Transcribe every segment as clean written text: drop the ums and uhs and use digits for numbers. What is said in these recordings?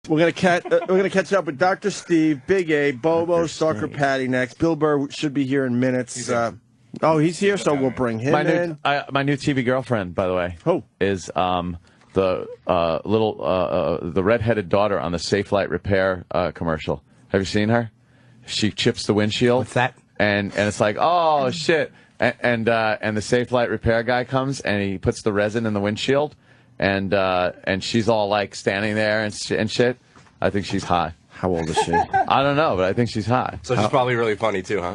We're gonna catch up with Dr. Steve, Big A, Bobo, Stalker Patty next. Bill Burr should be here in minutes. He's here, so we'll bring him in. My new TV girlfriend, by the way, is the redheaded daughter on the Safe Light Repair commercial. Have you seen her? She chips the windshield. What's that? And it's like, oh shit! And the Safe Light Repair guy comes and he puts the resin in the windshield, and she's all like standing there and shit. I think she's hot. How old is she? I don't know, but I think she's hot. So she's probably really funny too, huh?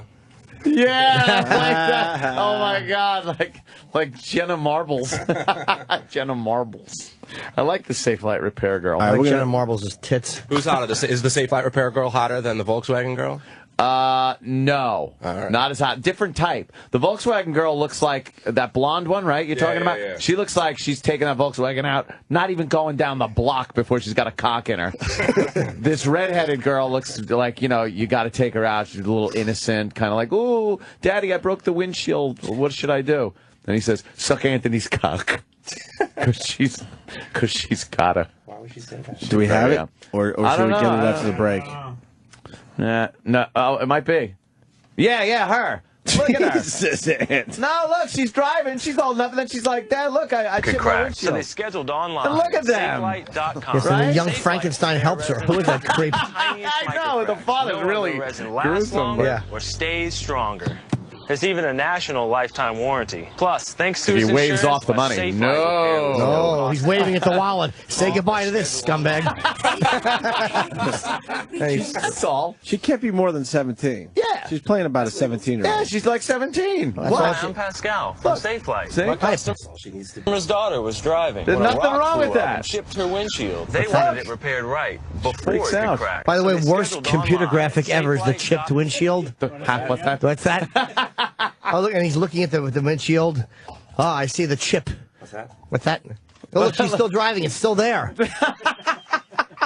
Yeah, like that. Oh my God, like Jenna Marbles. Jenna Marbles. I like the Safe Light Repair girl. I like Jenna Marbles' tits. Who's hotter? Is the Safe Light Repair girl hotter than the Volkswagen girl? No, not as hot. Different type. The Volkswagen girl looks like that blonde one, right? You're talking about? Yeah. She looks like she's taking that Volkswagen out, not even going down the block before she's got a cock in her. This redheaded girl looks like, you got to take her out. She's a little innocent, kind of like, ooh, Daddy, I broke the windshield. What should I do? And he says, suck Anthony's cock. Because she's got to. Why would she say that? Do we have it? Or should we get it after the break? No. Oh, it might be. Yeah, her. Look at her. No, look, she's driving. She's old enough, and then she's like, Dad, look, I chipped my windshield. So they scheduled online. And look at them. Yes, and the young Frankenstein helps her. Who is that creep? I know, the father's really gruesome. Yeah. Or stays stronger. There's even a national lifetime warranty. Plus, thanks to he his waves insurance, off the money. No, he's waving at the wallet. Say goodbye to this, scumbag. That's all. She can't be more than 17. Yeah. She's playing about a 17-year-old. Yeah, she's like 17. I'm Pascal from Safe Light. See? My customer's daughter was driving. There's nothing wrong with that. And chipped her windshield. They wanted it repaired right before it could crack. By the way, worst computer graphic ever is the chipped windshield. What's that? What's that? Oh, look, and he's looking at the windshield. Oh, I see the chip. What's that? What's that? Oh, look, she's still driving. It's still there.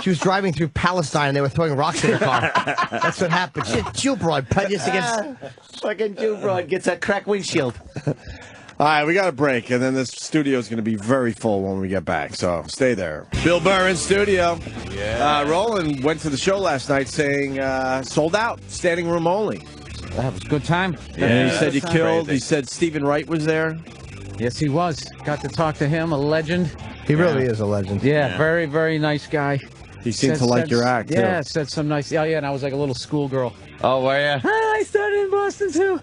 She was driving through Palestine, and they were throwing rocks at her car. That's what happened. Jew broad prejudice against... Fucking Jew broad gets a cracked windshield. All right, we got a break, and then this studio is going to be very full when we get back, so stay there. Bill Burr in studio. Yeah. Roland went to the show last night saying sold out, standing room only. That was a good time. Yeah, he said you killed. He said Stephen Wright was there. Yes, he was. Got to talk to him, a legend. He really is a legend. Yeah, very, very nice guy. He seemed to like your act, too. Yeah, said some nice... Oh, yeah, and I was like a little schoolgirl. Oh, were you? I started in Boston, too.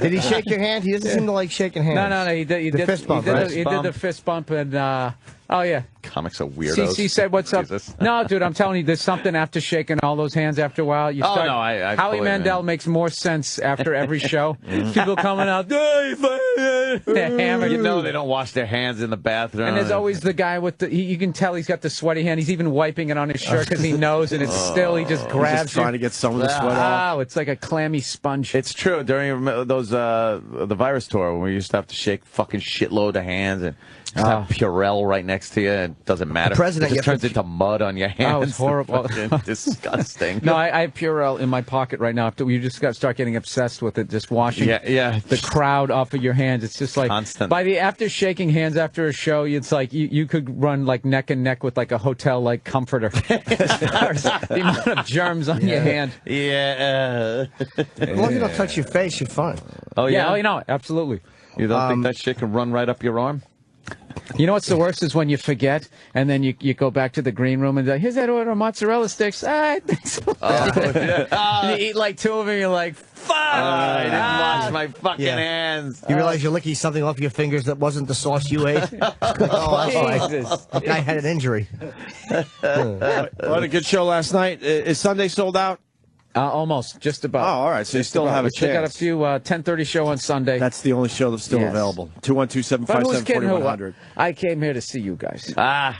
Did he shake your hand? He doesn't seem to like shaking hands. No, he did the fist bump, right? He did the fist bump, and... oh, yeah. Comics are weirdos. He said, what's up? No, dude, I'm telling you, there's something after shaking all those hands after a while. You start, I Howie Mandel makes more sense after every show. People coming out, hammered. You know they don't wash their hands in the bathroom. And there's always the guy with the, you can tell he's got the sweaty hand. He's even wiping it on his shirt because he knows, and it's still, he just grabs just trying to get some of the sweat off. Oh, it's like a clammy sponge. It's true. During those the virus tour, when we used to have to shake fucking shitload of hands and just have Purell right next to you, and it doesn't matter. The president it just turns into mud on your hands. Oh, it's horrible. Disgusting. No, I have Purell in my pocket right now. You just got to start getting obsessed with it, just washing the crowd off of your hands. It's just like constant. After shaking hands after a show, it's like you could run like neck and neck with like a hotel like comforter. The amount of germs on your hand. Yeah. As long as you don't touch your face, you're fine. Oh yeah. Oh, you know, absolutely. You don't think that shit can run right up your arm? You know what's the worst is when you forget, and then you go back to the green room and like, here's that order of mozzarella sticks. I think so. You eat like two of them, you're like, fuck! I didn't wash my fucking hands. You realize you're licking something off your fingers that wasn't the sauce you ate? Jesus. That guy had an injury. What a good show last night. Is Sunday sold out? Almost, just about. Oh, all right. So you still have a chance. We got a few 10:30 show on Sunday. That's the only show that's still available. 212-757-4100. I came here to see you guys. Right.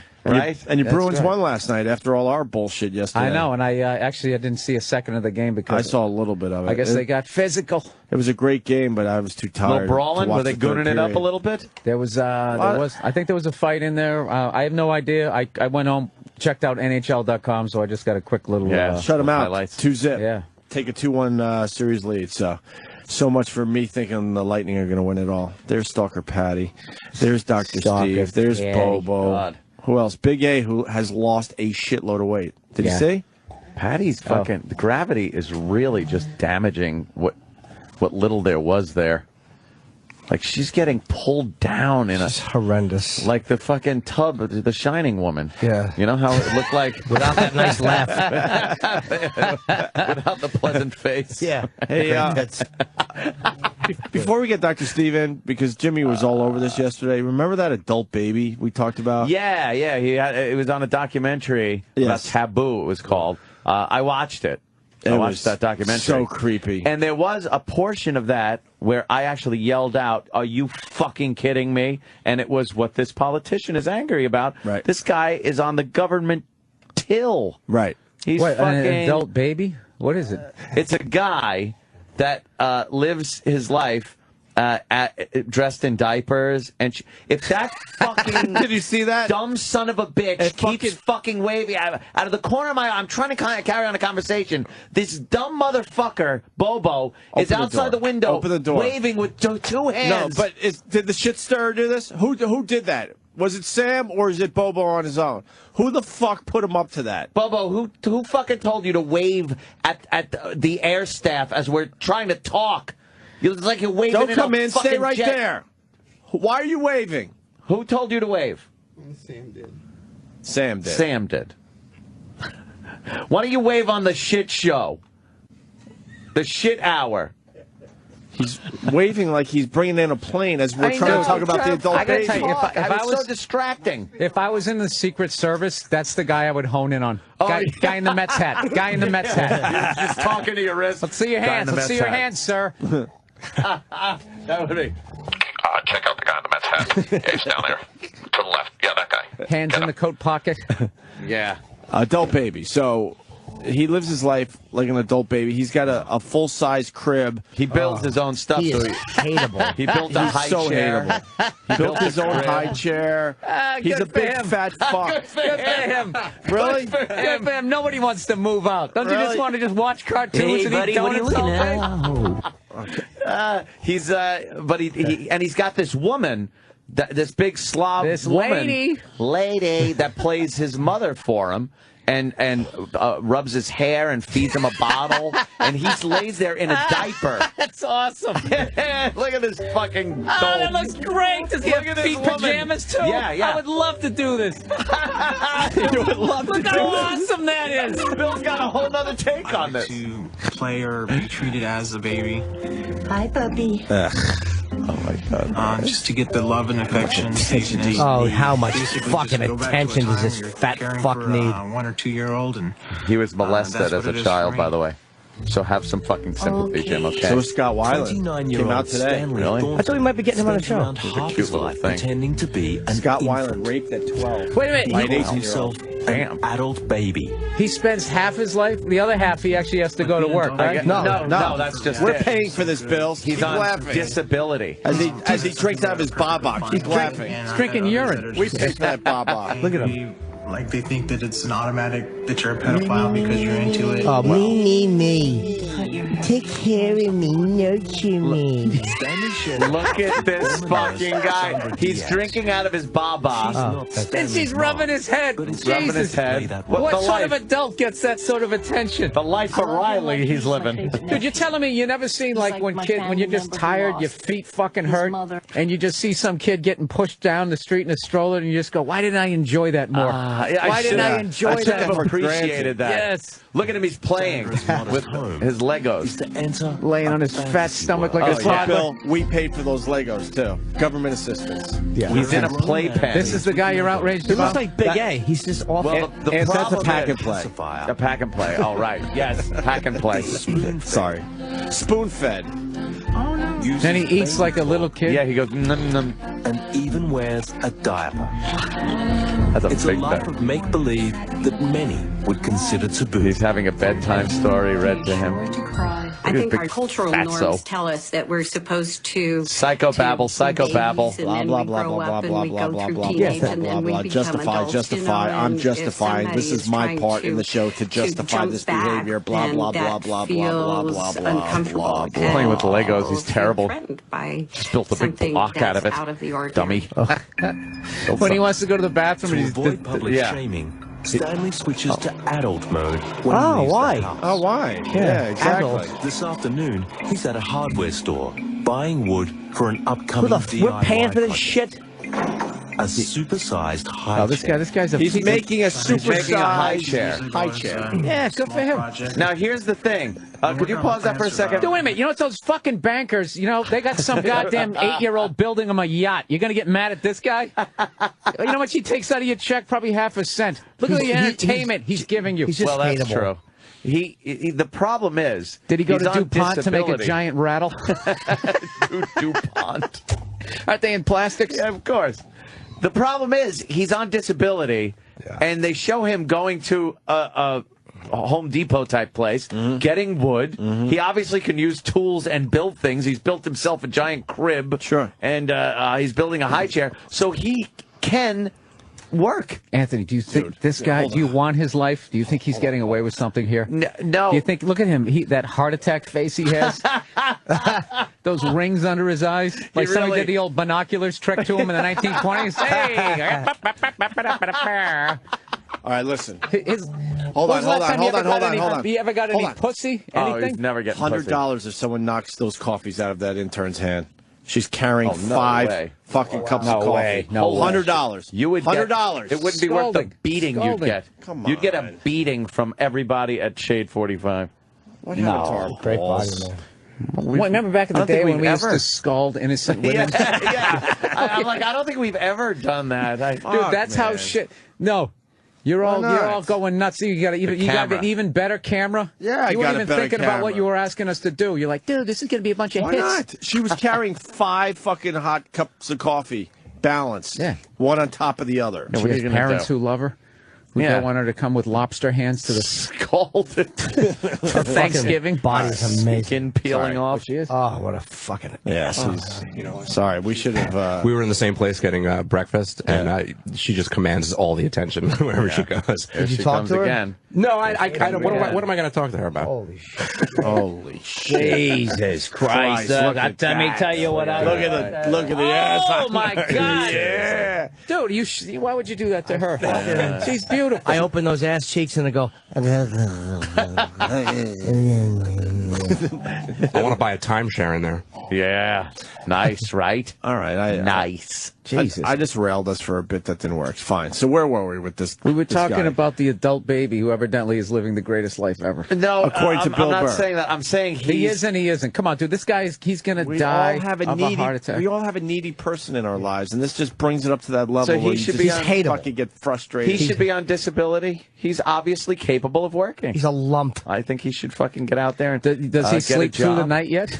And your Bruins won last night after all our bullshit yesterday. I know, and I didn't see a second of the game because I saw a little bit of it. I guess they got physical. It was a great game, but I was too tired. A little brawling? Were they gooning gooning it up a little bit? There was. I think there was a fight in there. I have no idea. I went home, checked out NHL.com, so I just got a quick little. Shut them out. Highlights. 2-0. Yeah. Take a 2-1 series lead. So much for me thinking the Lightning are going to win it all. There's Stalker Patty. There's Dr. Steve. There's Bobo. God. Who else? Big A, who has lost a shitload of weight. Did you see? Patty's fucking the gravity is really just damaging what little there was there. Like she's getting pulled down in It's horrendous. like the fucking tub of The Shining Woman. Yeah. You know how it looked like Without that nice laugh. without the pleasant face. Yeah. Hey, before we get Dr. Steve in, because Jimmy was all over this yesterday, remember that adult baby we talked about? Yeah. It was on a documentary about Taboo, it was called. I watched it. I watched that documentary. So creepy. And there was a portion of that where I actually yelled out, "Are you fucking kidding me?" And it was what this politician is angry about. Right. This guy is on the government till. Right. He's What, fucking an adult baby? What is it? It's a guy that lives his life dressed in diapers, and if that fucking Did you see that? dumb son of a bitch keeps fucking waving out of the corner of my eye, I'm trying to carry on a conversation. This dumb motherfucker Bobo is outside the window, Open the door, waving with two hands. No, but did the shit stirrer do this? Who did that? Was it Sam or is it Bobo on his own? Who the fuck put him up to that? Bobo, who fucking told you to wave at the air staff as we're trying to talk? It's like you're waving. Don't come in. Stay fucking right jet. there. Why are you waving? Who told you to wave? Sam did. Sam did. Why don't you wave on the shit show? The shit hour. He's waving like he's bringing in a plane as we're trying to talk about the adult I gotta baby. tell you, if I It's was so distracting. If I was in the Secret Service, that's the guy I would hone in on. Guy in the Mets hat. Guy in the Mets hat. Just talking to your wrist. Let's see your hands. Let's see your hands, sir. That would be. Check out the guy in the Mets hat. Yeah, he's down there. To the left. Yeah, that guy. Hands in the coat pocket. Yeah. Adult baby. So he lives his life like an adult baby. He's got a full-size crib. He builds his own stuff. He is so hateable. he built a high so chair. hateable. He built his own high chair. He's good a for big him. fat fuck. Good for him. Really? Good for him. Nobody wants to move out. Don't you just Really? want to just watch cartoons and eat donuts all day? He's got this woman, this big Slav This woman, lady that plays his mother for him. And rubs his hair and feeds him a bottle, and he lays there in a diaper. That's awesome. Look at this fucking doll. Oh, that looks great. Does he Look have at this feet woman. pajamas too? Yeah. I would love to do this. You would love to Look do how this. awesome that is. Bill's got a whole other take on this. To play or be treated as a baby. Hi, puppy. Oh my God. Just to get the love and affection. Oh, how much Basically, fucking just go back to a attention does time this where you're fat caring fuck for, need? 1 or 2 year old, and He was molested that's as what a it is child, for by me. the way. So have some fucking sympathy, Jim, okay? So is Scott Weiland. Came out today. Really? I thought we might be getting him on the show. He's a cute little thing. Pretending to be an Scott infant. Weiland raped at 12. Wait a minute. By He an calls 18-year-old. himself Damn. an adult baby. He spends half his life. The other half, he actually has to go to work, right? No, that's just We're it. paying for this, Bill. He's Keep on laughing. disability. As he drinks out of his baba. Keep laughing. He's drinking urine. We pay for that baba. Look at him. Like they think that it's an automatic that you're a pedophile because you're into it. Oh, Me. Take care of me, nurture me. Look at this fucking guy. He's drinking out of his baba. And she's rubbing his head. Rubbing his head. What the sort life, of adult gets that sort of attention? the life of Riley he's living. Dude, you're telling me you never seen like when you're just tired, your feet fucking hurt, and you just see some kid getting pushed down the street in a stroller, and you just go, "Why didn't I enjoy that more? Why didn't I enjoy should that have more?" appreciated that. Yes. Look at him, he's playing with his Legos. To enter Laying on his fat stomach like a Oh, toddler. Bill, we paid for those Legos, too. Government assistance. Yeah. He's in a playpen. This is the guy you're outraged He looks about? like Big A. He's just awful. Well, the And that's a problem pack is- and play. A pack and play. All right. Yes, pack and play. Sorry. Spoon-fed. Then he eats like a little kid. Yeah, he goes, num, num. and even wears a diaper. That's a It's a big life bet. of make-believe that many would consider taboo. He's having a bedtime story read to him. I think our cultural norms tell us that we're supposed to psychobabble, blah blah blah blah blah blah blah blah blah blah. Justify. I'm justifying. This is my part in the show to justify this behavior. Blah blah blah blah blah blah blah blah. Playing with Legos, he's terrible. Just built a big block out of it. Dummy. When he wants to go to the bathroom, To he's avoid public shaming, Stanley switches to adult mode when he Oh, leaves why? the house. Oh, why? Yeah, exactly. This afternoon, he's at a hardware store buying wood for an upcoming We're paying for this project. shit. A supersized high Oh, this guy's a. He's making a supersized high chair. High chair. Yeah, good for him. Now, here's the thing. Could you pause that for a second? Wait a minute. You know what? Those fucking bankers, they got some goddamn 8-year-old building him a yacht. You're going to get mad at this guy? You know how much he takes out of your check? Probably half a cent. Look at the entertainment he's giving you. He's just Well, that's hateable. true. The problem is... Did he go he's to on DuPont to make a disability. giant rattle? DuPont. Aren't they in plastics? Yeah, of course. The problem is he's on disability, and they show him going to a Home Depot type place, getting wood. He obviously can use tools and build things. He's built himself a giant crib. Sure. And he's building a high chair. So he can work. Anthony, do you think this guy, do you want his life? Do you think he's getting away with something here? No. Do you think, look at him, that heart attack face he has? Those rings under his eyes? Like somebody really- did the old binoculars trick to him in the 1920s? Hey! All right, listen. Hold on. You ever got any pussy? Oh, Anything? he's never getting pussy. $100 if someone knocks those coffees out of that intern's hand. She's carrying Oh, no 5 way. fucking cups No of coffee. way. No way. $100. You would get $100. It wouldn't be worth the beating you'd Scalding. get. Come on. You'd get a beating from everybody at Shade 45. What happened to our Great balls? body, man. Well, remember back in the I don't think day when we've we used ever- to scald innocent women? yeah. I'm like, I don't think we've ever done that. Dude, that's how shit. No. You're all going nuts. You got an even better camera. Yeah, I you got weren't a even better thinking about what camera. you were asking us to do. You're like, dude, this is going to be a bunch of Why hits. not? She was carrying 5 fucking hot cups of coffee, balanced. Yeah. One on top of the other. And we have parents who love her. We don't want her to come with lobster hands to the scalded for Thanksgiving. Body's amazing. Skin peeling off. She is. Oh, what a fucking Sorry, we should have. We were in the same place getting breakfast, and she just commands all the attention wherever she goes. Did you talk to her? Again. No, I don't. What am I going to talk to her about? Holy shit. Holy shit! Jesus Christ! look at Let me that. tell you what I Look at the ass. Oh my God! Yeah. Dude, why would you do that to her? She's beautiful. I open those ass cheeks and I go. I want to buy a timeshare in there. Yeah. Nice, right? All right. Nice. Jesus. I just railed us for a bit that didn't work. Fine. So where were we with this? We were this talking guy? about the adult baby who evidently is living the greatest life ever. No, According to Bill I'm not Burr. saying that. I'm saying He is and he isn't. Come on, dude. This guy he's going to We die all have a of needy. a heart attack. We all have a needy person in our lives, and this just brings it up to that level. So he where you should just be on- fucking get frustrated. He should be on disability. He's obviously capable of working. He's a lump. I think he should fucking get out there and Does he get a sleep through the job. night yet?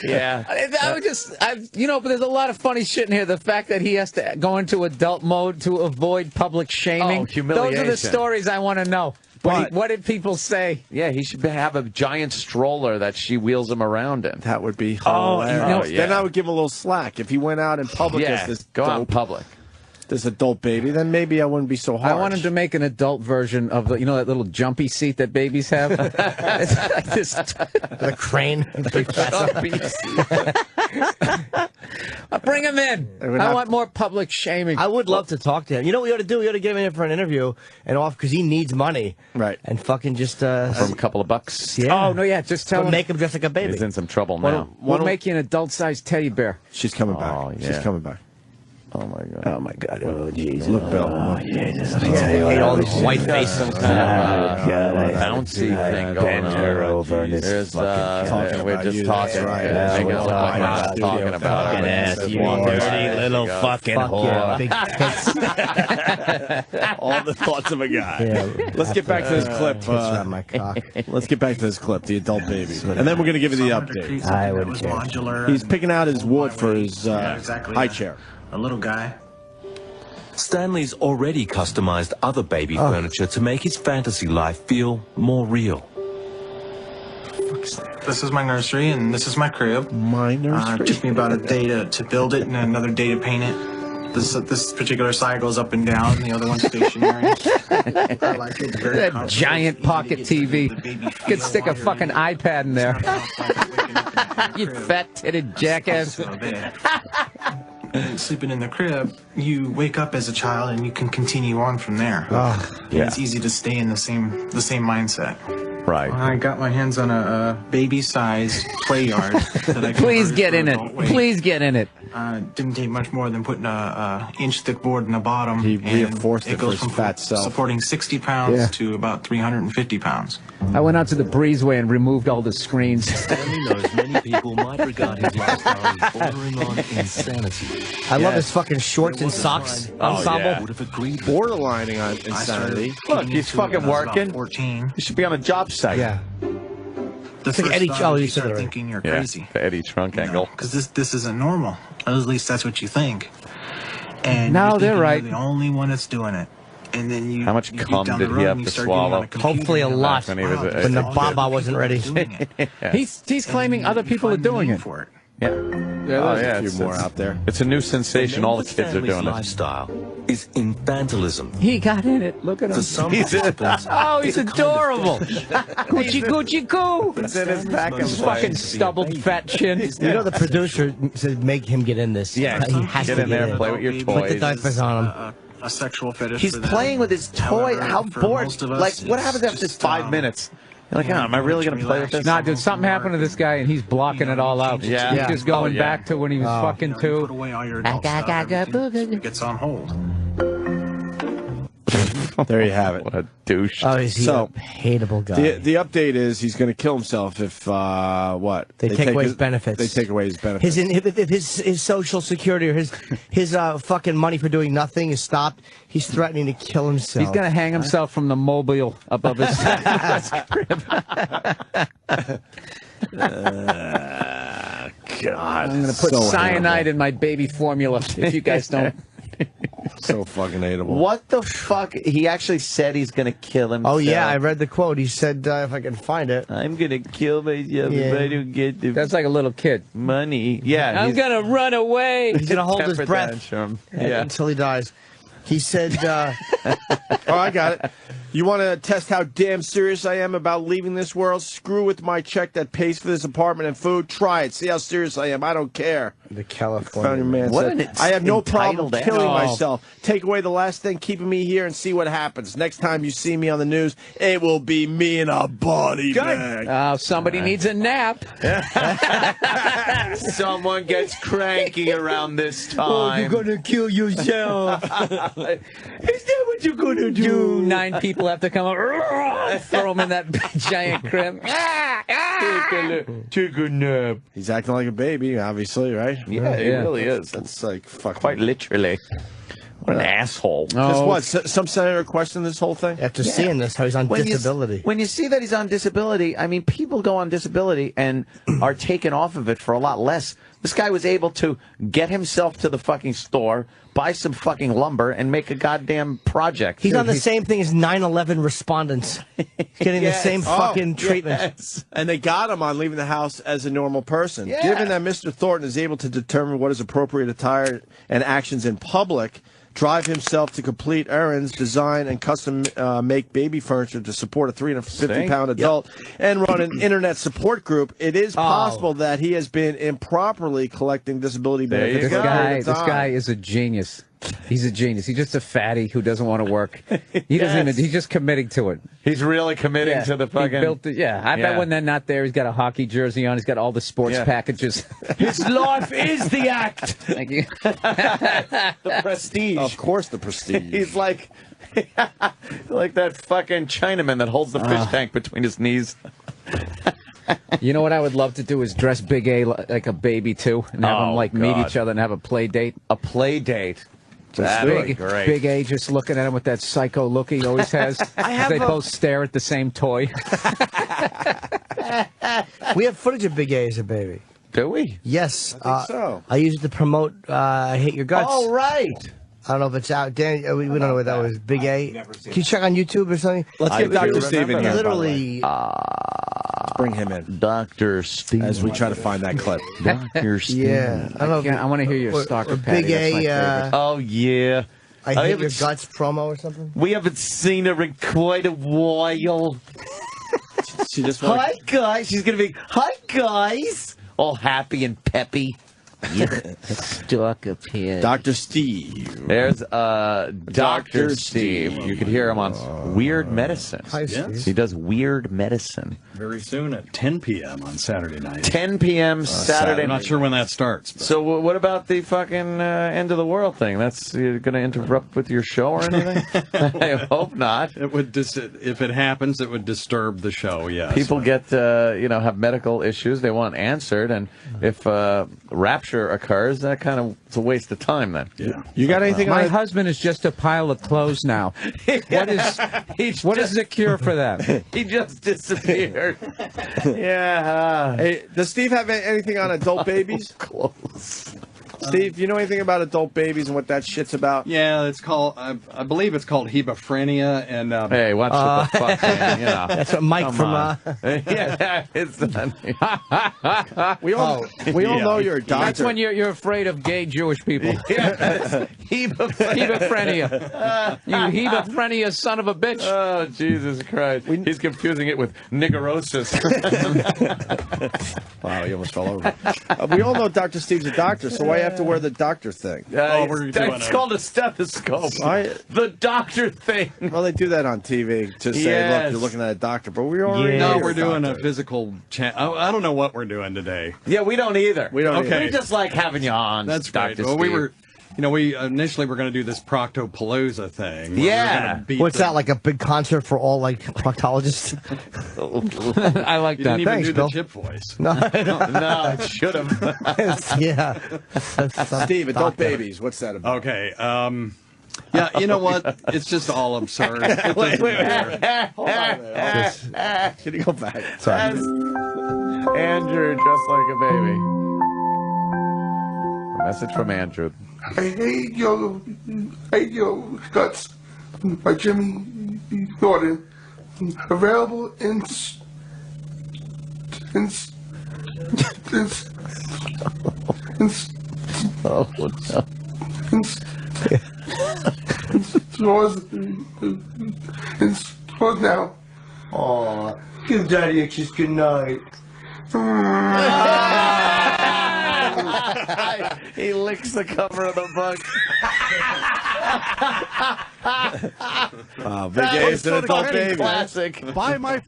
Yeah. I would but there's a lot of funny shit in here. The fact that he has to go into adult mode to avoid public shaming. Oh, humiliation. Those are the stories I want to know. What did people say? Yeah, he should have a giant stroller that she wheels him around in. That would be Oh, hilarious. you know- Then I would give him a little slack. If he went out in public Yeah, as this go out in dope, public. this adult baby, then maybe I wouldn't be so harsh. I want him to make an adult version of that little jumpy seat that babies have. It's like this. The crane. Bring him in. I want more public shaming. I would love to talk to him. You know what we ought to do? We ought to get him in for an interview and off because he needs money. Right. And fucking just From a couple of bucks. yeah. Oh no, yeah. Just tell him. Make him just like a baby. He's in some trouble now. We'll make you an adult-sized teddy bear. She's coming back. Oh, yeah. She's coming back. Oh, my God. Oh my God. Oh Jesus. Look, Bill. Look. Hate all these white faces. Bouncy thing going on. over. There's, talking we're about just you, talking. that's right. Making We're it look like we're not talking talking about fucking it. ass, you dirty little fucking Yeah, big tits. All the thoughts of a guy. Yeah. Let's get back to this clip. Tits around my cock. Let's get back to this clip, the adult baby. And then we're going to give you the update. I wouldn't care. Modular. He's picking out his wood for his exactly, high yeah. chair. A little guy. Stanley's already customized other baby furniture to make his fantasy life feel more real. This is my nursery, and this is my crib. My nursery? It took me about a day to build it and another day to paint it. This particular side goes up and down, the other one's stationary. I like it. Very That comfortable. giant pocket TV. You could stick a fucking iPad in there. You fat-titted jackass. Sleeping in the crib, you wake up as a child and you can continue on from there. Yeah. It's easy to stay in the same mindset. Right. I got my hands on a baby-sized play yard that I Please converted get for in it. adult weight. Please get in it. Didn't take much more than putting a inch-thick board in the bottom. He and reinforced it for goes his from fat self. supporting 60 pounds Yeah. to about 350 pounds. I went out to the breezeway and removed all the screens. Stanley knows many people might regard his lifestyle as bordering on insanity. I love his fucking shorts and socks ensemble. yeah. Would have agreed with Borderlining on insanity. Look, he's fucking working. 14. He should be on a job site. Yeah. The like first Eddie- thought oh, is you you said start it already. thinking you're Yeah, crazy. the Eddie Trunk angle. Because this isn't normal. At least that's what you think. And No, you're they're thinking right. you're the only one that's doing it. And then you. How much you get cum down did the he road have and you to start getting on swallow? a computer Hopefully a and you're lot. When he was a- When the wow, Baba other wasn't people are ready. doing it. Yeah. He's claiming other people are Find a doing name it. for it. Yeah. Yeah, Oh, there's yeah, a few it's- more it's- out there. It's a new sensation. All the kids are Stanley's doing it. lifestyle is infantilism. He got in it. Look at him. For some He's in- participants, Oh, he's it's a kind of adorable. fetish. Coochie coochie coo. It's in his back and Most Fucking fans see a stubbled baby. fat chin. You know the producer said make him get in this. Yeah, he has get to in there, get play with your Put the toys. diapers on him. A sexual fetish. He's for them. playing with his toy. However, How for bored? most of us, Like, what it's happens after just, 5 minutes? You're like, oh, am I really going to play with this? Nah, dude, something happened to this guy, and he's blocking it all out. Yeah. He's just going Oh, yeah. back to when he was fucking Put two. away all your adult stuff, everything gets on hold. There you have it. What a douche. Oh, is he So, a hateable guy? The update is he's going to kill himself if what They take away his benefits. They take away his benefits. His social security or his fucking money for doing nothing is stopped. He's threatening to kill himself. He's gonna hang himself from the mobile above his crib. God, I'm gonna put so cyanide in my baby formula. If you guys don't. so fucking hateable. What the fuck? He actually said he's going to kill himself. Oh yeah, I read the quote. He said, "If I can find it, I'm going to kill myself Yeah. if I don't get the That's like a little kid. money. Yeah. I'm gonna run away. he's gonna hold his temper breath tantrum. Yeah. until he dies." He said, Oh, I got it. You want to test how damn serious I am about leaving this world? Screw with my check that pays for this apartment and food. Try it. See how serious I am. I don't care. "The Founding California man What said, an I have no problem entitled killing ass. myself. Take away the last thing keeping me here and see what happens. Next time you see me on the news, it will be me in a body bag. Somebody needs a nap. Someone gets cranky around this time. gonna kill yourself." Is that what you're going to do? 9 people have to come up, throw him in that giant crib. Take a nap. He's acting like a baby, obviously, right? Yeah, it Yeah. really is. That's like fucking. Quite literally. What an asshole. Just what? Some senator questioned this whole thing? After seeing this, how he's on disability. When you see that he's on disability, I mean, people go on disability and are taken off of it for a lot less. This guy was able to get himself to the fucking store, buy some fucking lumber, and make a goddamn project. He's on the same thing as 9/11 respondents, getting Yes. the same Oh, fucking treatment. yes. And they got him on leaving the house as a normal person. Yeah. Given that Mr. Thornton is able to determine what is appropriate attire and actions in public, drive himself to complete errands, design and custom make baby furniture to support a 350-pound adult, and run an internet support group, it is possible that he has been improperly collecting disability benefits. This for a period guy, of this time. guy is a genius. He's a genius. He's just a fatty who doesn't want to work. He doesn't even. He's just committing to it. He's really committing to the He fucking... built it. Yeah, I bet when they're not there, he's got a hockey jersey on. He's got all the sports packages. His life is the act. Thank you. The prestige. Of course, the prestige. He's like that fucking Chinaman that holds the fish tank between his knees. You know what I would love to do is dress Big A like a baby too, and have them like meet each other and have a play date. A play date. That'd be great. Big A just looking at him with that psycho look he always has. They both stare at the same toy. We have footage of Big A as a baby. Do we? Yes. I think so. I used it to promote I Hate Your Guts. Oh, right. I don't know if it's out. Dan, we don't know what that was. Big A. Can you check on YouTube or something? Let's get Dr. Steve in here. Literally. Let's bring him in. Dr. Steve. As we try to find that clip. Dr. Steve. Yeah. I don't know. I want to hear your stalker patty. Big A. Oh, yeah. I Hate Your Guts promo or something? We haven't seen her in quite a while. She just Hi, guys. She's going to be, hi, guys. All happy and peppy. Yeah. Stalker patty. Dr. Steve. There's Dr. Steve. You could hear him on Weird Medicine. Hi, Steve. He does Weird Medicine. Very soon at 10 p.m. on Saturday night. 10 p.m. Saturday I'm night. not sure when that starts. But. So what about the fucking end of the world thing? That's going to interrupt with your show or anything? I hope not. It would if it happens, it would disturb the show. Yes. People get have medical issues they want answered, and if rapture occurs, that kind of it's a waste of time. Then. Yeah. You got anything? My husband is just a pile of clothes now. What is the cure for that? He just disappeared. Yeah. Hey, does Steve have anything on adult babies? Close. Steve, you know anything about adult babies and what that shit's about? Yeah, it's called. I believe it's called hebephrenia. And hey, watch the fuck, man. You know. That's what Mike from. Yeah, it's. We all know you're a doctor. That's when you're afraid of gay Jewish people. Hebephrenia. You hebephrenia son of a bitch. Oh, Jesus Christ. He's confusing it with niggerosis. Wow, he almost fell over. We all know Dr. Steve's a doctor, so why you have to wear the doctor thing? It's called a stethoscope. The doctor thing. Well, they do that on TV to say, look, you're looking at a doctor, but we already No, we're doing a physical I don't know what we're doing today. Yeah, we don't either. We don't either. We just like having you on. That's Dr. great. Well, Steve. we initially were going to do this Proctopalooza thing. Yeah. What's that, like a big concert for all, like, proctologists? I like You that. didn't even Thanks, do Bill. the chip voice. No, No, it should have. yeah. Steve, adult babies, what's that about? Okay. Yeah, you know what? It's just all absurd. Wait. Hold on there. Can you go back? Sorry. Andrew, just like a baby. A message from Andrew. I hate your guts by Jimmy Norton. Available in stores now. Aw, give Daddy a kiss goodnight. He licks the cover of the book. Big A is an adult baby. Classic. Buy my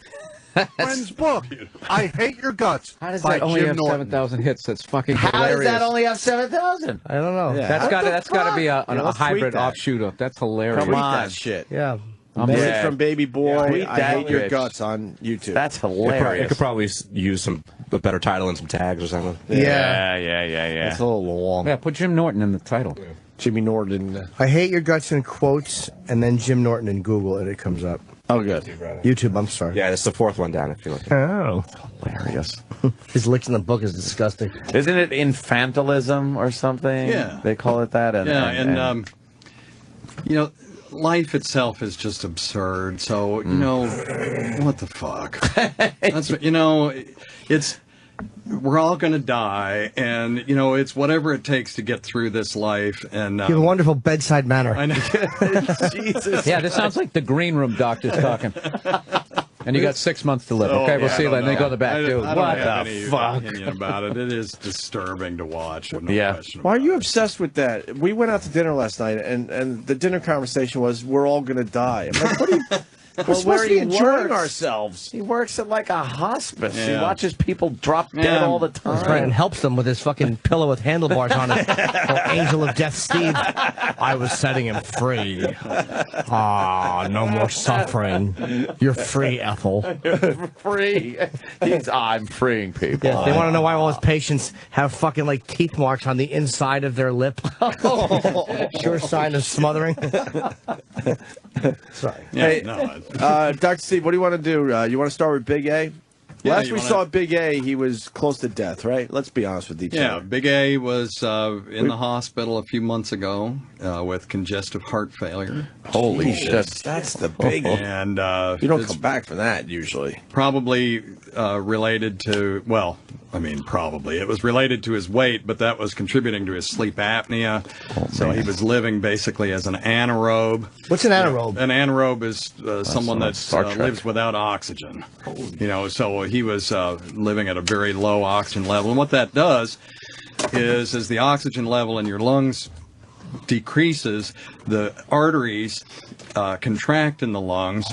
friend's book. I Hate Your Guts. How does by that only Jim have Norton. 7,000 hits? That's fucking How hilarious. does that only have 7,000? I don't know. Yeah. That's got to be a let's hybrid tweet that. offshoot of. That's hilarious. Come on. That shit. Yeah. Message from Baby Boy. Tweet I that hate your bitch. guts on YouTube. That's It hilarious. could probably use a better title and some tags or something. Yeah. It's a little long. Yeah, put Jim Norton in the title. Jimmy Norton. I Hate Your Guts in quotes, and then Jim Norton in Google, and it comes up. Oh, good. YouTube, I'm sorry. Yeah, it's the fourth one down if you look. Oh. Hilarious. His licks in the book is disgusting. Isn't it infantilism or something? Yeah. They call it that. And you know, life itself is just absurd. So, you know, what the fuck? That's what, you know, we're all going to die, and, you know, it's whatever it takes to get through this life. And You have a wonderful bedside manner. I know. Jesus. Yeah, this sounds like the green room doctor's talking. And you got 6 months to live. Okay, we'll see you later. Then you go to the back, too. I don't What have the any fuck? opinion about it. It is disturbing to watch. No question Why are you obsessed with that? We went out to dinner last night, and the dinner conversation was, we're all going to die. I'm like, what are you... We're supposed to be enjoying ourselves. He works at like a hospice. He Yeah. watches people drop dead Yeah. all the That's right, and time. helps them with his fucking pillow with handlebars on it. Oh, Angel of Death Steve. I was setting him free. Ah, no more suffering. You're free, Ethel. Free. I'm freeing people. Yeah, they want to know why all his patients have fucking like teeth marks on the inside of their lip. Sure sign of smothering. Sorry. Yeah, Hey, no, Dr. Steve, what do you want to do? You want to start with Big A? Yeah, Last you we wanna- saw Big A, he was close to death, right? Let's be honest with each Yeah, other. Big A was in the hospital a few months ago with congestive heart failure. Holy shit. That's the big one. And You don't it's come back from that usually. probably related to, well, I mean, probably. It was related to his weight, but that was contributing to his sleep apnea. So he was living basically as an anaerobe. What's an anaerobe? An anaerobe is someone that Star Trek. lives without oxygen. You know, so he was living at a very low oxygen level. And what that does is, as the oxygen level in your lungs decreases, the arteries contract in the lungs.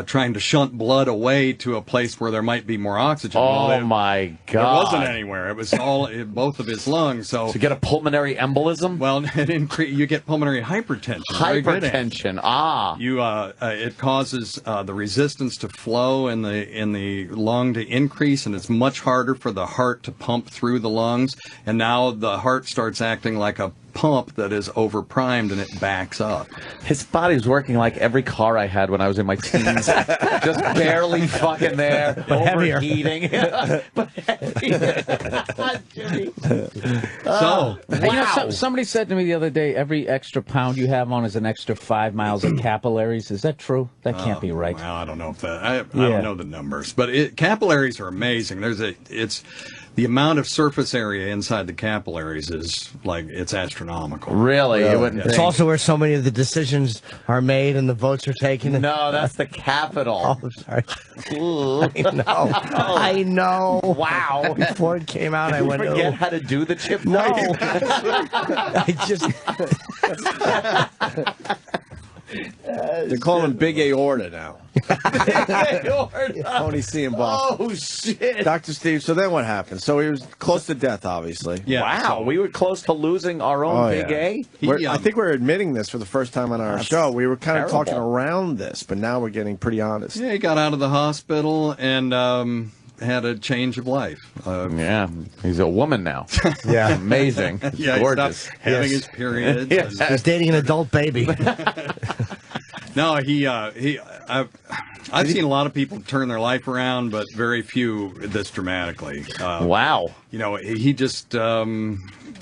Trying to shunt blood away to a place where there might be more oxygen. Oh, my God. There wasn't anywhere. It was all in both of his lungs. So to get a pulmonary embolism? Well, you get pulmonary hypertension. Very good at it. Hypertension. You it causes the resistance to flow in the lung to increase, and it's much harder for the heart to pump through the lungs. And now the heart starts acting like a pump that is overprimed, and it backs up. His body's working like every car I had when I was in my teens. Just barely fucking there. But heavier. Overheating. But heavier. Jimmy. So, You know, somebody said to me the other day, every extra pound you have on is an extra 5 miles of capillaries. Is that true? That can't be right. Well, I don't know if that. I don't know the numbers, but capillaries are amazing. It's the amount of surface area inside the capillaries is like it's astronomical. Really? You wouldn't It's think. also where so many of the decisions are made and the votes are taken. No, that's the Capitol. Oh, sorry. I know. Wow. Before it came out, I went, Forget oh. how to do the chip No. fight? I just... They're calling him Big Aorta now. Tony C and Boston. Oh, shit. Dr. Steve, so then what happened? So he was close to death, obviously. Yeah, Wow, we were close to losing our own Big A? I think we're admitting this for the first time on our show. We were kind of terrible. talking around this, but now we're getting pretty honest. Yeah, he got out of the hospital and had a change of life. Yeah, he's a woman now. Yeah. Amazing. It's Yeah, he gorgeous. stopped having his periods. Yes. He's dating an adult baby. No, I've seen a lot of people turn their life around, but very few this dramatically. Wow. You know, he just got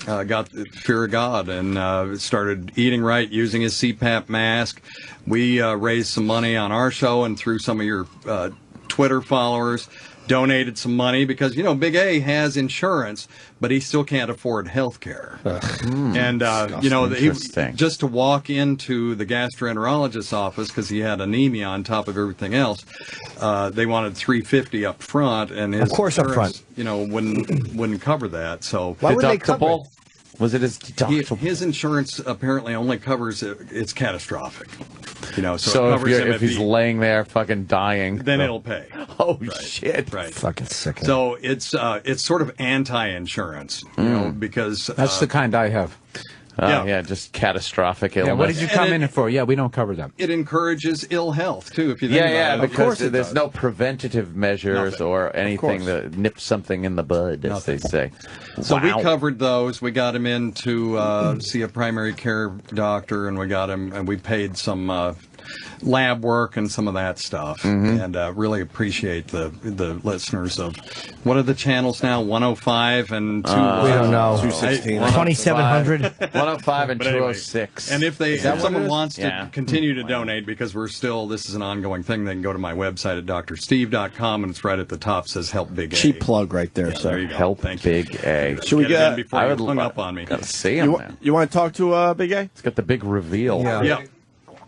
the fear of God and started eating right, using his CPAP mask. We raised some money on our show and through some of your Twitter followers. Donated some money because, you know, Big A has insurance, but he still can't afford health care. And, you know, just to walk into the gastroenterologist's office because he had anemia on top of everything else, they wanted $350 up front, and his Of course, up insurance, front. you know, wouldn't cover that. So Why would they cover it? Was it his deductible? his insurance apparently only covers it's catastrophic. You know, so it So covers him if he's laying there fucking dying, then it'll pay. Oh shit! Right. Fucking sick. So it's sort of anti-insurance, you know, because That's the kind I have. Yeah, just catastrophic illness. Yeah, what did you come in for? Yeah, we don't cover them. it encourages ill health too. If you think about it, because there's no preventative measures Nothing. or anything that nips something in the bud, as they say. So we Wow. covered those. We got him in to see a primary care doctor, and we got him, and we paid some lab work and some of that stuff. And really appreciate the listeners of what are the channels now? 105 and we don't know. 216. 2700. 105 and But anyway, 206. and if someone wants to Yeah. continue to donate, because this is an ongoing thing, they can go to my website at drsteve.com, and it's right at the top, says Help Big A. Cheap plug right there, Yeah, sir. there you go. Help Thank you. Big A. Should we Get it in get? before you hung up on me? Gotta see him, man. You want to talk to Big A? It's got the big reveal. Yeah.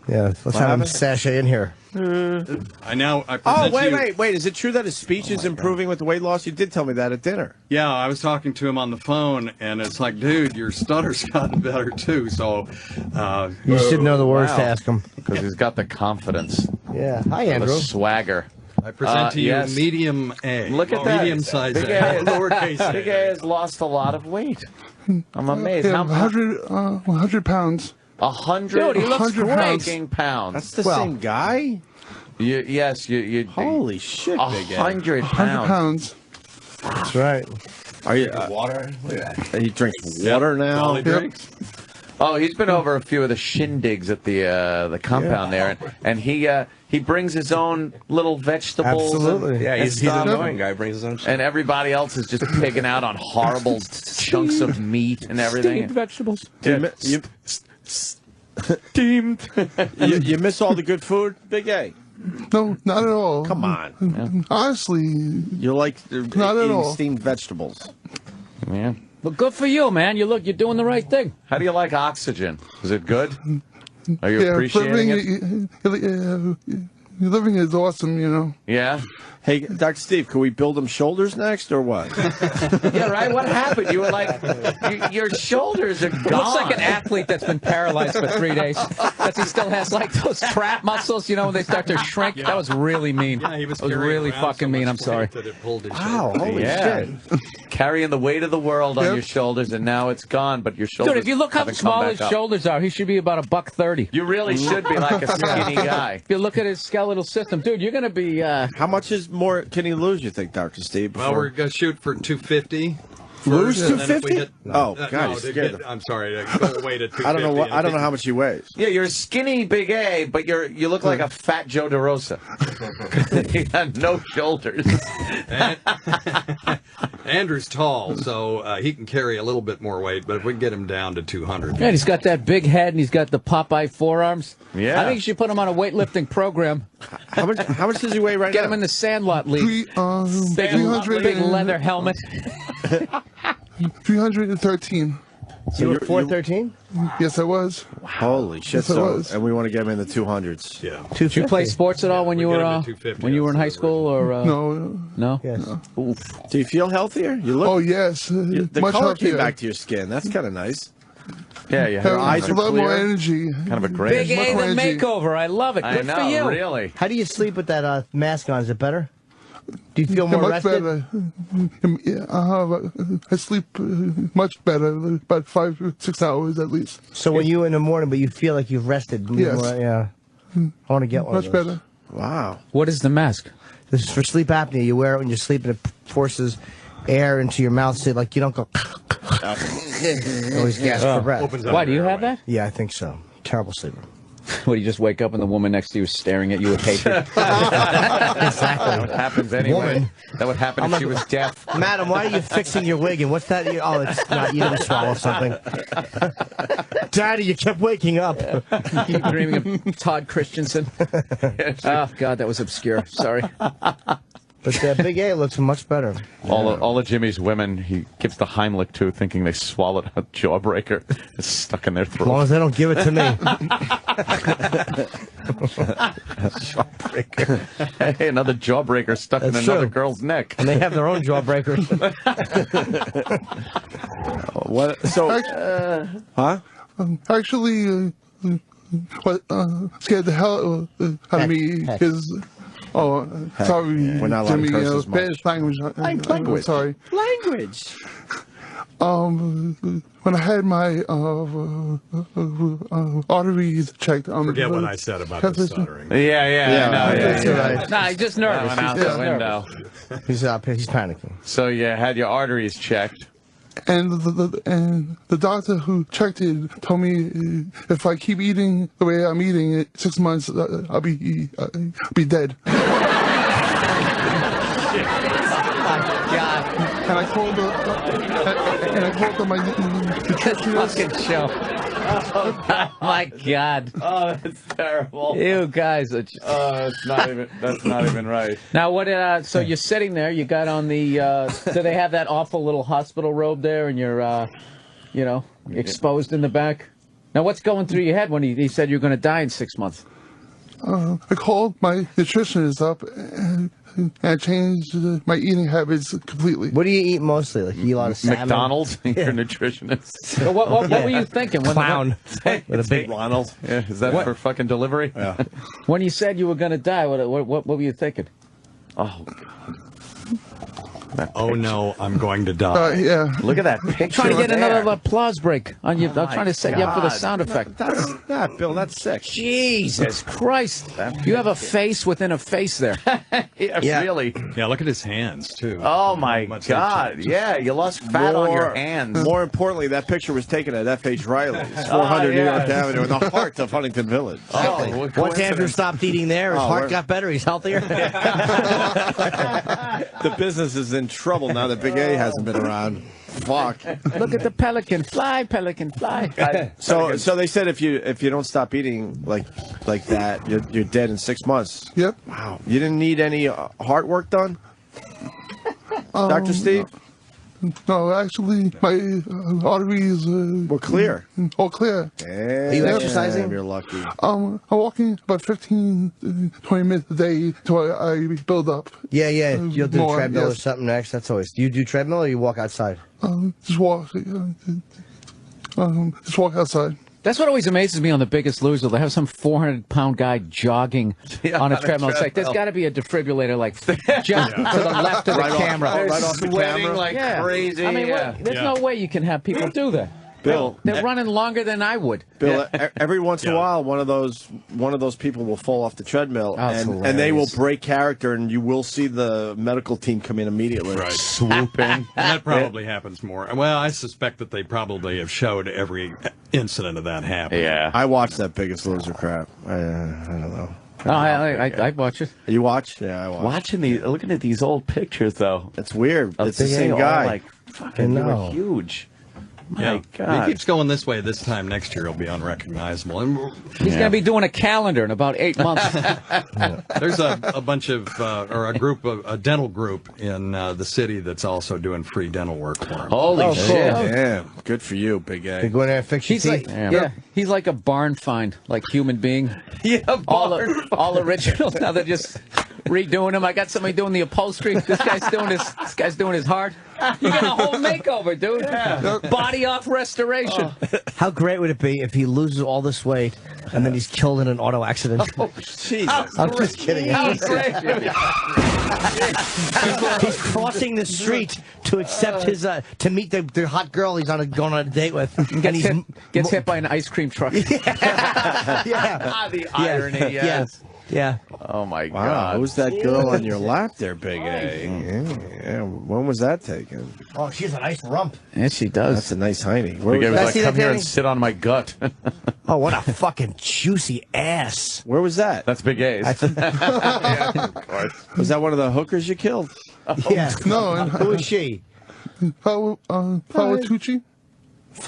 Yeah, let's have him sashay in here. I present Oh, you. wait. Is it true that his speech is improving with the weight loss? You did tell me that at dinner. Yeah, I was talking to him on the phone, and it's like, dude, your stutter's gotten better too. So, You just didn't know the words to Wow. ask him. Because he's got the confidence, Yeah. Hi, the Andrew. swagger. I present to you yes. medium A. Look at that. Medium size Big A. A, Lowercase Big A. A has lost a lot of weight. I'm amazed. Yeah, How 100 pounds. 100 Dude, he looks freaking pounds. That's the same guy. You Holy shit, Big A. 100 100 pounds. pounds. That's right. Are you Water? Look at that. He drinks water now. All he drinks. Oh, he's been over a few of the shindigs at the compound there, and he brings his own little vegetables. Absolutely. Yeah, he's an annoying guy. Brings his own shit. And everybody else is just pigging out on horrible chunks of meat and everything. Steamed vegetables. Steamed. You miss all the good food, Big A? No, not at all. Come on. Honestly, You like Not at eating all. steamed vegetables. Yeah. Well, good for you, man. You're doing the right thing. How do you like oxygen? Is it good? Are you appreciating it? Living is awesome, you know. Yeah. Hey, Dr. Steve, can we build him shoulders next or what? Yeah, right? What happened? You were like, your shoulders are gone. Looks like an athlete that's been paralyzed for 3 days. Because he still has like those trap muscles, you know, when they start to shrink. That was really mean. Yeah, he was That was carrying really around fucking so mean. much I'm sorry. weight that it pulled his Wow, shoulder. holy Yeah. shit. Carrying the weight of the world on your shoulders, and now it's gone, but your shoulders Dude, if you look how haven't small come his back up. shoulders are, he should be about $130. You really should be like a skinny guy. If you look at his skeletal system, dude, you're going to be... How much is more can he lose, you think, Dr. Steve? Well, we're going to shoot for 250. Lose first, and then if we 250? hit- Oh, no, God, you to scared get- him. I'm sorry. To go away to 250. I don't know what. I don't know and how much he weighs. Yeah, you're a skinny Big A, but you look like a fat Joe DeRosa. You got no shoulders. Andrew's tall, so he can carry a little bit more weight, but if we can get him down to 200. Yeah, he's got that big head and he's got the Popeye forearms. Yeah. I think you should put him on a weightlifting program. How much does he weigh right Get now? him in the Sandlot League. Big 300 big leather helmet. 313. So you were 413? Yes, I was. Holy shit! Yes, I So, was. and we want to get him in the 200s. Yeah. Did you play sports at all when you get were him at 250, when you were in high school or No. no? Yes. Do you feel healthier? You look. Oh, yes. The Much color healthier. came back to your skin. That's kind of nice. Yeah, you Have eyes a are lot more clear. energy. kind of a great. Big A, more the energy. makeover. I love it. I Good know, for you. really. How do you sleep with that mask on? Is it better? Do you feel more Much rested? better. I sleep much better, about 5 or 6 hours at least. So when you in the morning, but you feel like you've rested. Yes. Yeah. I want to get one Much of those. better. Wow. What is the mask? This is for sleep apnea. You wear it when you're sleeping. It forces air into your mouth so like you don't go always gasp for breath. Opens up Why do you your have airway. that? Yeah, I think so. Terrible sleeper. What, do you just wake up and the woman next to you is staring at you with hatred? That would happen anyway. Woman. That would happen if she was deaf. Madam, why are you fixing your wig? And what's that? Oh, it's not. You didn't swallow something. Daddy, you kept waking up. Keep dreaming of Todd Christensen. Oh, God, that was obscure. Sorry. But Big A looks much better. All of Jimmy's women, he gives the Heimlich to, thinking they swallowed a jawbreaker. It's stuck in their As throat. long as they don't give it to me. Jawbreaker. Hey, another jawbreaker stuck in That's another true. girl's neck. And they have their own jawbreakers. What? So, huh? Actually, what scared the hell out of me Heck. is. Oh, sorry, We're not allowed to Jimmy. curse as much. Spanish language. Language. Sorry. Language. When I had my arteries checked, Forget what I said about the stuttering. That's all right. Nah, he's just nervous. That went out He's the just window. He's panicking. So you had your arteries checked. And the doctor who checked it told me if I keep eating the way I'm eating it, 6 months I'll be dead. God. And I told my nutritionist. Fucking show. Oh, my God. Oh, that's terrible. You guys are just... That's not even right. Now, what? So you're sitting there. You got on the. Do they have that awful little hospital robe there, and you're, exposed in the back? Now, what's going through your head when he said you're going to die in 6 months? I called my nutritionist up and I changed my eating habits completely. What do you eat mostly? Like you eat a lot of salmon? McDonald's, your nutritionist. So what were you thinking? When Clown. With a big Ronald. Yeah, is that for fucking delivery? Yeah. When you said you were going to die, what were you thinking? Oh, Oh no, I'm going to die. Yeah. Look at that picture. Trying to get there. another applause break on you. I'm trying to set you up for the God. sound effect. Bill, that's sick. Jesus Christ. You have a face within a face there. Yeah, really. Yeah, look at his hands too. Oh my Much God! like- Yeah, you lost fat on your hands. More importantly, that picture was taken at F.H. Riley's, 400 New York Avenue, in the heart of Huntington Village. Oh, once Andrew stopped eating there, his heart got better. He's healthier. The business is in trouble now that Big A hasn't been around. Fuck. Look at the pelican fly, pelican fly. So they said if you don't stop eating like that, you're dead in 6 months. Yep. Wow. You didn't need any heart work done, Dr. Steve? No, actually, my arteries were clear. All clear. Are you exercising? You're lucky. I'm walking about 15, 20 minutes a day till I build up. Yeah. You'll do More, treadmill or yes. something next. That's always. Do you do treadmill or you walk outside? Just walk. Just walk outside. That's what always amazes me on The Biggest Loser. They have some 400-pound guy jogging on a treadmill. It's like, there's got to be a defibrillator, like, just to the left of the Right off- camera. right off the camera. like crazy. I mean, there's no way you can have people do that. Bill, They're running longer than I would. Bill, every once in a while, one of those people will fall off the treadmill, That's and they will hilarious. break character, and you will see the medical team come in immediately. Right. Swoop in. And that probably happens more. Well, I suspect that they probably have showed every incident of that happening. Yeah. I watched that Biggest Loser crap. I don't know. No, I watch it. You watch? Yeah, I watch. Watching these, looking at these old pictures though. It's weird. Of It's the Big A same all, guy. Like fucking, you were huge. Yeah. My God. He keeps going this way. This time next year, he'll be unrecognizable. And He's going to be doing a calendar in about 8 months. there's a bunch of, or a dental group in the city that's also doing free dental work for him. Holy shit! Damn, good for you, Big A. You go in there and fix your He's teeth. like, he's like a barn find, like human being. Yeah, All original. Now they're just redoing him. I got somebody doing the upholstery. This guy's doing his heart. You got a whole makeover, dude. Body off restoration. How great would it be if he loses all this weight and then he's killed in an auto accident? Jesus. I'm just kidding. How great. He's crossing the street to accept his to meet the hot girl he's going on a date with, and he's Gets hit by an ice cream truck. The irony. Yes. Yeah. Oh my Wow, God. who's that girl on your lap there, Big A? Yeah. When was that taken? Oh, she's a nice rump. Yes, she does. That's a nice hiney. Big A Where was was like, see come that, here Danny? and sit on my gut. Oh, what a fucking juicy ass. that? That's Big A's. Yeah, of course. Was that one of the hookers you killed? Yeah. No, and Who is she? Paolo Tucci.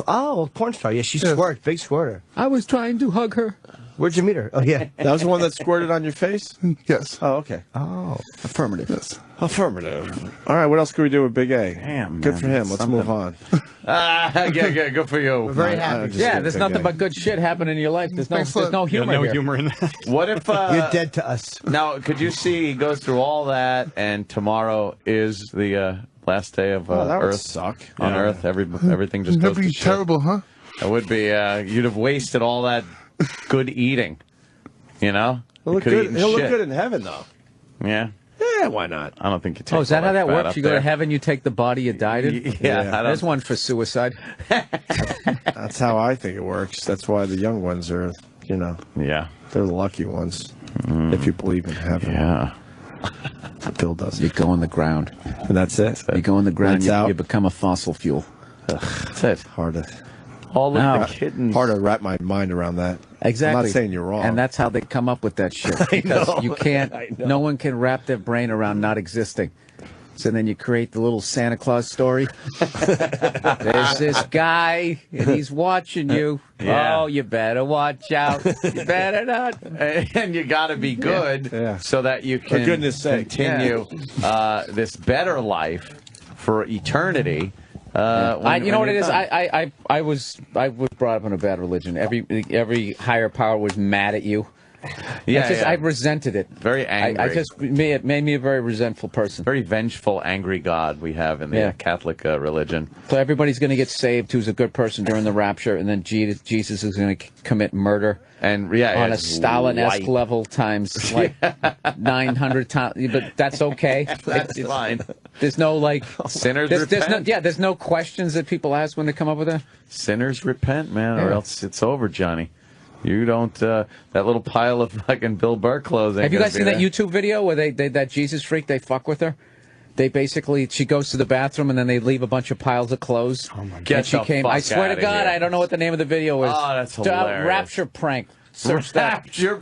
Oh, porn star. Yeah, she Yes. squirt. Big squirter. I was trying to hug her. Where'd you meet her? Oh, yeah. That was the one that squirted on your face? Yes. Oh, okay. Oh. Affirmative. Yes. Affirmative. All right, what else can we do with Big A? Damn, Good man, for him. Let's something. move on. Yeah, good for you. We're very happy. Yeah, there's nothing but good shit happening in your life. There's no humor no here. humor in that. What if You're dead to us. now? Could you see he goes through all that, and tomorrow is the last day of Oh, that would Earth suck. on Earth. Everything just goes That'd to be shit. terrible, huh? It would be. You'd have wasted all that good eating. You know. He'll look You could've good. eaten He'll look shit. good in heaven, though. Yeah. Yeah, why not? I don't think you take. Oh, is that all how that fat works? up You go to there. heaven, you take the body you died in? Yeah, I don't- There's one for suicide. That's how I think it works. That's why the young ones are, Yeah. they're the lucky ones. If you believe in heaven. Yeah. Bill doesn't. You go in the ground. And that's it. You go in the ground, Lights you, out. you become a fossil fuel. That's it. Hard to All of No. the kittens. hard to wrap my mind around that. Exactly. I'm not saying you're wrong. And that's how they come up with that shit. Because you can't, no one can wrap their brain around not existing. So then you create the little Santa Claus story. There's this guy, and he's watching you. Yeah. Oh, you better watch out. You better not. And you got to be good Yeah. so that you can goodness sake. continue this better life for eternity. You know what it is? I was brought up in a bad religion. Every higher power was mad at you. Yeah, I resented it. Very angry. It made me a very resentful person. Very vengeful, angry God we have in the Catholic religion. So everybody's going to get saved who's a good person during the rapture, and then Jesus is going to commit murder. And on a Stalin-esque level times like 900 times, but that's okay. That's fine. There's no sinners repent. There's no questions that people ask when they come up with that. Sinners repent, man, or else it's over, Johnny. You don't. That little pile of fucking Bill Burr clothes. Have you guys seen that YouTube video where that Jesus freak, they fuck with her? They basically, she goes to the bathroom and then they leave a bunch of piles of clothes. Oh my God. I swear to God, I don't know what the name of the video is. Oh, that's hilarious. Rapture prank. Search that. Rapture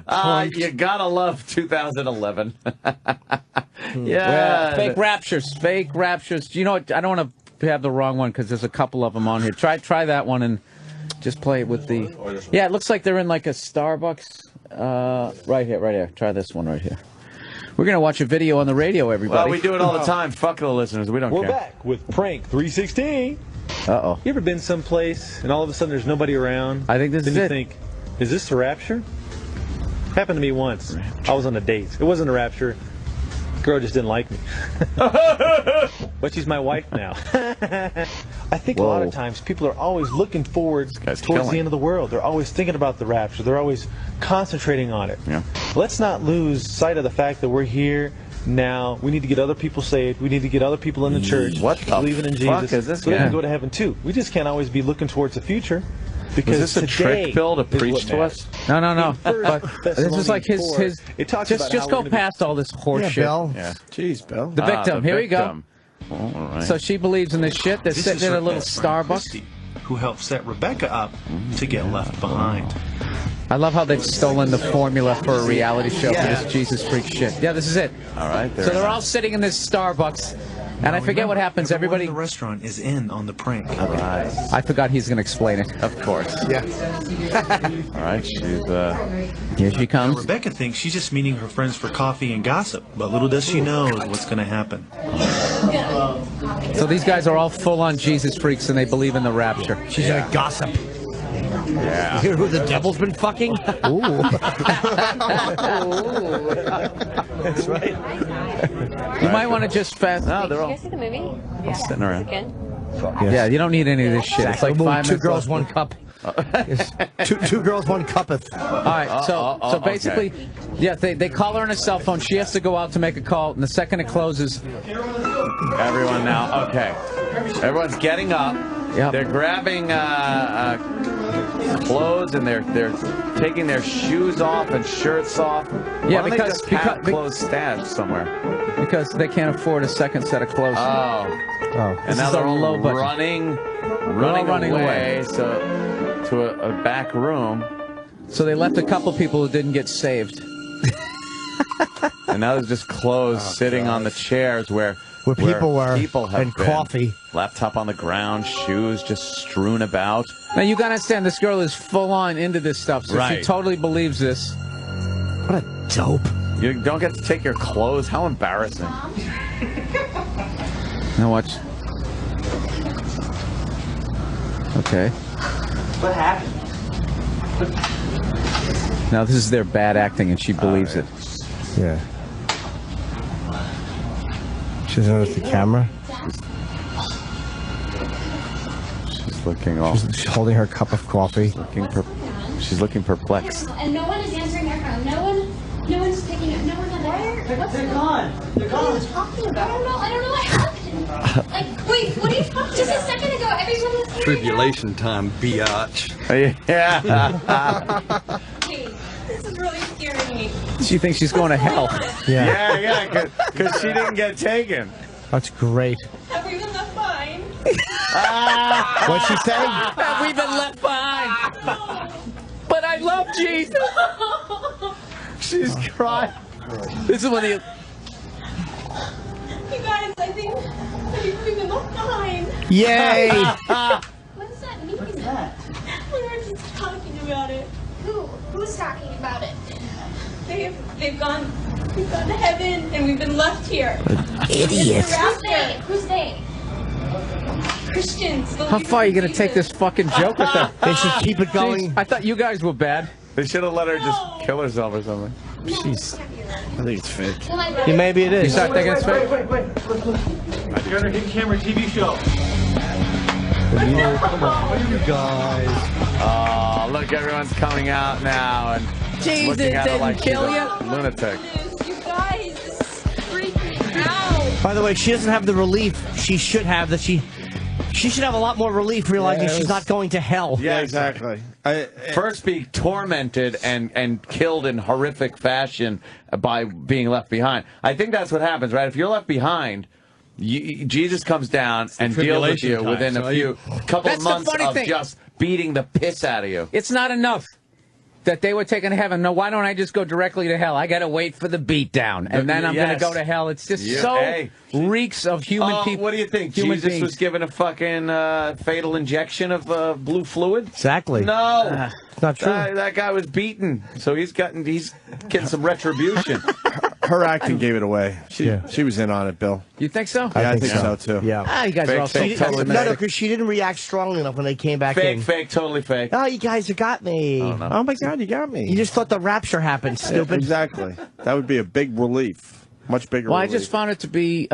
prank. You gotta love 2011. Yeah. Fake raptures. You know what? I don't want to have the wrong one because there's a couple of them on here. Try that one and just play it with the. Yeah, it looks like they're in like a Starbucks. Right here. Try this one right here. We're going to watch a video on the radio, everybody. Well, we do it all the time. Fuck the listeners. We don't care. We're back with Prank 316. Uh-oh. You ever been someplace and all of a sudden there's nobody around? I think this is it. Then you think, is this the rapture? Happened to me once. I was on a date. It wasn't a rapture. The girl just didn't like me. But she's my wife now. I think a lot of times people are always looking forward towards the end of the world. They're always thinking about the rapture. They're always concentrating on it. Yeah. Let's not lose sight of the fact that we're here now. We need to get other people saved. We need to get other people in the church believing in Jesus. Is this so they can go to heaven too. We just can't always be looking towards the future. Because is this a trick, Bill, to preach to us? No. But this is like his. It talks just go past all this horse shit. Bill. Yeah. Jeez, Bill. The victim. Here we go. All right. So she believes in this shit. They're sitting in a little Starbucks. Who helped set Rebecca up to get left behind. I love how they've stolen the formula for a reality show for this Jesus freak shit. Yeah, this is it. All right. So they're all sitting in this Starbucks. And I forget what happens. Everybody. The restaurant is in on the prank. All right. I forgot he's going to explain it. Of course. Yeah. All right. She's. Here she comes. Now, Rebecca thinks she's just meeting her friends for coffee and gossip, but little does she know what's going to happen. So these guys are all full-on Jesus freaks, and they believe in the rapture. She's a gossip. Yeah. You hear who the devil's been fucking? Ooh. That's right. You might want to just fast. No, they're all. Did you guys see the movie? All sitting around. Yeah, you don't need any of this shit. It's like 5 minutes. 2 girls, 1 cup. two girls, 1 cuppeth. All right, so basically, yeah, they call her on a cell phone. She has to go out to make a call, and the second it closes, everyone now. Okay, everyone's getting up. Yep. They're grabbing clothes and they're taking their shoes off and shirts off. Yeah, Why don't because they just have clothes stashed somewhere. Because they can't afford a second set of clothes. Oh. And now they're all running away. So to a back room. So they left a couple people who didn't get saved. And now there's just clothes sitting on the chairs where people were have and been. Coffee. Laptop on the ground, shoes just strewn about. Now you gotta understand, this girl is full on into this stuff, so she totally believes this. What a dope. You don't get to take your clothes. How embarrassing. Now watch. Okay. What happened? Now this is their bad acting, and she believes it. Yeah. She doesn't notice the camera. She's looking off. She's holding her cup of coffee. She's looking perplexed. And no one is answering their phone. No one's picking up. No one has. They're gone. They're gone. What are you talking about? I don't know what happened. Like, wait, what are you talking? Just a second ago, everyone was here. Tribulation time, biatch. Yeah. Hey, this is really scaring me. She thinks she's going to hell. Yeah, because she didn't get taken. That's great. Have we been left behind? What'd she say? Have we been left behind? But I love Jesus. She's crying. This is when You guys, I think we've been left behind. Yay! What does that mean? What's that? We were just talking about it. Who's talking about it? They've gone to heaven, and we've been left here. Idiot. Who's they? Christians. How far are you going to take this fucking joke with them? They should keep it going. Jeez, I thought you guys were bad. They should have let her just kill herself or something. Jeez. I think it's fake. Yeah, maybe it is. You start thinking it's fake? Wait. You're on a hit camera TV show. Come on, you guys. Oh, look, everyone's coming out now and Jeez, looking it at her didn't like kill she's you? a lunatic. You guys, this is freaking out. By the way, she doesn't have the relief she should have. That she should have a lot more relief realizing she's not going to hell. Yeah, exactly. First be tormented and killed in horrific fashion by being left behind. I think that's what happens, right? If you're left behind, Jesus comes down and deals with you within a couple of months of just beating the piss out of you. It's not enough that they were taken to heaven. No, why don't I just go directly to hell? I got to wait for the beatdown, and then I'm going to go to hell. It's just reeks of human people. What do you think? Human Jesus beings. was given a fucking fatal injection of blue fluid? Exactly. No. It's not true. That guy was beaten, so he's getting some retribution. Her acting gave it away. She was in on it, Bill. You think so? Yeah, I think so too. Yeah. You guys are all so No, because she didn't react strongly enough when they came back in. Fake, totally fake. Oh, you guys have got me. Oh, no. Oh my God, you got me. You just thought the rapture happened, stupid. Exactly. That would be a big relief. Much bigger Well, I relief. just found it to be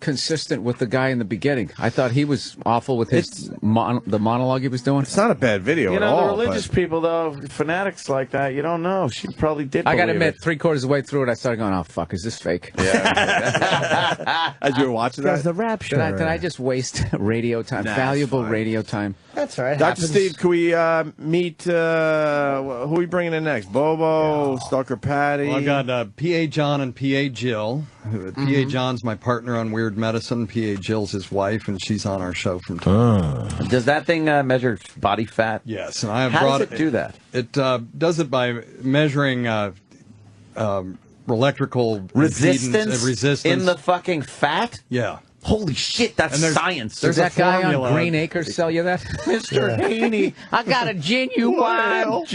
consistent with the guy in the beginning. I thought he was awful with his the monologue he was doing. It's not a bad video You at know, all. the religious people, though, fanatics like that, you don't know. She probably did I got to believe admit, 3/4 of the way through it, I started going, oh, fuck, is this fake? As you were watching that? There's the rapture. Did I just waste radio time, valuable radio time? That's all right. Dr. Steve, can we meet, who are we bringing in next? Bobo, Stalker Patty? Well, I've got P.A. John and P.A. Jill. P.A. John's my partner on Weird Medicine. P.A. Jill's his wife, and she's on our show from time to time. Does that thing measure body fat? Yes, and I have How brought does it do that? It does it by measuring electrical Resistance resistance in the fucking fat? Yeah. Holy shit, that's science. Does that guy on Green Acres sell you that? Mr. Haney, I got a genuine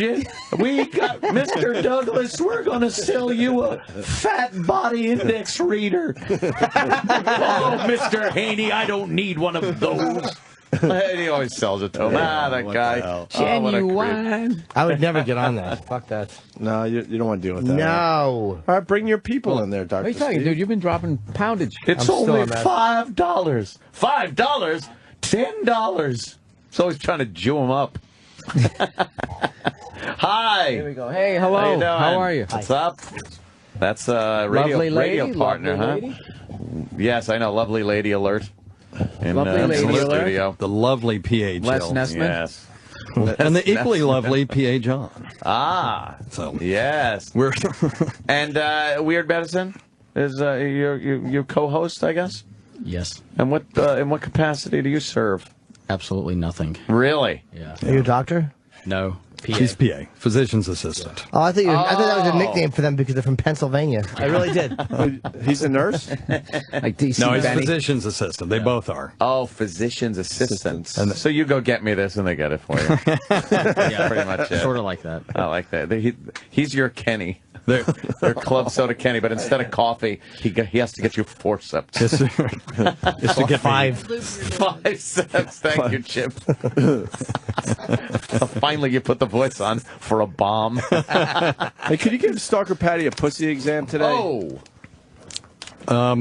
we got Mr. Douglas, we're going to sell you a fat body index reader. Oh, Mr. Haney, I don't need one of those. He always sells it to him. That guy. Oh, Genuine. I would never get on that. Fuck that. No, you don't want to deal with that. No. All right, bring your people in there, Dr. What are you talking, Steve. dude? You've been dropping poundage. It's only $5. $5? $10. It's always trying to Jew him up. Hi. Here we go. Hey, hello. How you doing? How are you? What's up? That's a radio partner, lovely huh? lady? Yes, I know. Lovely lady alert. In, Lovely lady the alert. studio. The lovely P.A. Jill. Les Nessman? Yes. And the equally lovely P.A. John. Ah. So yes. We're and Weird Medicine is your co-host, I guess. Yes. And what in what capacity do you serve? Absolutely nothing. Really? Yeah. Are you a doctor? No. PA. She's PA, physician's assistant. Oh, I thought that was a nickname for them because they're from Pennsylvania. I really did. He's a nurse? Like DC No, he's Benny? physician's assistant. They both are. Oh, physician's assistants. And so you go get me this, and they get it for you. Yeah, pretty much it. Sort of like that. I like that. He's your Kenny. They're Club Soda Kenny, but instead of coffee, he has to get you forceps. It's to get 5 cents. Thank you, Chip. Finally, you put the voice on for a bomb. Hey, could you give Stalker Patty a pussy exam today? Oh. I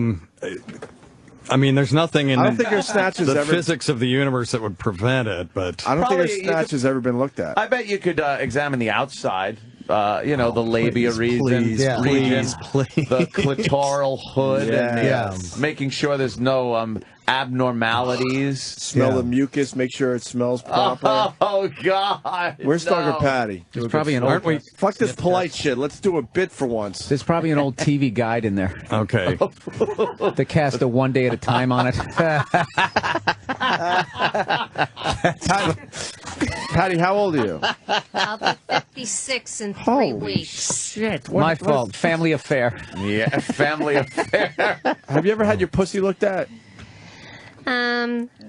mean, there's nothing in I don't think her snatch has the ever- physics of the universe that would prevent it, but I don't think her Probably you snatch has ever been looked at. I bet you could examine the outside. The labia region, please, the clitoral hood, and making sure there's no abnormalities. Smell the mucus, make sure it smells proper. Oh God! Where's Stalker Patty? There's probably an old. Fuck this polite shit. Let's do a bit for once. There's probably an old TV guide in there. Okay. The cast of One Day at a Time on it. Patty, how old are you? I'll be 56 in 3 weeks. Shit. My fault. Family affair. Yeah, family affair. Have you ever had your pussy looked at?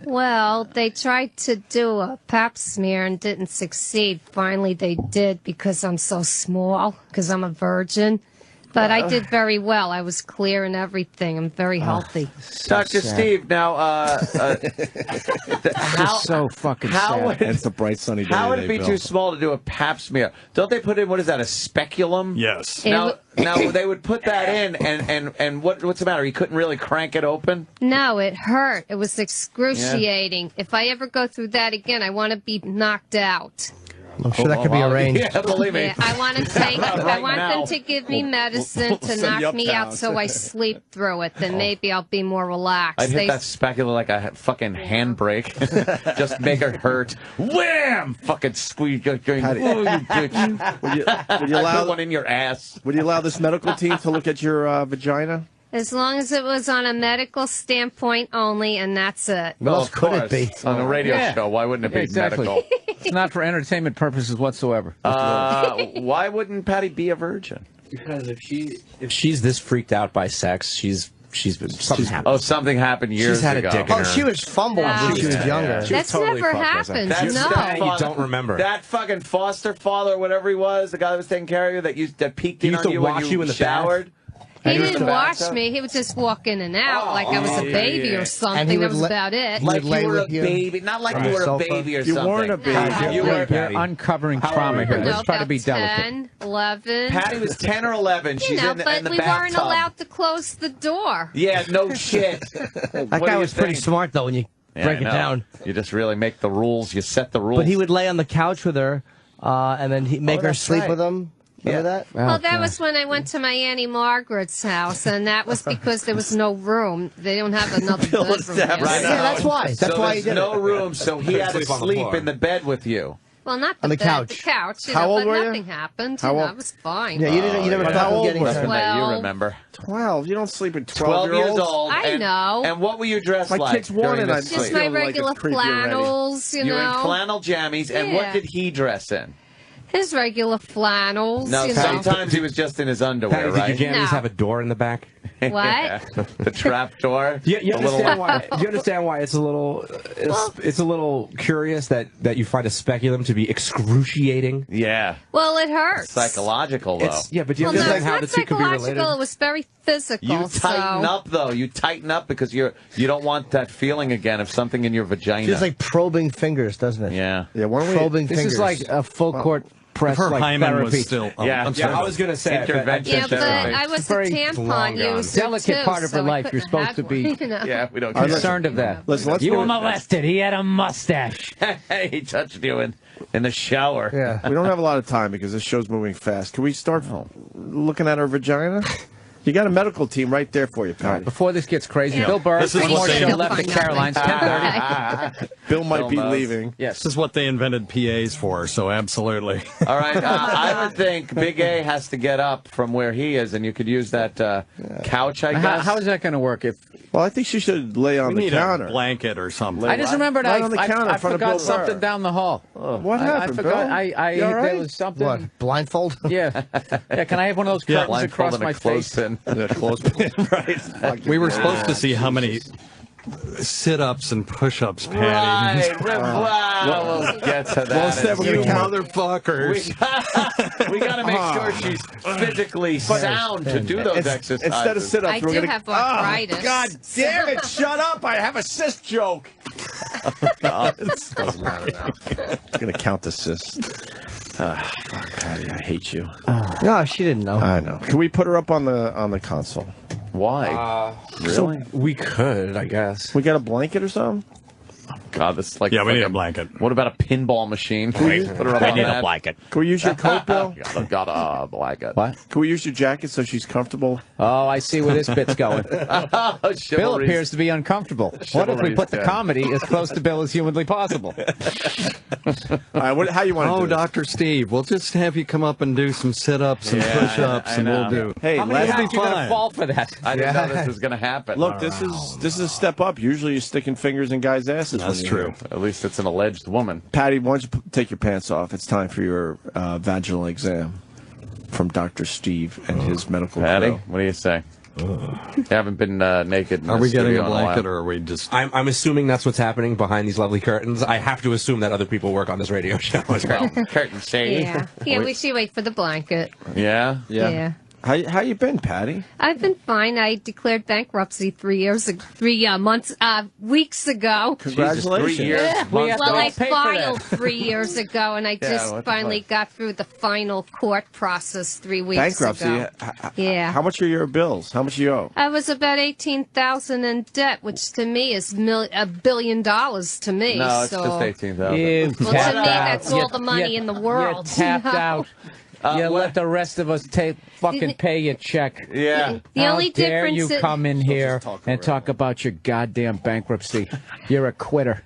Well, they tried to do a pap smear and didn't succeed. Finally, they did because I'm so small, because I'm a virgin. But I did very well. I was clear and everything. I'm very healthy. Dr. Steve, now, how so fucking how sad. would, It's a bright sunny day. how would today, it be Bill. too small to do a pap smear? Don't they put in, what is that, a speculum? Yes. Now they would put that in, and what's the matter? He couldn't really crank it open? No, it hurt. It was excruciating. If I ever go through that again, I want to be knocked out. I'm sure that could be arranged. Yeah, believe me. Yeah, I want to take. I Right want now. them to give me medicine to send you knock me out, uptown. so I sleep through it. Then maybe I'll be more relaxed. I'd hit that speculum like a fucking handbrake. Just make it hurt. Wham! Fucking squeeze. Oh, you bitch. Would you allow Put one in your ass. Would you allow this medical team to look at your vagina? As long as it was on a medical standpoint only, and that's it. What else of could it course. be? On a radio Yeah. show, why wouldn't it be Exactly. medical? It's not for entertainment purposes whatsoever. Why wouldn't Patty be a virgin? Because if she's this freaked out by sex, she's been something happened. Oh, something happened years She's had ago. a dick in her. Oh, she was fumbled when she was younger. She was That's totally never fucked, wasn't it? happened. No. that You don't remember. That fucking foster father, or whatever he was, the guy that was taking care of you, that peeked in used on to you when wash you you in the showered. He And didn't the wash bathtub? me. He would just walk in and out like I was a baby or something. he That would was let- about it. he Like would lay you were a with you baby, not like on you the were a sofa. baby or You something. weren't a baby. You were, You're uncovering trauma here. No, Let's try to about be delicate. 10, 11. Patty was 10 or 11. You She's know, in the but we bathtub. weren't allowed to close the door. Yeah, no shit. That guy was pretty smart, though, when you break it down. You just really make the rules. You set the rules. But he would lay on the couch with her, and then he'd make her that's sleep right. with him. Remember that? Well, that was when I went to my Auntie Margaret's house, and that was because there was no room. They don't have another bedroom. there. Right Yeah, that's why. That's so why he there's did no it. room, so he had to Sleep on the sleep floor. in the bed with you. Well, not On the bed, couch. the couch. You How know, old but were you? nothing happened. How You know, old? I was fine. Yeah, you never How thought of old getting was Nothing it? that you Well- remember. 12. You don't sleep with 12 years old. I and, know. And what were you dressed My like? kids wanted during it. this Just sleep? my feel like regular it's creepy already. flannels, you You were in know. flannel jammies, and what Yeah. did he dress in? His regular flannels, No, you know. sometimes he was just in his underwear, Patty, right? did your jammies No. have a door in the back? What? Yeah. The trap door. You The understand why? Do you understand why it's a little? It's a little curious that you find a speculum to be excruciating. Yeah. Well, it hurts. Psychological, though. Yeah, but do you Well, no, understand it's how not the two could be related? psychological. It was very physical. You tighten so. up, though. You tighten up because you don't want that feeling again of something in your vagina. Feels like probing fingers, doesn't it? Yeah. Yeah, why don't we? Probing This fingers. is like a full court press Her like hymen therapy. was still. Yeah. I'm Yeah, sorry. I was gonna say Intervention Yeah, but therapy. I was a Very tampon long gone. user Delicate too, part of her so I life. You're couldn't supposed have to be- one, you know? Yeah, we don't All right, care. Concerned of that. Listen, let's You do were it. molested. He had a mustache. He touched you in the shower. Yeah. We don't have a lot of time because this show's moving fast. Can we start looking at her vagina? You got a medical team right there for you, Patty. Before this gets crazy, Yeah. Bill Burr, This is one what more they- show left at Caroline's, 10:30. Bill might Bill be knows. leaving. Yes. This is what they invented PAs for, so absolutely. All right. I would think Big A has to get up from where he is, and you could use that couch, I guess. How is that going to work? If Well, I think she should lay on We the need counter. a blanket or something. I just remembered Right on the counter in I front of forgot Bill something Burr. down the hall. What I happened, forgot. Bill? I You all right? there was something. What? Blindfold? Yeah. Yeah. Can I have one of those Yeah. curtains across Blindfold and my a face? clothespin. Yeah, clothespin. Right. We were supposed to see how many sit-ups and push-ups, Patty. Right. Wow. We'll get to that. Well, instead we're You gonna count. motherfuckers. We got to make sure she's physically sound to do those exercises. Instead of sit-ups, I we're do gonna. have arthritis. Oh, God damn it! Shut up! I have a cyst joke. It doesn't matter now. I'm gonna count the cysts. Fuck, Patty, I hate you. No, she didn't know. I know. Can we put her up on the console? Why? So we could, I guess. We got a blanket or something? God, this is like. Yeah, we need a fucking- blanket. What about a pinball machine? Can we put her up on that? blanket. Can we use your coat, Bill? Got a blanket. What? Can we use your jacket so she's comfortable? Oh, I see where this bit's going. Bill Chivalry's- appears to be uncomfortable. What if we Chivalry's put the dead. comedy as close to Bill as humanly possible? All right, how you want to Oh, do this? Dr. Steve, we'll just have you come up and do some sit-ups and Yeah, push-ups, I and know. we'll do. Hey, How many let's times be you going to fine. fall for that? I didn't know this was going to happen. Look, this is a step up. Usually you're sticking fingers in guys' asses. That's when you're true. here. At least it's an alleged woman. Patty, why don't you take your pants off? It's time for your vaginal exam from Dr. Steve and his medical Patty, crew. what do you say? You haven't been naked. In Are the we getting studio a in while. blanket, or are we just... I'm assuming that's what's happening behind these lovely curtains. I have to assume that other people work on this radio show as well. Curtain shade. Yeah. Yeah, we should wait for the blanket. Yeah? Yeah. How you been, Patty? I've been fine. I declared bankruptcy 3 months, weeks ago. Congratulations. 3 years. Yeah, months well, I to pay for filed that. 3 years ago, and I Yeah, just what the finally fuck? got through the final court process 3 weeks Bankruptcy. ago. Yeah. How much are your bills? How much you owe? I was about $18,000 in debt, which to me is $1 billion to me. No, it's so. just 18,000. You Well, tapped to me, out. that's all the money in the world. You tapped you know? out. You let the rest of us fucking pay your check. Yeah. The How only dare difference you is- come in here and talk about your goddamn bankruptcy? You're a quitter.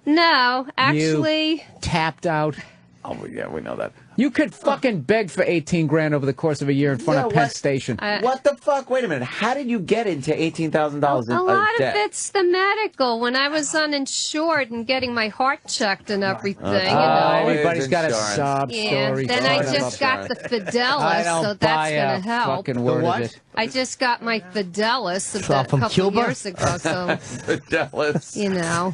No, actually. You tapped out. Oh, yeah, we know that. You could fucking beg for 18 grand over the course of a year in front of Penn what? Station. What the fuck? Wait a minute. How did you get into $18,000 in A lot debt? of it's the medical. When I was uninsured and getting my heart checked and everything, everybody's got a insurance. sob Yeah, story. then I just got the I Fidelis, don't so buy that's a going to help. fucking word of it. I just got my Fidelis about a from couple Cuba? years ago, so, Dallas. you know.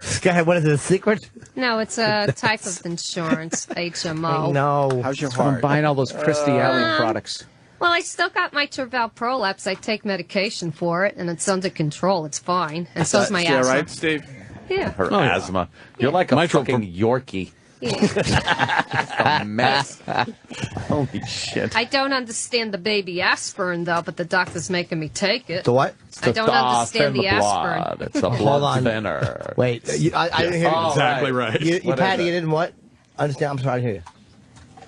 Sky, what is it, a secret? No, it's a type of insurance, HMO. No. How's your I'm heart? buying all those Christy Alley products. Well, I still got my Terval Prolapse. I take medication for it, and it's under control. It's fine. And so's my Yeah, asthma. right, Steve? Yeah. Her asthma. You're like a fucking Yorkie. Yeah. A mess. Holy shit. I don't understand the baby aspirin, though, but the doctor's making me take it. The what? I don't understand the aspirin. Blood. It's a Hold blood on. thinner. Wait, I didn't hear you. Oh, Exactly right. You, What is Patty, it? you didn't what? Understand? I'm sorry, I didn't hear you.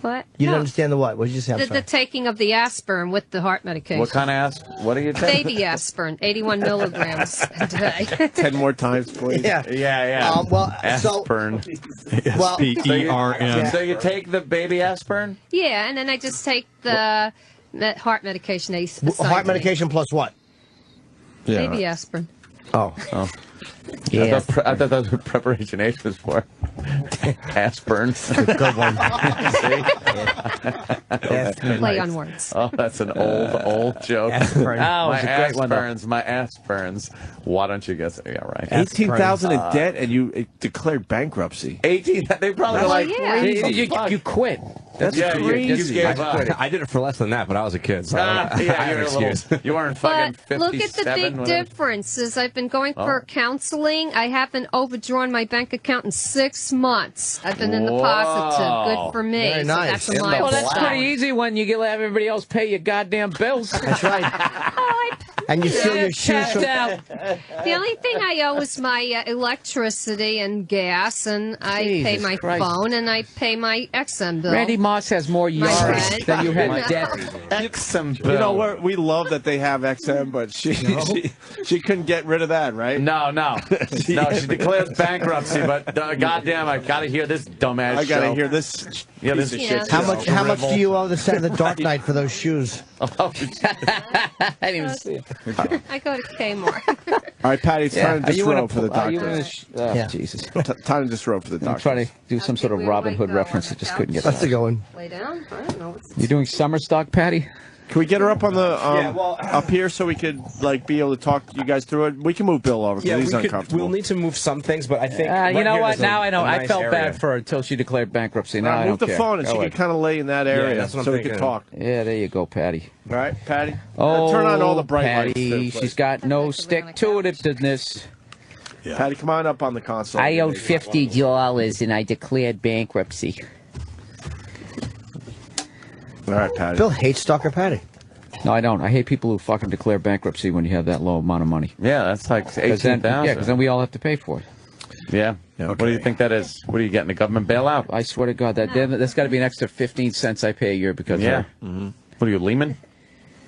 What? You didn't No. understand the what? What did you say? I'm The sorry. taking of the aspirin with the heart medication. What kind of What are you taking? Baby aspirin, 81 milligrams a day. 10 more times, please. Yeah. Yeah. Well, aspirin. Well, S-P-E-R-N. So you take the baby aspirin? Yeah, and then I just take the heart medication. They assigned heart me. medication plus what? Yeah. Baby aspirin. Oh. Yeah. I thought that was what preparation H was for. Aspirin. Good one. Play on words. Oh, that's an old joke. Aspirin. Oh, My it's a great one, though. aspirins, my aspirins. Why don't you guess it? Yeah, right. 18,000 in debt, and you declared bankruptcy. 18. They probably Well, like. yeah. You quit. That's Yeah, crazy. you gave up. I did it for less than that, but I was a kid. So I Yeah, have you're an a little. excuse. You weren't fucking But 57. look at the big whatever. differences. I've been going for Oh. counseling. I haven't overdrawn my bank account in 6 months. I've been in the Whoa. positive. Good for me. Very So nice. that's a In the milestone. Well, that's pretty easy when you let everybody else pay your goddamn bills. That's right. And you steal your shoes from... The only thing I owe is my electricity and gas, and I pay Jesus my Christ. phone, and I pay my XM bill. Randy Moss has more yards rent. than you had My- debt. XM You know, we love that they have XM, but she couldn't get rid of that, right? No. No, she declares bankruptcy, but goddamn, I gotta hear this dumbass I gotta show. hear this. Yeah, this piece of Yeah. shit. How much do you owe the set of the Dark Knight for those shoes? Oh, I didn't even see it. I go to Kmart. All right, Patty, it's time to disrobe for the Are you doctor. in a Yeah. Jesus. Time to disrobe for the I'm doctor. trying to do some sort of Robin Hood reference. I just couldn't get That's that. a good one. Lay down? I don't know. What's You doing summer stock, Patty? Can we get her up on the up here so we could be able to talk you guys through it? We can move Bill over because he's uncomfortable. We'll need to move some things, but I think. You know here what? is a- Now I know. a I nice felt area. bad for her until she declared bankruptcy. Now I move don't the care. phone and Go she ahead. can kind of lay in that area that's what I'm so we can thinking. talk. Yeah, there you go, Patty. All right, Patty. Oh, turn on all the bright lights. Patty, too, please. she's got no stick-to-itiveness. Patty, come on up on the console. I owed $50 and I declared bankruptcy. All right, Patty. Bill hates Stalker Patty. No, I don't. I hate people who fucking declare bankruptcy when you have that low amount of money. Yeah, that's like 18,000. Yeah, because then we all have to pay for it. Yeah. What do you think that is? What are you getting? A government bailout? I swear to God, that's got to be an extra 15 cents I pay a year because Yeah. of her. Mm-hmm. What are you, Lehman?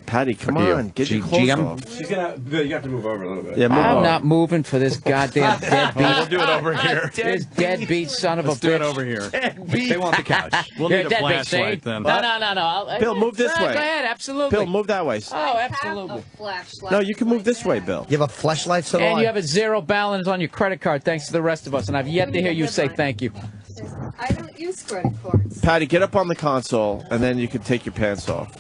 Patty, come What are you, on. Get your clothes GM? off. She's gonna. Bill, you have to move over a little bit. Yeah, move I'm on. not moving for this goddamn deadbeat. We'll do it over here. This deadbeat son of a Let's bitch. do it over here. They want the couch. We'll You're need a deadbeat, flashlight see? then. No. I'll- Bill, move this way. Go ahead, absolutely. Bill, move that way. Oh, absolutely. No, you can move this way, Bill. You have a flashlight so do And I. you have a zero balance on your credit card thanks to the rest of us, and I've yet to hear you say thank you. I don't use credit cards. Patty, get up on the console, and then you can take your pants off.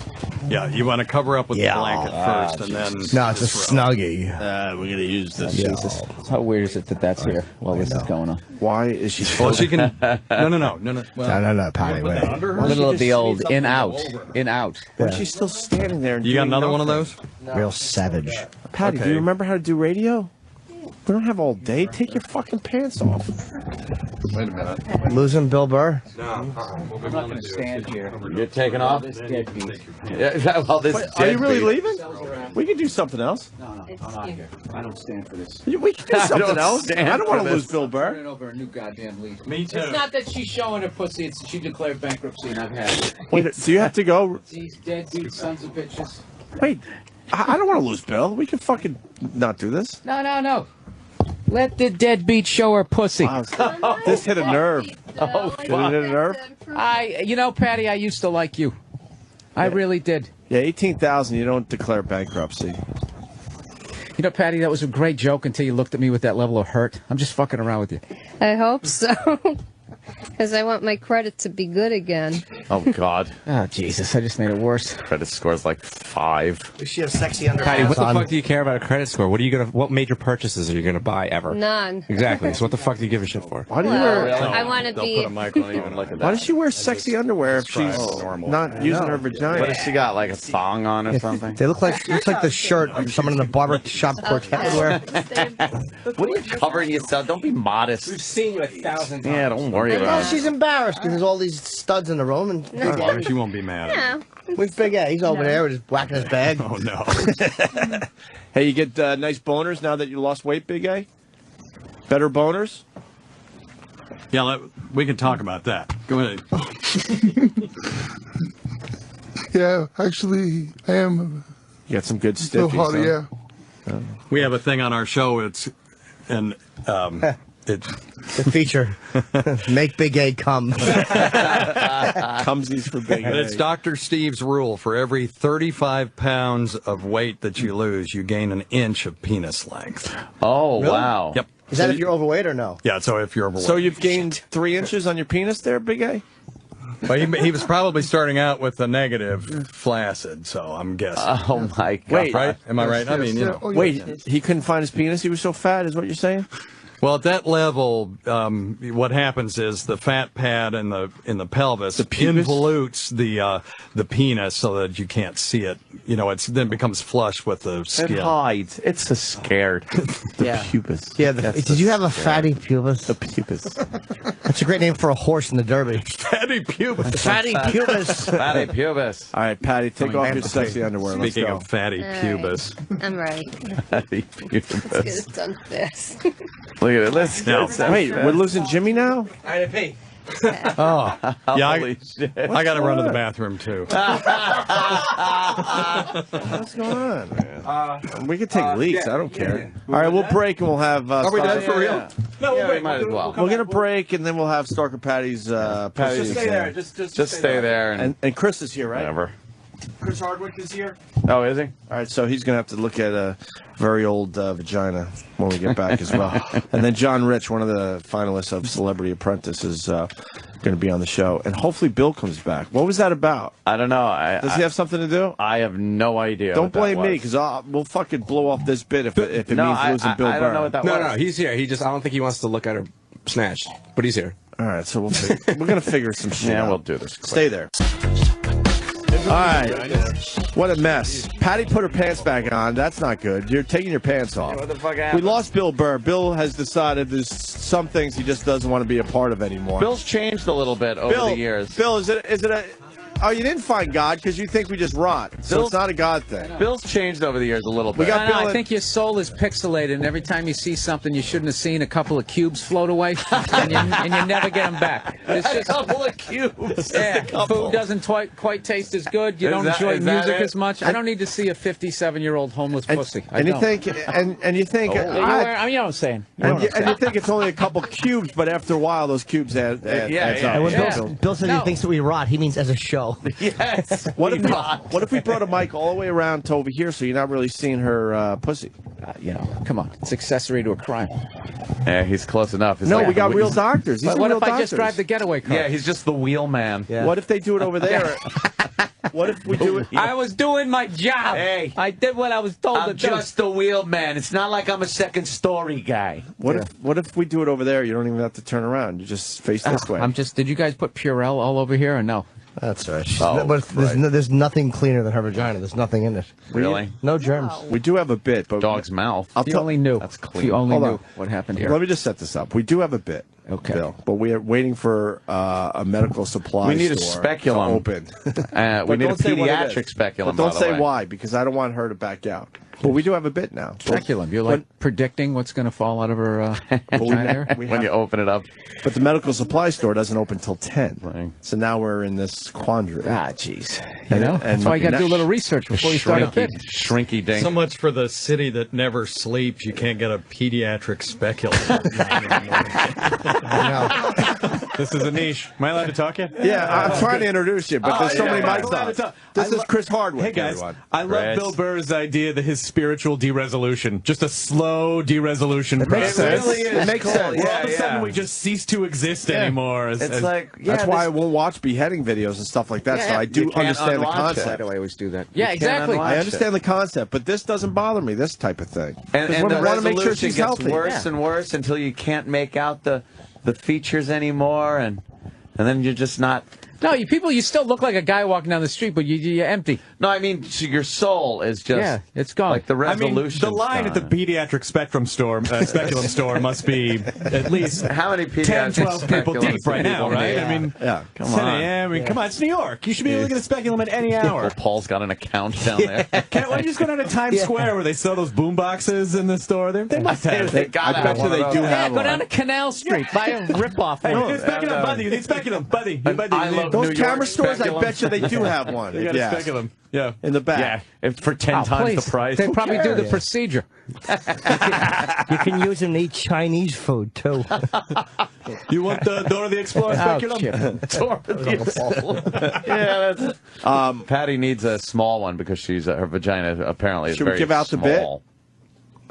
Yeah, you want to cover up with the blanket first, and then... No, it's a snuggie. We're going to use this. Jesus. How weird is it that that's here while this is going on? Why is she... Well, she can... No. Well, No, Patty, wait. Little of the old in-out. In-out. Why is she still standing there? And You got doing another one of nothing? those? Real savage. Patty, do you remember how to do radio? We don't have all day. Take your fucking pants off. Wait a minute. Losing Bill Burr? I'm not going to stand here. You're taking off? This deadbeat. Yeah, well, this Wait, are you really leaving? We can do something else. No, I'm not here. I don't stand for this. We can do something else. I don't want to lose Bill Burr. Turn over a new goddamn leaf. Me too. It's not that she's showing her pussy. It's she declared bankruptcy and I've had it. Wait, do you have to go? These deadbeat sons of bitches. Wait, I don't want to lose Bill. We can fucking not do this. No. Let the deadbeat show her pussy. Wow, this hit a nerve. Oh, Did it hit a nerve? Patty, I used to like you. I really did. Yeah, 18,000. You don't declare bankruptcy. You know, Patty, that was a great joke until you looked at me with that level of hurt. I'm just fucking around with you. I hope so. Because I want my credit to be good again. Oh, God. Oh, Jesus. I just made it worse. Credit score's like 5. Does she have sexy underpants Patty, what the on? fuck do you care about a credit score? What major purchases are you gonna buy ever? None. Exactly. So what the fuck do you give a shit for? Why do you wear? I want to be. Why does she wear sexy underwear if she's not using her vagina? What has she got, like a thong on or something? They look like the shirt someone in the barber shop quartet would wear. What are you covering yourself? Don't be modest. We've seen you 1,000 times. Yeah, don't worry Well, about it. she's embarrassed because there's all these studs in the room, and As long as you won't be mad. Yeah. with Big A, he's over there just whacking his bag. Oh, no. Hey, you get nice boners now that you lost weight, Big A? Better boners? Yeah, we can talk about that. Go ahead. Yeah, actually, I am. You got some good So stiffies. hard, huh? yeah. We have a thing on our show. It's The feature, make Big A come. Cumsies for Big A. And it's Dr. Steve's rule. For every 35 pounds of weight that you lose, you gain an inch of penis length. Oh, Really? wow. Yep. Is that if you're overweight or no? Yeah, so if you're overweight. So you've gained 3 inches on your penis there, Big A? Well, he was probably starting out with a negative flaccid, so I'm guessing. Oh, my God. Wait. Right? Am I right? I mean, you know. Wait, he couldn't find his penis? He was so fat, is what you're saying? Well, at that level, what happens is the fat pad in the pelvis involutes the penis so that you can't see it. You know, then becomes flush with the skin. It hides. It's so scared. Yeah. Pubis. Yeah, did you have a fatty pubis? The pubis. That's a great name for a horse in the Derby. Fatty pubis. Fatty pubis. Fatty pubis. All right, Patty, take off your sexy underwear. Let's Speaking go. of fatty All right. pubis. I'm right. Fatty Let's get pubis. it done fast. Look at it. Let's No. get it. Wait, we're losing Jimmy now? Oh, yeah, Holy shit. I got to run to the bathroom too. What's going on, man? We can take leaks. I don't care. All right, we'll break and we'll have. Are we done for real? Yeah. No, we might as well. We're gonna break and then we'll have Stalker Patty's. Patty's, stay there. Just stay there And Chris is here, right? whatever. Chris Hardwick is here. Oh, is he? All right, so he's gonna have to look at a very old vagina when we get back as well. And then John Rich, one of the finalists of Celebrity Apprentice, is going to be on the show. And hopefully Bill comes back. What was that about? I don't know. Does he have something to do? I have no idea. Don't what that blame me, was. because we'll fucking blow off this bit if it No, means losing Bill I Burr. don't know what that was. No, he's here. I don't think he wants to look at her snatched, but he's here. All right, so we're going to figure some shit Yeah, out. we'll do this quick. Stay there. All right. What a mess. Patty put her pants back on. That's not good. You're taking your pants off. What the fuck We happened? lost Bill Burr. Bill has decided there's some things he just doesn't want to be a part of anymore. Bill's changed a little bit over the years. Bill, is it a... Oh, you didn't find God because you think we just rot. So it's not a God thing. Bill's changed over the years a little bit. We got Bill I in- think your soul is pixelated, and every time you see something you shouldn't have seen, a couple of cubes float away, and you never get them back. It's A just couple of cubes. yeah, food doesn't quite taste as good. You Is don't that- enjoy is that music it? as much. I don't need to see a 57-year-old homeless pussy. I And you don't. think... And you think... You know what I'm saying. You know And what you, I'm and saying. you think it's only a couple cubes, but after a while, those cubes adds And when up. Bill says he thinks that we rot, he means as a show. know. Yes. What if we brought a mic all the way around to over here, so you're not really seeing her pussy? Come on, it's accessory to a crime. Yeah, he's close enough. It's No, like- we got real doctors. These But are what real if I just doctors. drive the getaway car? Yeah, he's just the wheelman. Yeah. What if they do it over there? What if we do it? I was doing my job. Hey. I did what I was told to I'm do. just the wheelman. It's not like I'm a second story guy. What if we do it over there? You don't even have to turn around. You just face this way. Did you guys put Purell all over here or no? That's right. Oh, but there's nothing cleaner than her vagina. There's nothing in it. Really? No germs. We do have a bit, but Dog's mouth. If you only knew. That's If clean. you only Hold knew on. what happened here. Let me just set this up. We do have a bit. Okay. Bill, but we are waiting for a medical supply We need a store speculum. to open. We But need a don't say what it pediatric is. speculum. But don't by the say way. why, because I don't want her to back out. But we do have a bit now. Speculum. You're like predicting what's going to fall out of her vagina there? When you open it up. But the medical supply store doesn't open till 10. Right. So now we're in this quandary. Jeez. You know? That's why you got to do a little research before you start a bit. Shrinky dink. So much for the city that never sleeps. You can't get a pediatric speculum. This is a niche. Am I allowed to talk yet? Yeah, I'm trying to introduce you, but there's so many mics on. This is Chris Hardwick, Hey guys, everyone. I love Bill Burr's idea that his spiritual de-resolution, just a slow de-resolution makes process. sense. It really is. It makes sense. Where all of a sudden we just cease to exist anymore. That's why I won't watch beheading videos and stuff like that. So I do understand the concept. Why do I always do that? Yeah, exactly. I understand the concept, but this doesn't bother me. This type of thing. And we the want to make sure resolution she's gets healthy. worse and worse until you can't make out the features anymore, and then you're just not. No, you still look like a guy walking down the street, but you're empty. No, I mean your soul is just it's gone. Like the I mean, resolution. the line at the pediatric speculum store must be at least how many 10, pediatric 12 people speculums deep right do now, people right? need? I mean, Come 10 on. a.m. I mean, come on, it's New York. You should be able to get a speculum at any hour. Well, Paul's got an account down there. Why don't you just go down to Times Square where they sell those boom boxes in the store? They must have. They got I bet you they do have Go down to Canal Street, buy a ripoff. Hey, one. you need speculum, buddy. You need speculum, buddy. I love Those New camera York stores, I speculum. bet you they do have one. You got a speculum. Yeah. In the back. Yeah, for 10 times Please. the price. They Who probably do the cares? procedure. You can use them to eat Chinese food too. You want the Dora the Explorer speculum? Dora the Explorer. Yeah, that's. Patty needs a small one because her vagina apparently is Should we very give out the bit? small.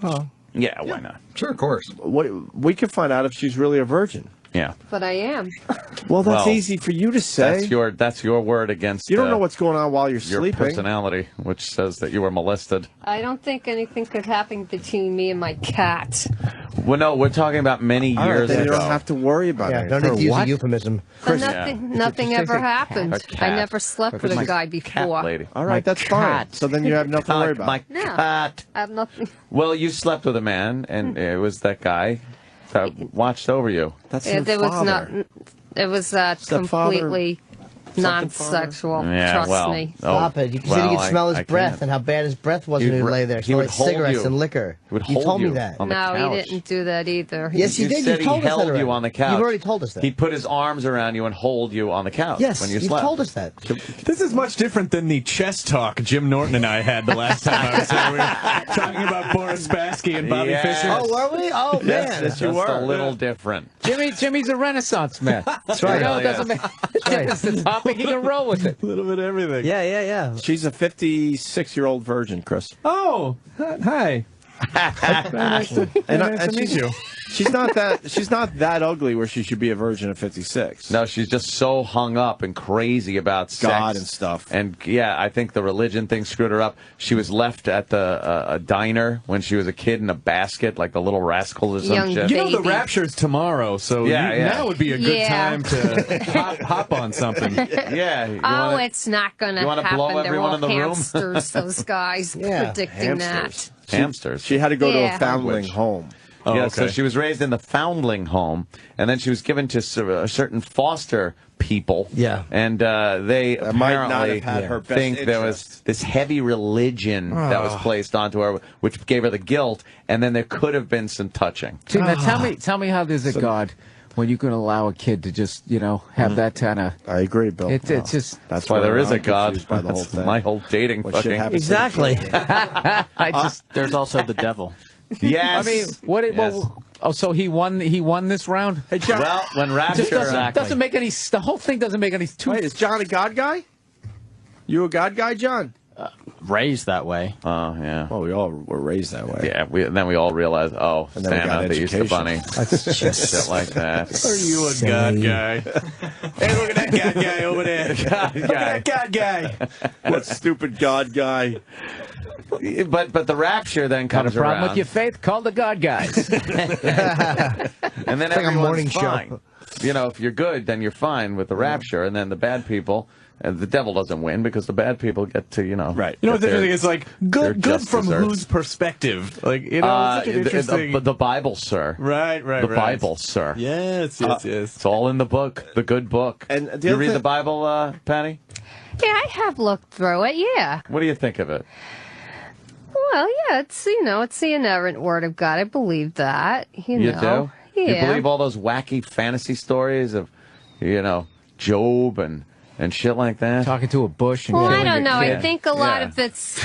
Oh. Yeah, why not? Sure, of course. We can find out if she's really a virgin. Yeah. But I am. Well, that's Well, easy for you to say. That's your word against. You don't know what's going on while you're your sleeping. personality, which says that you were molested. I don't think anything could happen between me and my cat. Well, no, we're talking about many All right, years then ago. you don't have to worry about it. Don't need to use a euphemism. But nothing ever happened. A cat. I never slept with My a guy cat before. lady. All right, that's fine. So then you have nothing to worry about. My Yeah. cat. I have nothing. Well, you slept with a man, and it was that guy that watched over you. That's It was not. It was completely non-sexual. Yeah, trust well, me. Stop it. You said you could smell his breath and how bad his breath was when he would lay there. He would Smelled like hold cigarettes you. and liquor. He would You hold told me you that. on the No, couch. he didn't do that either. Yes, you did. said You told he us that held already. you on the couch. You've already told us that. He'd put his arms around you and hold you on the couch Yes, when you you've slept. told us that. This is much different than the chess talk Jim Norton and I had the last time I was here. We were talking about Boris Spassky and Bobby Yes. Fischer. Oh, were we? Oh, man. Yes, Yes, you just were. a little different. Jimmy's a Renaissance man. That's right. You know, it Yeah. doesn't make it's the topic. He can roll with it. A little bit of everything. Yeah. She's a 56-year-old virgin, Chris. Oh, hi. Nice to meet you. She's not that ugly where she should be a virgin at 56. No, she's just so hung up and crazy about sex God and stuff. And yeah, I think the religion thing screwed her up. She was left at the a diner when she was a kid in a basket, like the Little Rascals or some Young shit. You know the Baby. rapture's tomorrow, so Yeah. now would be a good Yeah. time to hop on something. Yeah. You Oh, wanna- it's not going you to wanna blow happen. They're everyone all in the room? hamsters, those guys, Yeah, predicting hamsters. hamsters. She had to go to a Yeah. foundling home. Oh, Yeah, okay. so she was raised in the foundling home, and then she was given to certain foster people. Yeah. And they That might not apparently have had her best think there was interest. this heavy religion that was placed onto her, which gave her the guilt, and then there could have been some touching. See, now tell me how there's a God when you can allow a kid to just, have that kind of. I agree, Bill. It's just. That's why there is a God. confused by the whole That's thing. my whole dating What shit fucking. happens to the Exactly. children. There's also the devil. Yes. I mean, what? Yes. So he won this round. Hey, John. Well, when It just Rapture. doesn't make any. The whole thing doesn't make any. Wait, is John a God guy? You a God guy, John? Raised that way. Oh, yeah. Well, we all were raised that way. Yeah, and then we all realized, oh, And then we got Santa, the Easter education. Bunny. That's just shit like that. Are you a God guy? Hey, look at that God guy over there. God Look at that God guy. What stupid God guy. But the rapture then Got a comes problem around. with your faith? Call the God guys. And then It's like a everyone's morning show. fine. You know, if you're good, then you're fine with the rapture, and then the bad people, and the devil doesn't win because the bad people get to, right. You know what's interesting? It's like good just from desserts. whose perspective? Like, you know, it's such an interesting. The Bible, sir. Right. The Bible, sir. Yes. It's all in the book, the good book. And the you other read thing- the Bible, Patty? Yeah, I have looked through it, yeah. What do you think of it? Well, yeah, it's the inerrant word of God. I believe that. You know. do? Yeah. You believe all those wacky fantasy stories of, Job and shit like that? Talking to a bush and Well, I killing don't a know. kid. I think a lot of it's.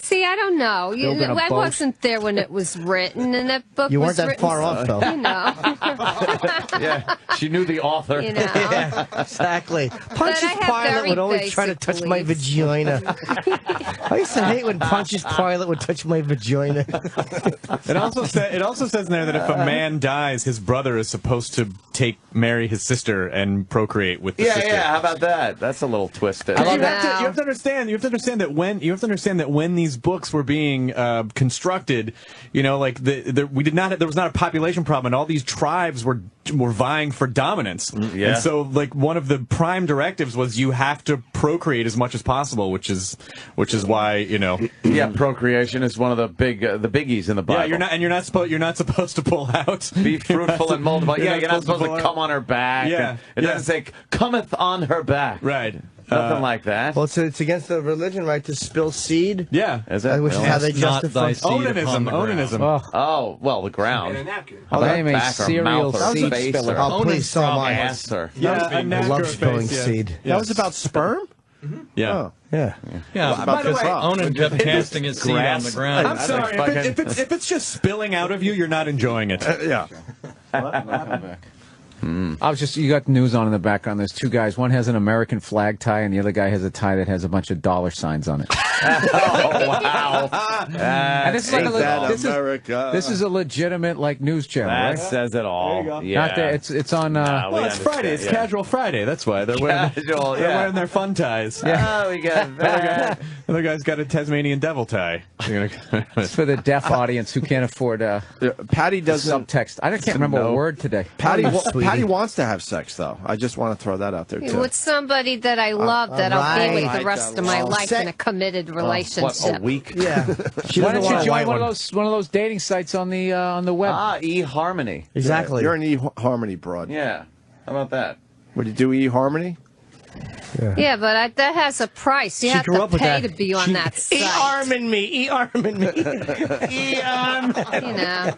See, I don't know. Building a I boat. wasn't there when it was written, and that book You weren't was that written. far off, though. You know. Yeah, she knew the author. You know. Yeah, exactly. Pontius I have Pilate very would always try to basic touch my beliefs. vagina. I used to hate when Pontius Pilate would touch my vagina. It also says in there that if a man dies, his brother is supposed to marry his sister and procreate with the sister. Yeah. How about that? That's a little twisted. You have to understand that when these books were being constructed, like there was not a population problem, and all these tribes were vying for dominance. Yeah. And so, like, one of the prime directives was you have to procreate as much as possible, which is why Yeah, procreation is one of the biggies in the Bible. Yeah, you're not supposed to pull out. Be fruitful and multiply. Yeah, you're not supposed to pull come on her back. Yeah, It doesn't say cometh on her back. Right. Nothing like that. Well, it's against the religion, right, to spill seed? Yeah. Is it? Which is how they Not justify thy seed upon the ground. Onanism. Oh, well, the ground. Oh, I am a back or serial mouth or seed face spiller. or Oh, please, so am I. ass or... Yeah, I love spilling seed. That was about sperm? Yeah. Oh. Yeah. Yeah, By the way, Onan kept casting his seed on the ground. I'm sorry. If it's just spilling out of you, you're not enjoying it. Yeah. You got news on in the background. There's two guys. One has an American flag tie, and the other guy has a tie that has a bunch of dollar signs on it. Oh, wow. And this is like Ain't that this America? is a legitimate news channel, That right? says it all. There you go. Yeah. Not that it's on. Well, it's Friday. It's Casual Friday. That's why they're wearing, Casual, they're yeah. wearing their fun ties. Oh, we got that. Other guy's got a Tasmanian devil tie. It's for the deaf audience who can't afford Patty doesn't. subtext. I can't remember a word today. Patty wants to have sex, though. I just want to throw that out there, too. With somebody that I love, that I'll be with the rest of my life in a committed What, relationship. a week? Yeah. She Why doesn't don't want you a join white one one. of those dating sites on the web? eHarmony. Exactly. You're an eHarmony broad. Yeah. How about that? Would you do eHarmony? Yeah, but that has a price. You She have grew to up with pay that. to be on that site. E-arming me. E-arming me. You know,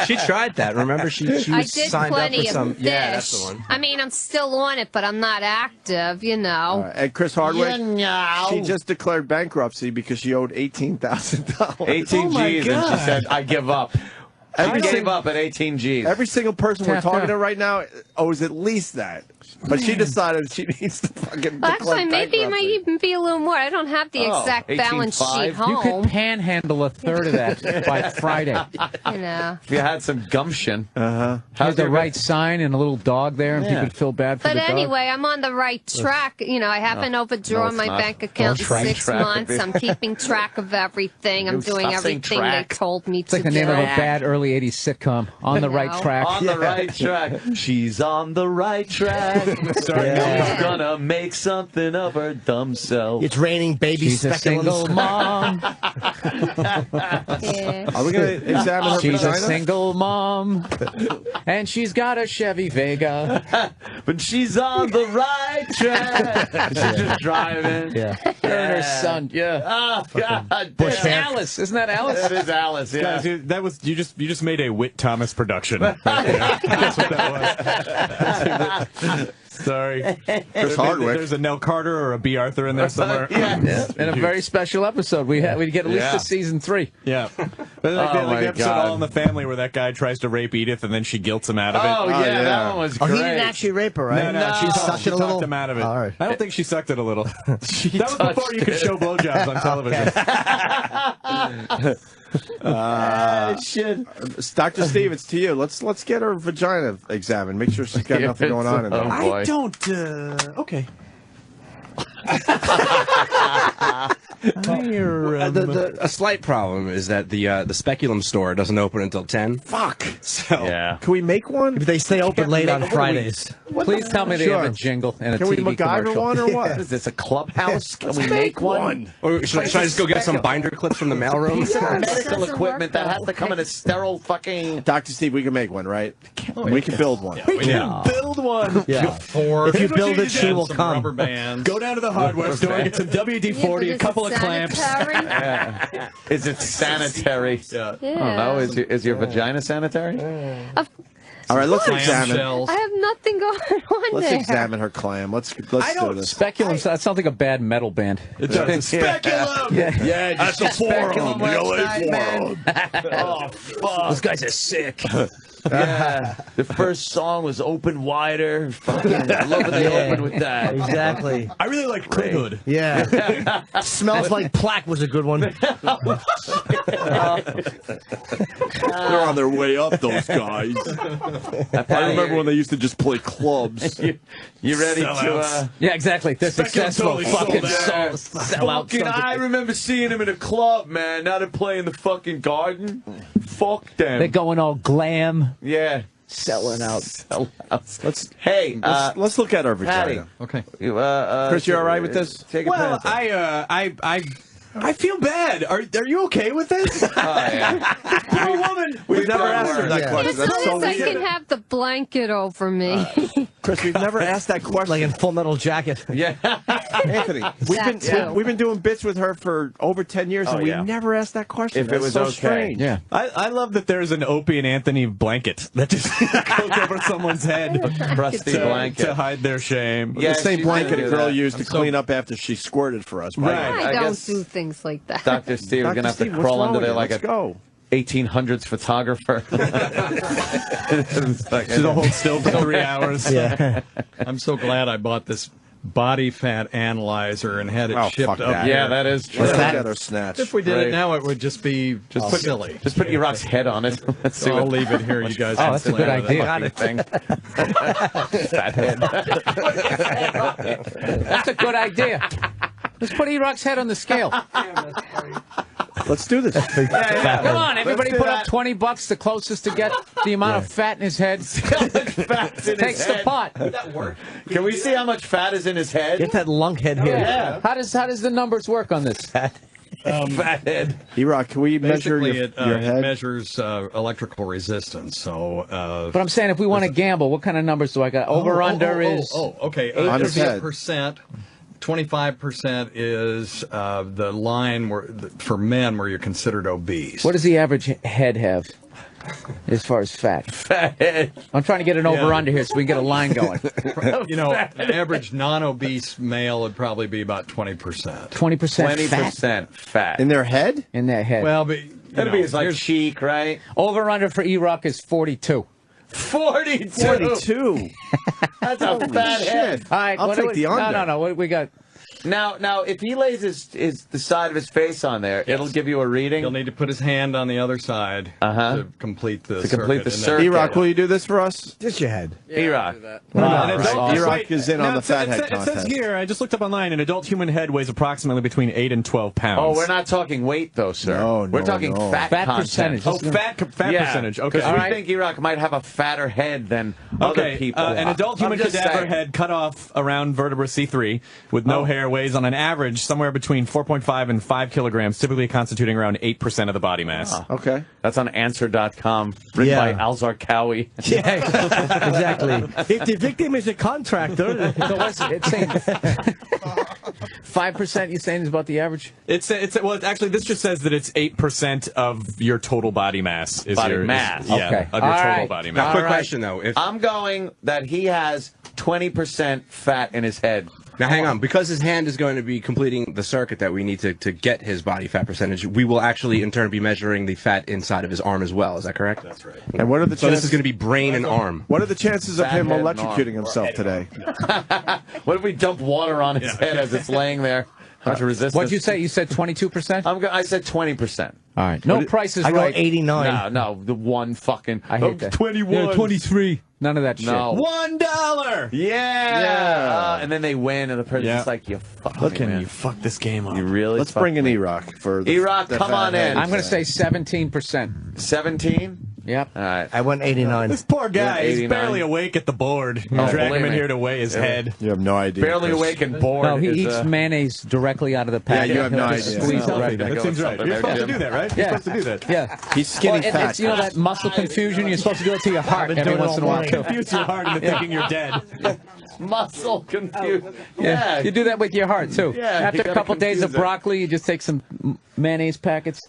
She tried that. Remember, she I was did signed up plenty for of some. fish. Yeah, that's the one. I mean, I'm still on it, but I'm not active. You know. And Chris Hardwick, You know. she just declared bankruptcy because she owed $18,000. 18 G's, and she said, I give up. I gave up at 18 G's. Every single person we're Tap, talking tap. to right now owes at least that. But she decided she needs to fucking Well, declare actually, maybe it might bankruptcy. even be a little more. I don't have the exact balance sheet 18.5. home. You could panhandle a third of that by Friday. You know. If you had some gumption. Have the right sign and a little dog there, and Yeah. people would feel bad for But the dog. anyway, I'm on the right track. You know, I haven't overdrawn it's my not. bank account in Don't try 6 track months. it. I'm keeping track of everything. I'm You doing stop saying everything they track. told me It's like to the name do. of a bad early 80s sitcom. On the right No. track. On the right track. She's on the right track. She's gonna make something of her dumb self. It's raining baby She's a speculums. single mom. Yeah. Are we going to examine her She's a vagina? single mom, and she's got a Chevy Vega. But she's on the right track. She's just driving. Yeah. Her and her son. Yeah. Oh, God. It's damn. Alice. Isn't that Alice? It is Alice, yeah. Guys, that was you just made a Whit Thomas production. That's what that was. Sorry. Chris Hardwick. There's a Nell Carter or a B. Arthur in there somewhere. Yeah. In a very special episode. We get at least to season 3. Yeah. But like the episode All in the Family where that guy tries to rape Edith and then she guilts him out of it. Oh, yeah, that one was great. Oh, he didn't actually rape her, right? No, she sucked it a little. Talked him out of it. All right. I don't think she sucked it a little. That was before you could show blowjobs on television. Shit. Dr. Steve, it's to you. Let's get her vagina examined. Make sure she's got nothing going on in there. I don't. Okay. A slight problem is that the speculum store doesn't open until 10. Fuck. So can we make one? If they stay open late on Fridays. Please tell me they have a jingle and a Can we TV MacGyver commercial. one or what? Is this a clubhouse? Can we make one? Or should I just go get some binder clips from the mailroom? Piece of medical equipment that has to come in a sterile fucking... Dr. Steve, we can make one, right? We can build one. We can build one. Yeah. If you build it, she will come. Rubber bands. Go down to the hardware store, get some WD-40, a couple of clamps. Is it sanitary? Yeah. I don't know. Is your vagina sanitary? All right, let's examine. I have nothing going on Let's there. examine her clam. Let's do this. Speculum, that sounds like a bad metal band. It does. Speculum! Yeah, That's the forum, the LA forum. Oh, fuck. Those guys are sick. Yeah. The first song was Open Wider. Fucking love when they opened with that. Exactly. I really like Hood. Yeah. Smells Like Plaque was a good one. They're on their way up, those guys. I remember when they used to just play clubs. You ready to... Yeah, exactly. They're successful. Totally Fucking sellout. I remember seeing them in a club, man. Now they're playing the fucking garden. Fuck them. They're going all glam. Yeah. Selling out. Let's look at our vagina. Okay. Chris, you all right with this? Take a Well, pants off. I feel bad. Are you okay with this? Poor woman. We've never asked her that question. As That's long so as I weird. can have the blanket over me. Chris, we've never asked that question. Like in Full Metal Jacket. Yeah. Anthony, we've been doing bits with her for over 10 years, and we've never asked that question. If it That's was so okay. strange. Yeah. I love that there's an Opie and Anthony blanket that just goes over someone's head. Crusty blanket. To hide their shame. The same she blanket did a girl that. used to clean up after she squirted for us. Right. I I don't guess- do things like that. Dr. Steve, we're going to have to Steve, what's crawl wrong under with there you? like Let's a go. 1800s photographer. She's a whole still for 3 hours. Yeah. I'm so glad I bought this body fat analyzer and had it Oh, shipped fuck up that. here. Yeah, that is true. Let's look at her snatch. If we did Right. it now, it would just be silly. Just put Iraq's head on it. Let's see So I'll what leave it here. You guys. Oh, can that's a play good with it. idea. thing. Fat head. That's a good idea. Let's put E-Rock's head on the scale. Let's do this. Come on, everybody do put that. up $20. The closest to get the amount of fat in his head takes the pot. That work? Can we see how much fat is in his head? Get that lunk head here. Yeah. How does the numbers work on this? Fat head. E-Rock, can we measure Basically, your it head? measures electrical resistance. So, But I'm saying if we want to gamble, what kind of numbers do I got? Over under is okay. On his head. 8%. 25% is the line for men where you're considered obese. what does the average head have as far as fat? Fat head. I'm trying to get an over under here so we can get a line going. You know, an average non-obese male would probably be about 20%. 20% fat 20% fat. In their head? in their head. Well, but That'd be his like cheek, right? Over under for E-Rock is 42. 42. 42. That's a fat head. All right, I'll what do take we- the under. No. What do we got? Now, if he lays the side of his face on there, it'll give you a reading. he'll need to put his hand on the other side to complete the circuit. E-Rock, will you do this for us? Just your head. E-Rock. E-Rock is in on the fat head It says contest. here, I just looked up online, an adult human head weighs approximately between 8 and 12 pounds. Oh, we're not talking weight, though, sir. No, we're talking no. fat percentage. Oh, fat Yeah. percentage. Okay. Because we think E-Rock might have a fatter head than other people. An adult human I'm just cadaver saying. head cut off around vertebra C3 with no hair weighs on an average somewhere between 4.5 and 5 kilograms, typically constituting around 8% of the body mass. Okay. That's on Answer.com, written by Alzar Cowie. Yeah, exactly. If the victim is a contractor, So what's it? It's saying 5%. You saying is about the average? Well, actually, this just says that it's 8% of your total body mass. Of your Okay. total body mass. Quick question though: if I'm going that he has 20% fat in his head. Now, hang on. Because his hand is going to be completing the circuit that we need to get his body fat percentage, we will actually, in turn, be measuring the fat inside of his arm as well. Is that correct? That's right. And what are the So chances? this is going to be brain and arm. What are the chances of Fat him head and electrocuting arm. himself today? What if we dump water on his head as it's laying there? How much resistance? What'd you say? You said 22%? I said 20%. All right. No Price is I go Right. 89. No, the one fucking. I hate that. 21. 23. None of that shit. No. $1. Yeah. And then they win, and the person's like, you fucking Look at man. you fuck this game up. You really Let's fucked bring in me. E-Rock for the E-Rock, the come fat on head. in. I'm going to say 17%. 17? Yep. All right. I went 89. This poor guy is 89. barely awake at the board. You Oh, drag him believe in me. here to weigh his head. You have no idea. Barely Chris. awake and bored. No, he is, eats mayonnaise directly out of the packet. you have no He'll just idea. Squeeze No, it right. That seems right. You're supposed to do that, right? You're Yeah. supposed to do that. Yeah. He's skinny Well, fat. it's, you know, that muscle confusion. You're supposed to do it to your heart every doing it once in a all while, morning. too. Confuse your heart into thinking you're dead. muscle confused. Yeah. You do that with your heart, too. Yeah, After you a gotta couple days of confuse it. broccoli, you just take some mayonnaise packets.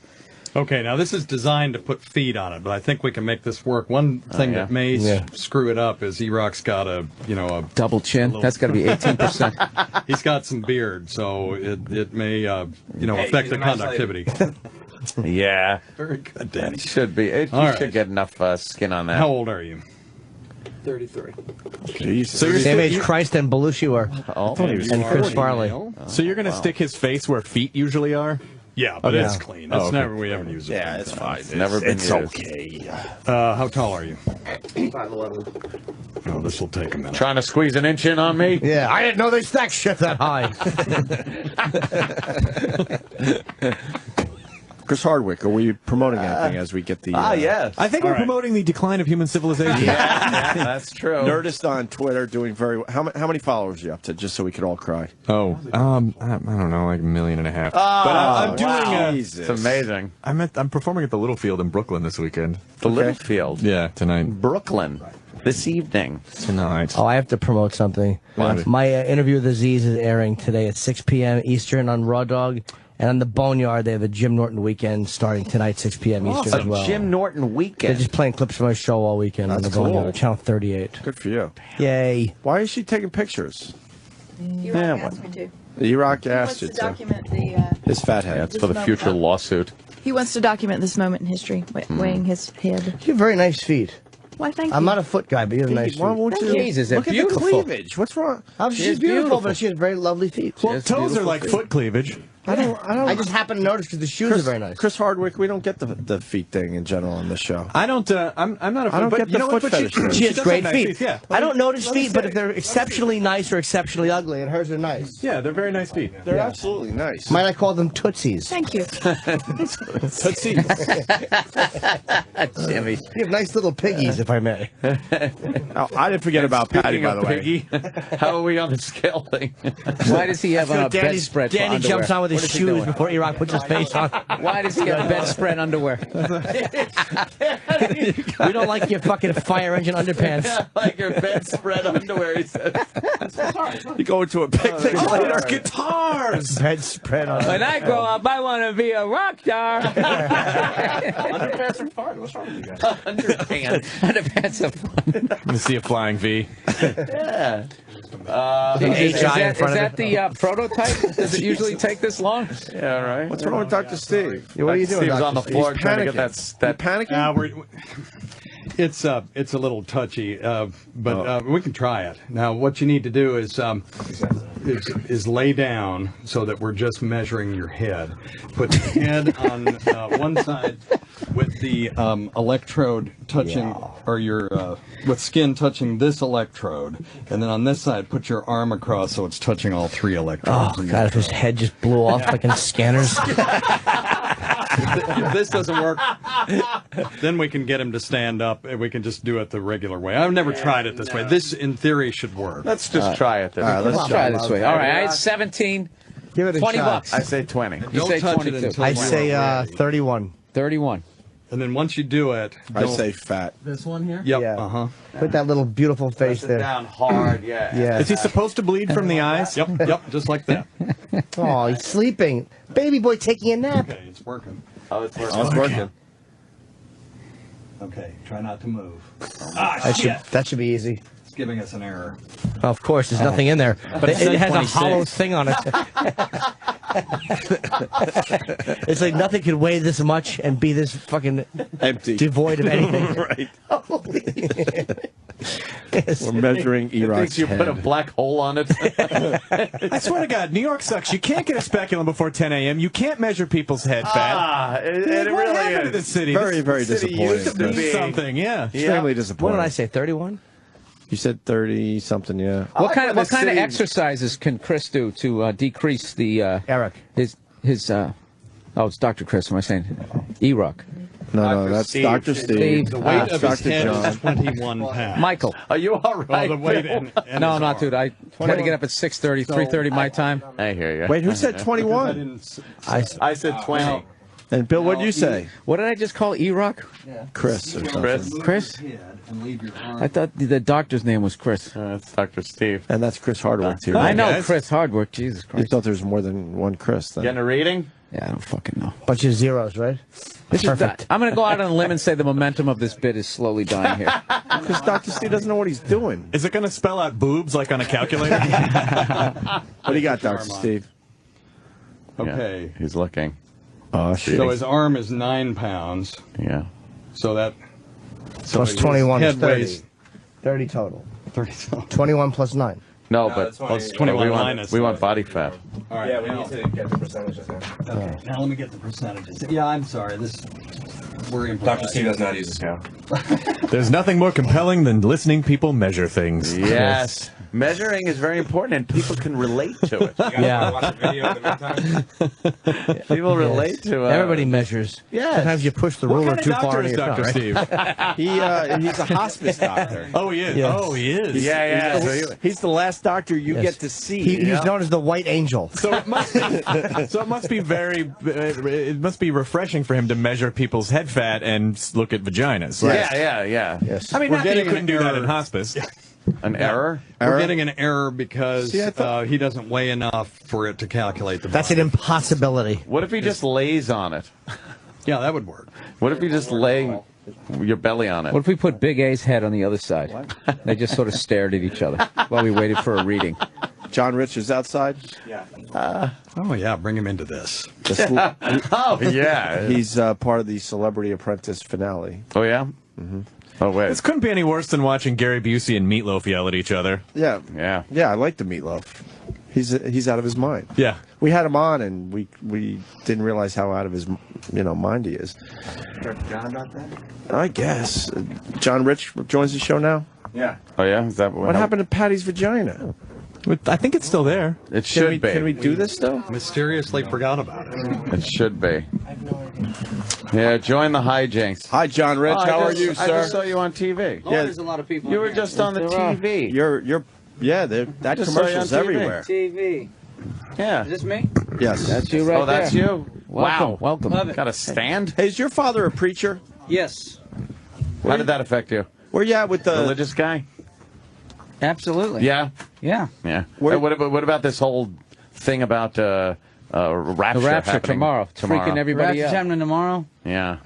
Okay, now this is designed to put feet on it, but I think we can make this work. One thing yeah. that may screw it up is E-Rock's got a double chin. That's got to be 18%. He's got some beard, so it may affect the conductivity. Yeah. Very good, Danny. It should be. You All should right. get enough skin on that. How old are you? 33. Jesus. So you're Same age you- Christ and Belushi were. Oh, And Chris Farley. So you're going to stick his face where feet usually are? Yeah, but Okay. it's clean. That's never we ever use it. Yeah, it's fine. never been It's used. okay. How tall are you? 5'11". Oh, this will take a minute. Trying to squeeze an inch in on me? Yeah, I didn't know they stacked shit that high. Chris Hardwick, are we promoting anything as we get the... yes. I think we're promoting the decline of human civilization. Yeah, that's true. Nerdist on Twitter doing very well. How many followers are you up to, just so we could all cry? Oh, I don't know, like 1.5 million. But I'm doing Jesus. It's amazing. I'm performing at the Littlefield in Brooklyn this weekend. The Littlefield. Yeah, tonight. Brooklyn. This evening. Tonight. Oh, I have to promote something. What? My interview with Aziz is airing today at 6 p.m. Eastern on Raw Dog. And on the Boneyard, they have a Jim Norton weekend starting tonight, 6 p.m. Eastern as well. Jim Norton They're weekend. just playing clips from my show all weekend on the That's cool. Boneyard, Channel 38. Good for you. Yay. Why is she taking pictures? You asked me to. E-Rock He asked wants you to to. document the. His fat head. That's for the future lawsuit. He wants to document this moment in history, weighing his head. You have very nice feet. Why, thank you. I'm not a foot guy, but you have nice feet. Why won't you Jesus, they're look beautiful. at the cleavage? What's wrong? She's beautiful, but she has very lovely feet. Well, toes are like foot cleavage. I just happen to notice because the shoes are very nice. Chris Hardwick, we don't get the feet thing in general on this show. I don't. I'm not a foot. I don't but get you the know what? foot But fetish thing. She has does great have nice feet. Yeah. I don't notice let me feet, but say- if they're exceptionally nice or exceptionally ugly, and hers are nice. Yeah, they're very nice feet. They're absolutely nice. Might I call them tootsies? Thank you. Tootsies. Jimmy. You have nice little piggies, if I may. Oh, I didn't forget about Patty, by the way. Piggy, how are we on the scale thing? Why does he have on a Danny bedspread for underwear? jumps on with his What is he shoes doing? before E-Rock puts his face on. Why does he have bedspread underwear? We don't like your fucking fire engine underpants. Like your bedspread underwear, he says. You go into a picnic later. Guitars. Bedspread on. When I grow up, I want to be a rock star. Underpants are fun. What's wrong with you guys? Underpants are fun. Let me see a flying V. Yeah. Is HI in front of that it. the prototype? Does it usually take this long? Yeah, right. What's wrong with Dr. Steve? Yeah, what are you doing, Steve's Dr. on the Steve? floor He's trying to get panicking. that Panicking? It's a little touchy, but we can try it. Now, what you need to do is lay down so that we're just measuring your head. Put your head on one side with the electrode touching, or your with skin touching this electrode, and then on this side, put your arm across so it's touching all three electrodes. Oh, God, if his head just blew off like in scanners. If this doesn't work, then we can get him to stand up, and we can just do it the regular way. I've never tried it this way. This, in theory, should work. Let's just try it then. All right, let's Try this way. All right, I 17. Give it a 20 shot. bucks. I say 20. You say touch it 22. until I we're say ready. 31. 31. And then once you do it, I say fat. This one here? yep, Yeah. Put that little beautiful face Sit there. down hard, yeah. Yeah. Is he supposed to bleed from the eyes? Yep, just like that. Oh, he's sleeping. Baby boy taking a nap. Okay, it's working. Oh, it's working. Oh, it's working. Okay, try not to move. That should be easy. giving us an error. Of course, there's nothing in there. But It has a hollow thing on it. It's like nothing could weigh this much and be this fucking empty, devoid of anything. Right. Yes. We're measuring Eroc's You head. put a black hole on it. I swear to God, New York sucks. You can't get a speculum before 10 a.m. You can't measure people's head fat. It what really happened to is. this city? Very, very This city used to disappointing. be something, yeah. Extremely What disappointing. did I say? 31? You said 30 something, yeah. What kind of exercises can Chris do to decrease the Eric? His it's Dr. Chris. What am I saying? E-Rock. No, that's Steve. Dr. Steve. The weight of his Dr. head John. is 21 pounds. Michael. Are you all right? Oh, the weight No, I'm not, dude. I had to get up at 6:30, 3:30 my time. I hear you. Wait, who said 21? I said 20. And Bill, what'd you say? What did I just call E-Rock? Chris or something. Chris? I thought the doctor's name was Chris. That's Dr. Steve. And that's Chris Hardwick, too. I know Guys. Chris Hardwick. Jesus You Christ. thought there was more than one Chris then. Getting a reading? Yeah, I don't fucking know. Bunch of zeros, right? This is Perfect. I'm going to go out on a limb and say the momentum of this bit is slowly dying here. Because Dr. Steve doesn't know what he's doing. Is it going to spell out boobs like on a calculator? What do you got, Dr. Steve? Okay. He's looking. Oh, shit. So his arm is 9 pounds. Yeah. So that. Plus his 21 is head 30. weighs 30 total. 30 total. 21 plus 9. No, No, but that's why it's 21 we want, minus we want five. body fat. All right. Yeah, we need to get the percentages now. Okay. Now let me get the percentages. Yeah, I'm sorry. We're Dr. Steve does not use a scale. There's nothing more compelling than listening people measure things. Yes. Measuring is very important, and people can relate to it. Yeah. Watch the video in the meantime. People relate to it. Everybody measures. Yes. Sometimes you push the ruler What too kind of far. doctor is and Dr. you're not, right? Steve? He's a hospice doctor. Oh, he is. Yes. Oh, he is. Yeah. He's the last doctor you Yes. get to see. He's known as the White Angel. So it must be very. It must be refreshing for him to measure people's head fat and look at vaginas. Yeah. Yes. I mean, We're not that you getting couldn't an do that error. in hospice. An error? We're getting an error because See, I thought- he doesn't weigh enough for it to calculate the. That's an body. impossibility. What if he just lays on it? Yeah, that would work. What if you just lay your belly on it? What if we put Big A's head on the other side? They just sort of stared at each other while we waited for a reading. John Rich is outside. Oh yeah, bring him into this. Oh, yeah. He's part of the Celebrity Apprentice finale. Oh, yeah? Mm-hmm. Oh, wait. This couldn't be any worse than watching Gary Busey and Meatloaf yell at each other. Yeah, Yeah. yeah. I like the Meatloaf. He's out of his mind. Yeah. We had him on, and we didn't realize how out of his mind he is. John about that? I guess John Rich joins the show now. Yeah. Oh, yeah? Is that What happened to Patty's vagina? I think it's still there. It should be. Can we do this still? Mysteriously forgot about it. It should be. Yeah, join the hijinks. Hi, John Rich. Oh, How I are just- you, I sir? just saw you on TV. Oh, there's a lot of people. You were just on the TV. You're that Just saw you commercial's on TV. everywhere. TV. Yeah. Is this me? Yes. That's you right Oh, that's there. you? Welcome, Wow. welcome. Love it. Got a stand? Hey, is your father a preacher? Yes, How did that affect you? Where you at with the Religious guy? absolutely. Yeah. Yeah. Yeah. Where- Hey, what about this whole thing about rapture? The rapture happening tomorrow. It's freaking everybody Rapture's out. happening tomorrow. Yeah.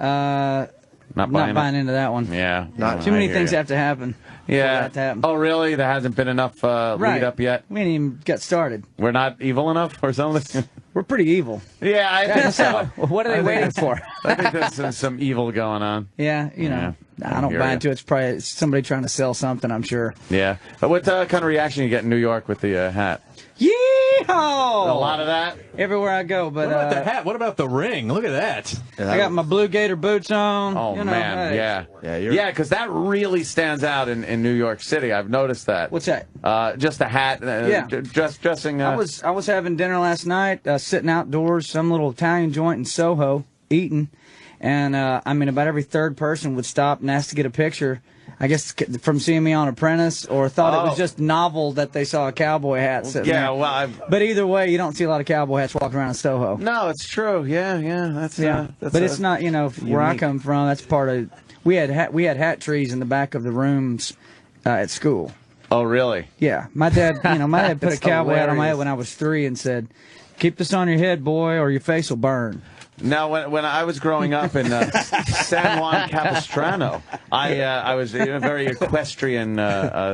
Not Not buying buying it? into that one. Yeah. Too many things have to happen. for Yeah. that to happen. Oh, really? There hasn't been enough lead up yet? We ain't even got started. We're not evil enough or something? We're pretty evil. Yeah, I think so. What are they waiting for? I think there's some evil going on. Yeah, you know. Yeah. I don't hear buy ya. into it. It's probably somebody trying to sell something, I'm sure. Yeah. But what kind of reaction you get in New York with the hat? Yeehaw! A lot of that? Everywhere I go. But, What about the hat? What about the ring? Look at that. I got my blue gator boots on. Oh, you know, man, hey. yeah. you're- Yeah, because that really stands out in New York City. I've noticed that. What's that? Just the hat. Yeah. Dressing. I was having dinner last night, sitting outdoors, some little Italian joint in Soho, eating, and I mean, about every third person would stop and ask to get a picture. I guess from seeing me on Apprentice, or thought it was just novel that they saw a cowboy hat sitting Yeah, there. well, but either way, you don't see a lot of cowboy hats walking around in Soho. No, it's true. Yeah, that's But it's not, you know, where I unique. come from. That's part of. We had hat trees in the back of the rooms at school. Oh, really? Yeah, my dad. You know, my dad put a That's cowboy hat on my head hilarious. when I was 3 and said, "Keep this on your head, boy, or your face will burn." Now, when I was growing up in San Juan Capistrano, I was in a very equestrian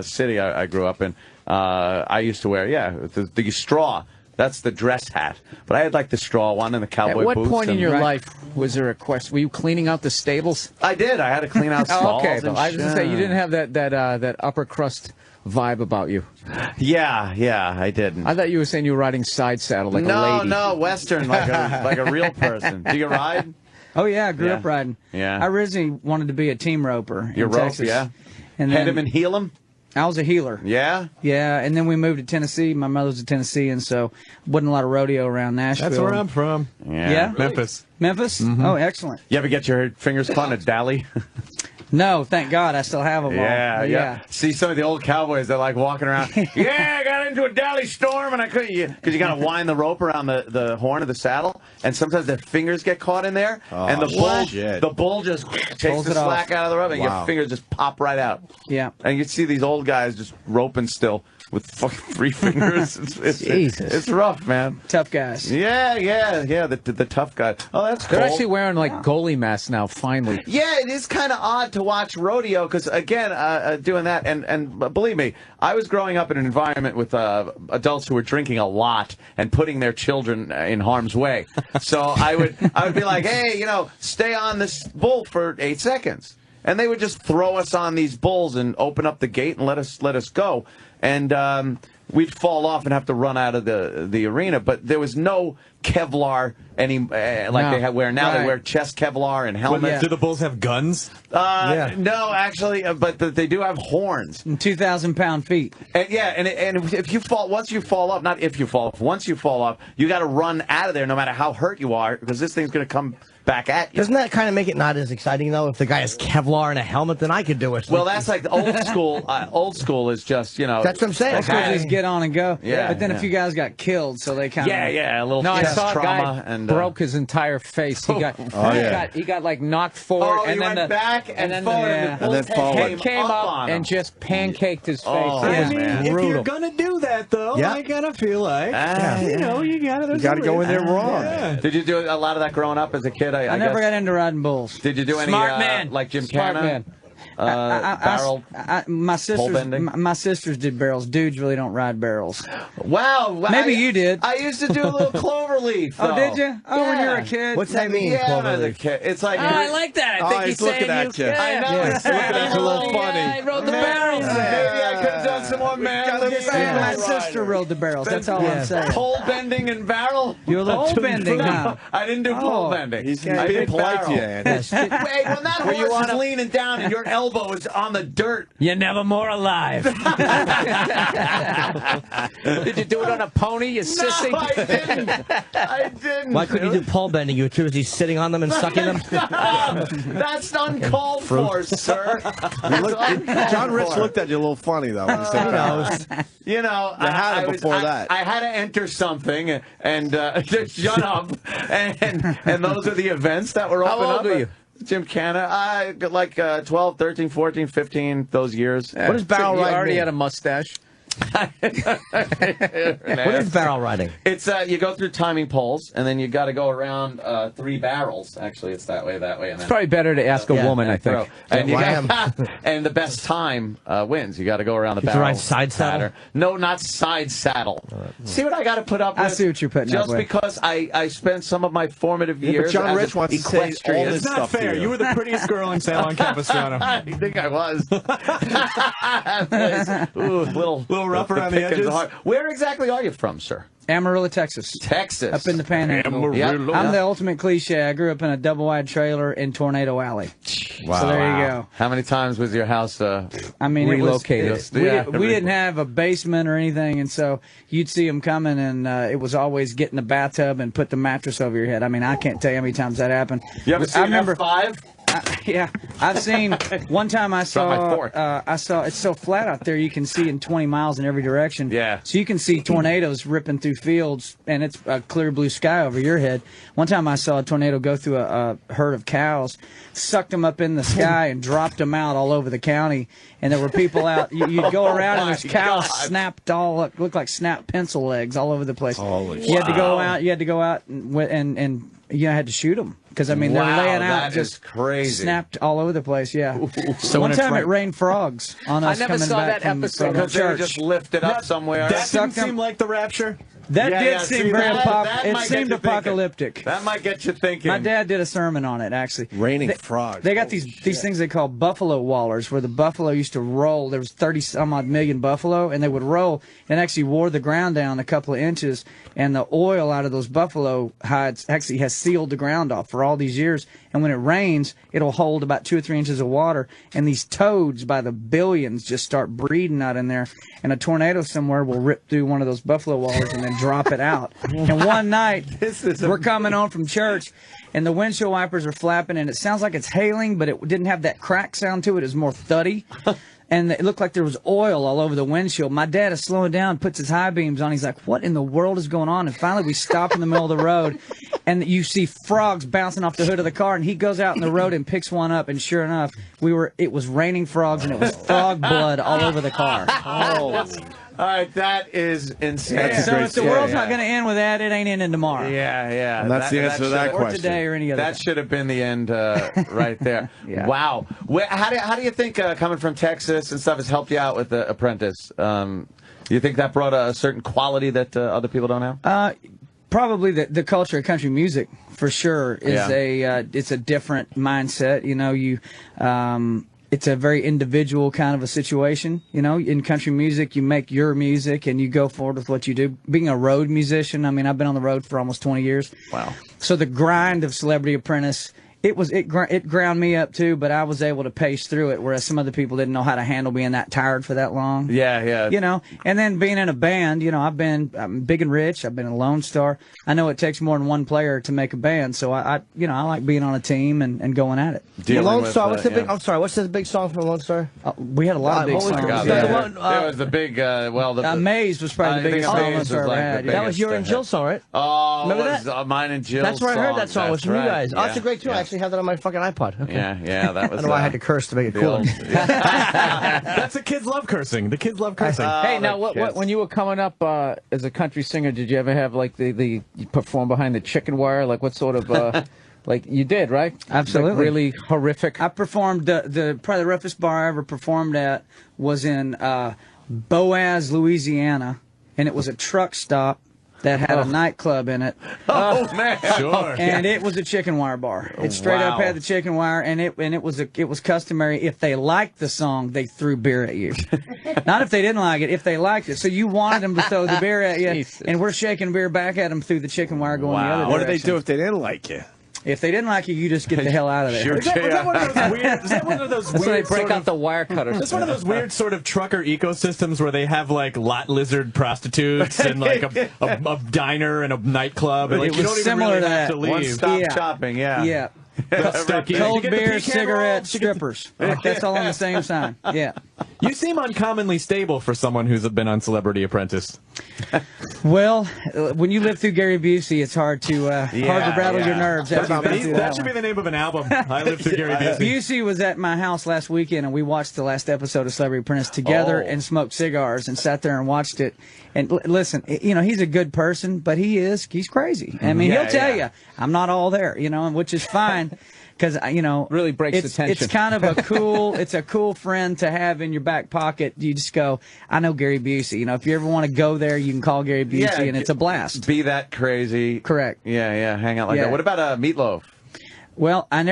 city I grew up in. I used to wear, the straw. That's the dress hat. But I had like the straw one and the cowboy boots. At what point in your life was there a quest? Were you cleaning out the stables? I did. I had to clean out stalls. Okay, I was going to say, you didn't have that upper crust vibe about you. Yeah, I didn't. I thought you were saying you were riding side saddle like a lady. No, Western, like a real person. Do you ride? Oh, yeah, I grew up riding. Yeah. I originally wanted to be a team roper in Texas. Yeah. And Head then, him and heel him? I was a healer. Yeah? Yeah, and then we moved to Tennessee. My mother's a Tennessean, so wasn't a lot of rodeo around Nashville. That's where I'm from. Yeah? Memphis. Memphis? Mm-hmm. Oh, excellent. You ever get your fingers caught in a dally? No, thank God. I still have them all. Yeah. See, some of the old cowboys, they're like walking around. I got into a dally storm, and I couldn't. Because you got to wind the rope around the horn of the saddle, and sometimes their fingers get caught in there, and the bull just takes the slack out of the rope, and your fingers just pop right out. Yeah. And you see these old guys just roping still with fucking 3 fingers. It's rough, man. Tough guys. Yeah. The tough guys. Oh, that's cool. They're actually wearing like goalie masks now. Finally. Yeah, it is kind of odd to watch rodeo because again, doing that and believe me, I was growing up in an environment with adults who were drinking a lot and putting their children in harm's way. So I would be like, hey, stay on this bull for 8 seconds, and they would just throw us on these bulls and open up the gate and let us go. And we'd fall off and have to run out of the arena. But there was no Kevlar they wear now. Right. They wear chest Kevlar and helmets. Do the bulls have guns? No, actually, but they do have horns. And 2,000-pound feet. And if you fall, once you fall off, not if you fall off, once you fall off, you got to run out of there no matter how hurt you are because this thing's going to come back at you. Doesn't that kind of make it not as exciting, though? If the guy has Kevlar and a helmet, then I could do it. Well, that's like the old school. Old school is just, That's what I'm saying. Old school just get on and go. Yeah, but then a few guys got killed, so they kind of... Yeah, a little I chest saw a trauma. guy And broke his entire face. He got like knocked forward. And then went back and then forward. And then head came up and just pancaked his face. I mean, if brutal. you're gonna do that, though, I gotta feel like you gotta go in there wrong. Yeah. Did you do a lot of that growing up as a kid? I never got into riding bulls. Did you do any Smart man. like Jim Smart Canna? man. Barrel? My pole bending? sisters did barrels. Dudes really don't ride barrels. Wow. Maybe you did. I used to do a little cloverleaf. Oh, did you? Oh, when you were a kid? What's that mean, Yeah, as a kid. It's like I like that. I think he's looking at you. I know. He's looking at you a little funny. I rode the barrels. Maybe I could have done some more My sister rode the barrels. That's all I'm saying. Pole bending and barrel. You're a little pole bending, huh? I didn't do pole bending. He's I being did polite to you, barrel. Andy. Wait, when that horse is leaning down and your elbow is on the dirt. You're never more alive. Did you do it on a pony, you sissy? No, I didn't. Why couldn't you do pole bending? You were too busy sitting on them and sucking them? No, that's uncalled for, sir. John Rich looked at you a little funny, though, when you said that. You know, You had it before that. I had to enter something and just shut up. And those are the events that were open up. How old were you? Jim Canna, I got like 12, 13, 14, 15, those years. What does barrel You riding already mean? had a mustache. What is barrel riding? It's you go through timing poles, and then you got to go around 3 barrels. Actually, it's that way, and then It's probably better to ask a woman, I think. And, and the best time wins. You got to go around the You barrel. ride side saddle? pattern. No, not side saddle. See what I got to put up with? I see what you're putting up Just with. because I spent some of my formative but years John as Rich a wants to say all equestrian. this It's not stuff to fair. you. You were the prettiest girl in San Juan Capistrano. I think I was. Ooh, little rough around the edges. Where exactly are you from, sir? Amarillo, Texas. Texas. Up in the Panhandle. Amarillo. I'm the ultimate cliche. I grew up in a double-wide trailer in Tornado Alley. Wow. So there you go. How many times was your house I mean, relocated? we didn't have a basement or anything, and so you'd see them coming, and it was always get in the bathtub and put the mattress over your head. I mean, I can't tell you how many times that happened. You ever seen remember, F5? Yeah, I've seen. One time I Drop my saw. fork. I saw it's so flat out there you can see in 20 miles in every direction. Yeah. So you can see tornadoes ripping through fields, and it's a clear blue sky over your head. One time I saw a tornado go through a herd of cows, sucked them up in the sky, and dropped them out all over the county. And there were people out. You'd go around, and there's cows snapped all up, looked like snapped pencil legs all over the place. Holy You had to go out. You had to go out and I had to shoot them because I mean Wow, they're laying out that just is crazy. snapped all over the place. Yeah. So One when it's time rain- it rained frogs on I us never coming saw back that from, episode from because they were church. just lifted up somewhere. That Sucked didn't seem them. like the rapture. That Yeah, did yeah, seem see, very that it might get seemed you thinking. apocalyptic. That might get you thinking. My dad did a sermon on it, actually. Raining frogs. They got these things they call buffalo wallers, where the buffalo used to roll. There was 30-some-odd million buffalo, and they would roll and actually wore the ground down a couple of inches, and the oil out of those buffalo hides actually has sealed the ground off for all these years. And when it rains, it'll hold about 2 or 3 inches of water, and these toads by the billions just start breeding out in there, and a tornado somewhere will rip through one of those buffalo wallers and then drop it out. And one night, we're coming home from church, and the windshield wipers are flapping, and it sounds like it's hailing, but it didn't have that crack sound to it. It was more thuddy. And it looked like there was oil all over the windshield. My dad is slowing down, puts his high beams on. He's like, what in the world is going on? And finally we stop in the middle of the road, and you see frogs bouncing off the hood of the car, and he goes out in the road and picks one up, and sure enough, it was raining frogs, and it was frog blood all over the car. Oh. All right, that is insane. So if the world's not going to end with that, it ain't ending tomorrow. Yeah, yeah. And that's the answer to that Or question. today or any other That day. should have been the end right there. Yeah. Wow. How do you think coming from Texas and stuff has helped you out with The Apprentice? You think that brought a certain quality that other people don't have? Probably the culture of country music for sure is it's a different mindset. It's a very individual kind of a situation. In country music, you make your music and you go forward with what you do. Being a road musician, I mean, I've been on the road for almost 20 years. Wow. So the grind of Celebrity Apprentice, it ground me up too, but I was able to pace through it, whereas some other people didn't know how to handle being that tired for that long. Yeah. And then being in a band, I'm Big and Rich. I've been a Lone Star. I know it takes more than one player to make a band, so I like being on a team and going at it. Lone Star. What's the big? I'm sorry. What's the big song from Lone Star? We had a lot of big what was songs. it? God, Yeah. there was the big, Maze was probably the biggest song Lone Star ever had. That was your and Jill's song, right? Oh, remember it was, mine and Jill's That's where I heard that song. Was from you guys. Oh, Yeah. that's a great tune. I actually have that on my fucking iPod. Okay. Yeah, that was. I don't know why I had to curse to make it cool. That's the kids love cursing. The kids love cursing. Hey, now what when you were coming up as a country singer, did you ever have like you perform behind the chicken wire? Like what sort of like you did, right? Absolutely. Like really horrific. I performed the probably the roughest bar I ever performed at was in Boaz, Louisiana, and it was a truck stop that had a nightclub in it. Oh man, sure. And it was a chicken wire bar. It straight up had the chicken wire, and it was customary. If they liked the song, they threw beer at you. Not if they didn't like it. If they liked it, so you wanted them to throw the beer at you, and we're shaking beer back at them through the chicken wire going the other direction. What did they do if they didn't like you? If they didn't like you, you just get the hell out of there. Is that one of those weird? Is that one of those That's when they weird break sort out of, the wire cutters. That's one of those weird sort of trucker ecosystems where they have like lot lizard prostitutes and like a diner and a nightclub. And, like, It you was don't even similar really to have that. to leave. One-stop shopping. Yeah. Yeah. Stuck in. Cold You get the beer, pecan cigarettes, roll, you get strippers. That's all on the same sign. Yeah. You seem uncommonly stable for someone who's been on Celebrity Apprentice. Well, when you live through Gary Busey, it's hard to rattle your nerves. After you've been through That should be the name of an album. I lived through Gary Busey. Busey was at my house last weekend, and we watched the last episode of Celebrity Apprentice together and smoked cigars and sat there and watched it. And listen, he's a good person, but he's crazy. I mean, he'll tell you, I'm not all there, and which is fine. Because really breaks the tension. It's kind of a cool friend to have in your back pocket. You just go, I know Gary Busey. If you ever want to go there, you can call Gary Busey, and it's a blast. Be that crazy. Correct. Yeah. Hang out like that. What about Meatloaf? Well, I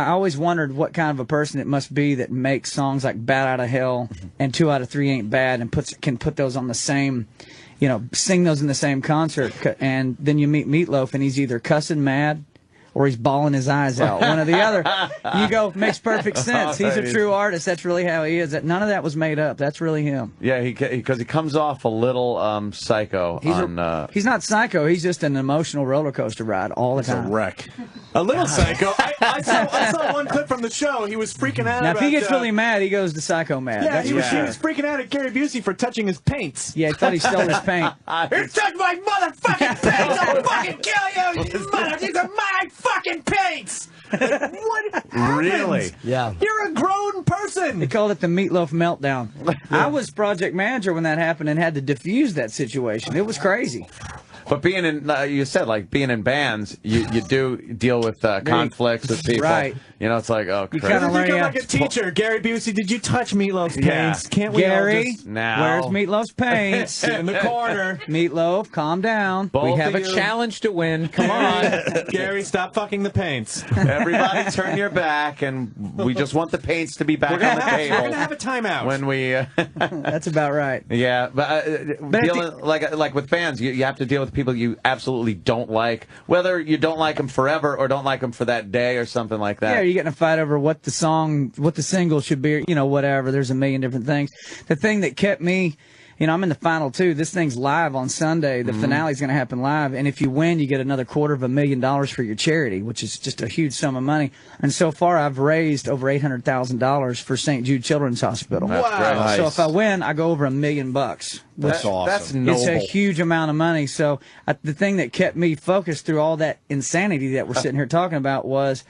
always wondered what kind of a person it must be that makes songs like "Bat Out of Hell" and "2 Out of 3 Ain't Bad" and can put those on the same, sing those in the same concert. And then you meet Meatloaf, and he's either cussing mad or he's bawling his eyes out. One or the other. You go, makes perfect sense. He's a true artist. That's really how he is. None of that was made up. That's really him. Yeah, because he comes off a little psycho. He's not psycho. He's just an emotional roller coaster ride all the time. It's a wreck. A little psycho. I saw one clip from the show. He was freaking out. Now, about, if he gets really mad, he goes to psycho mad. Yeah, he was freaking out at Gary Busey for touching his paints. Yeah, he thought he stole his paint. You took my motherfucking paints! I'll fucking kill you! These are my fucking paints! What happened? Really? Yeah. You're a grown person. They called it the Meatloaf meltdown. I was project manager when that happened and had to defuse that situation. It was crazy. But being in, you said, like, being in bands, you do deal with conflicts with people. Right. You know, it's like, oh, You crazy. kinda learn, Like a teacher, Gary Busey, did you touch Meatloaf's paints? Can't we Gary, all just... Now. where's Meatloaf's paints? In the corner. Meatloaf, calm down. We have a challenge to win. Come on. Gary, stop fucking the paints. Everybody turn your back, and we just want the paints to be back on the table. We're going to have a timeout. When we... That's about right. Yeah, but dealing, like with fans, you have to deal with people you absolutely don't like, whether you don't like them forever or don't like them for that day or something like that. Yeah, you get in a fight over what the single should be, whatever. There's a million different things. The thing that kept me, I'm in the final two. This thing's live on Sunday. The finale's going to happen live. And if you win, you get another $250,000 for your charity, which is just a huge sum of money. And so far, I've raised over $800,000 for St. Jude Children's Hospital. That's great. Nice. So if I win, I go over $1 million. That's awesome. That's noble. It's a huge amount of money. So the thing that kept me focused through all that insanity that we're sitting here talking about was,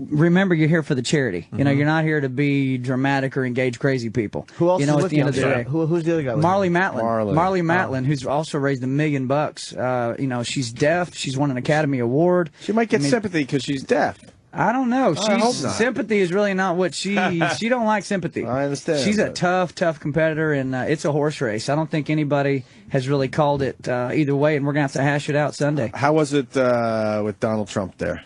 remember, you're here for the charity. You're not here to be dramatic or engage crazy people. Who else is at with the you? end of the day. Who's the other guy? Marley Matlin. Marley. Matlin, who's also raised $1 million. She's deaf. She's won an Academy Award. She might get sympathy because she's deaf. I don't know. I hope not. Sympathy is really not what she don't like sympathy. I understand. She's a tough competitor, and it's a horse race. I don't think anybody has really called it either way, and we're going to have to hash it out Sunday. How was it with Donald Trump there?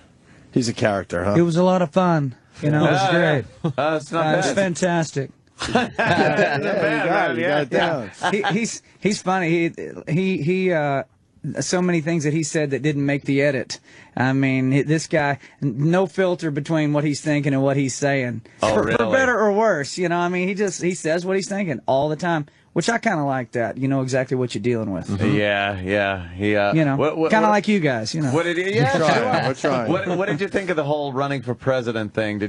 He's a character, huh? It was a lot of fun. It was great. It's not It was bad. fantastic. You got it down. He's funny. He so many things that he said that didn't make the edit. I mean, this guy, no filter between what he's thinking and what he's saying. Oh, for really? better or worse, I mean, he says what he's thinking all the time, which I kind of like that. You know exactly what you're dealing with. Yeah. He, kind of like you guys. What did he? Yeah, We're trying. What did you think of the whole running for president thing?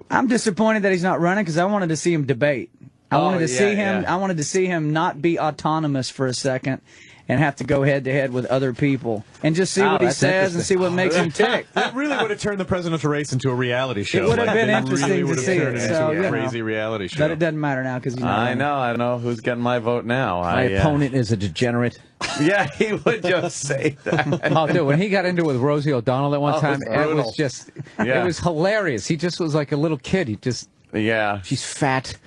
I'm disappointed that he's not running because I wanted to see him debate. I wanted to see him not be autonomous for a second and have to go head to head with other people and just see what he says and see what makes him tick. That really would have turned the presidential race into a reality show. It would have been They interesting really to would have see turned it. into So, a crazy reality show. But it doesn't matter now because I know who's getting my vote now. My opponent is a degenerate. Yeah, he would just say that. Oh, dude, when he got into it with Rosie O'Donnell at one time, it was just, Yeah. it was hilarious. He just was like a little kid. He just, yeah, she's fat.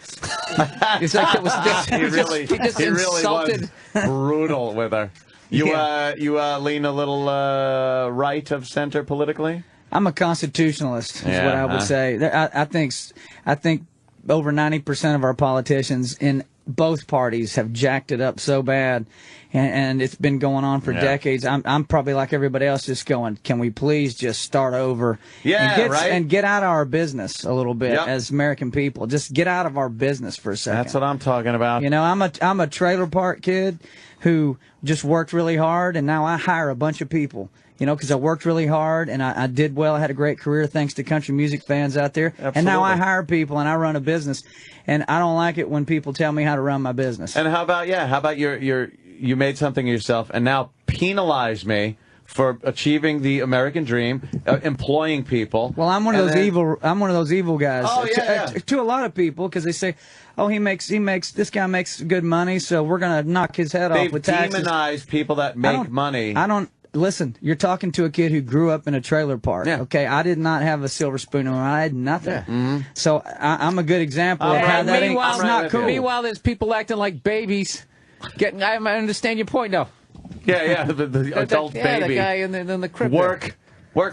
It's like it was just, he really insulted. was brutal with her. You lean a little right of center politically? I'm a constitutionalist, is what I would say. I think over 90% of our politicians in both parties have jacked it up so bad, and it's been going on for decades. I'm probably like everybody else, just going, can we please just start over? And get out of our business a little bit as American people. Just get out of our business for a second. That's what I'm talking about. I'm a trailer park kid who just worked really hard, and now I hire a bunch of people. Because I worked really hard and I did well. I had a great career thanks to country music fans out there. Absolutely. And now I hire people and I run a business. And I don't like it when people tell me how to run my business. And how about you made something of yourself and now penalize me for achieving the American dream, employing people. Well, I'm one of those evil guys. Oh, to a lot of people, because they say, "Oh, this guy makes good money, so we're gonna knock his head off with taxes." They've demonized people that make money. Listen, you're talking to a kid who grew up in a trailer park. Yeah. Okay, I did not have a silver spoon in my mouth. I had nothing. Yeah. Mm-hmm. So I'm a good example of how that ain't not cool. Meanwhile, there's people acting like babies. I understand your point now. Yeah, the adult baby. The guy in the crib. Work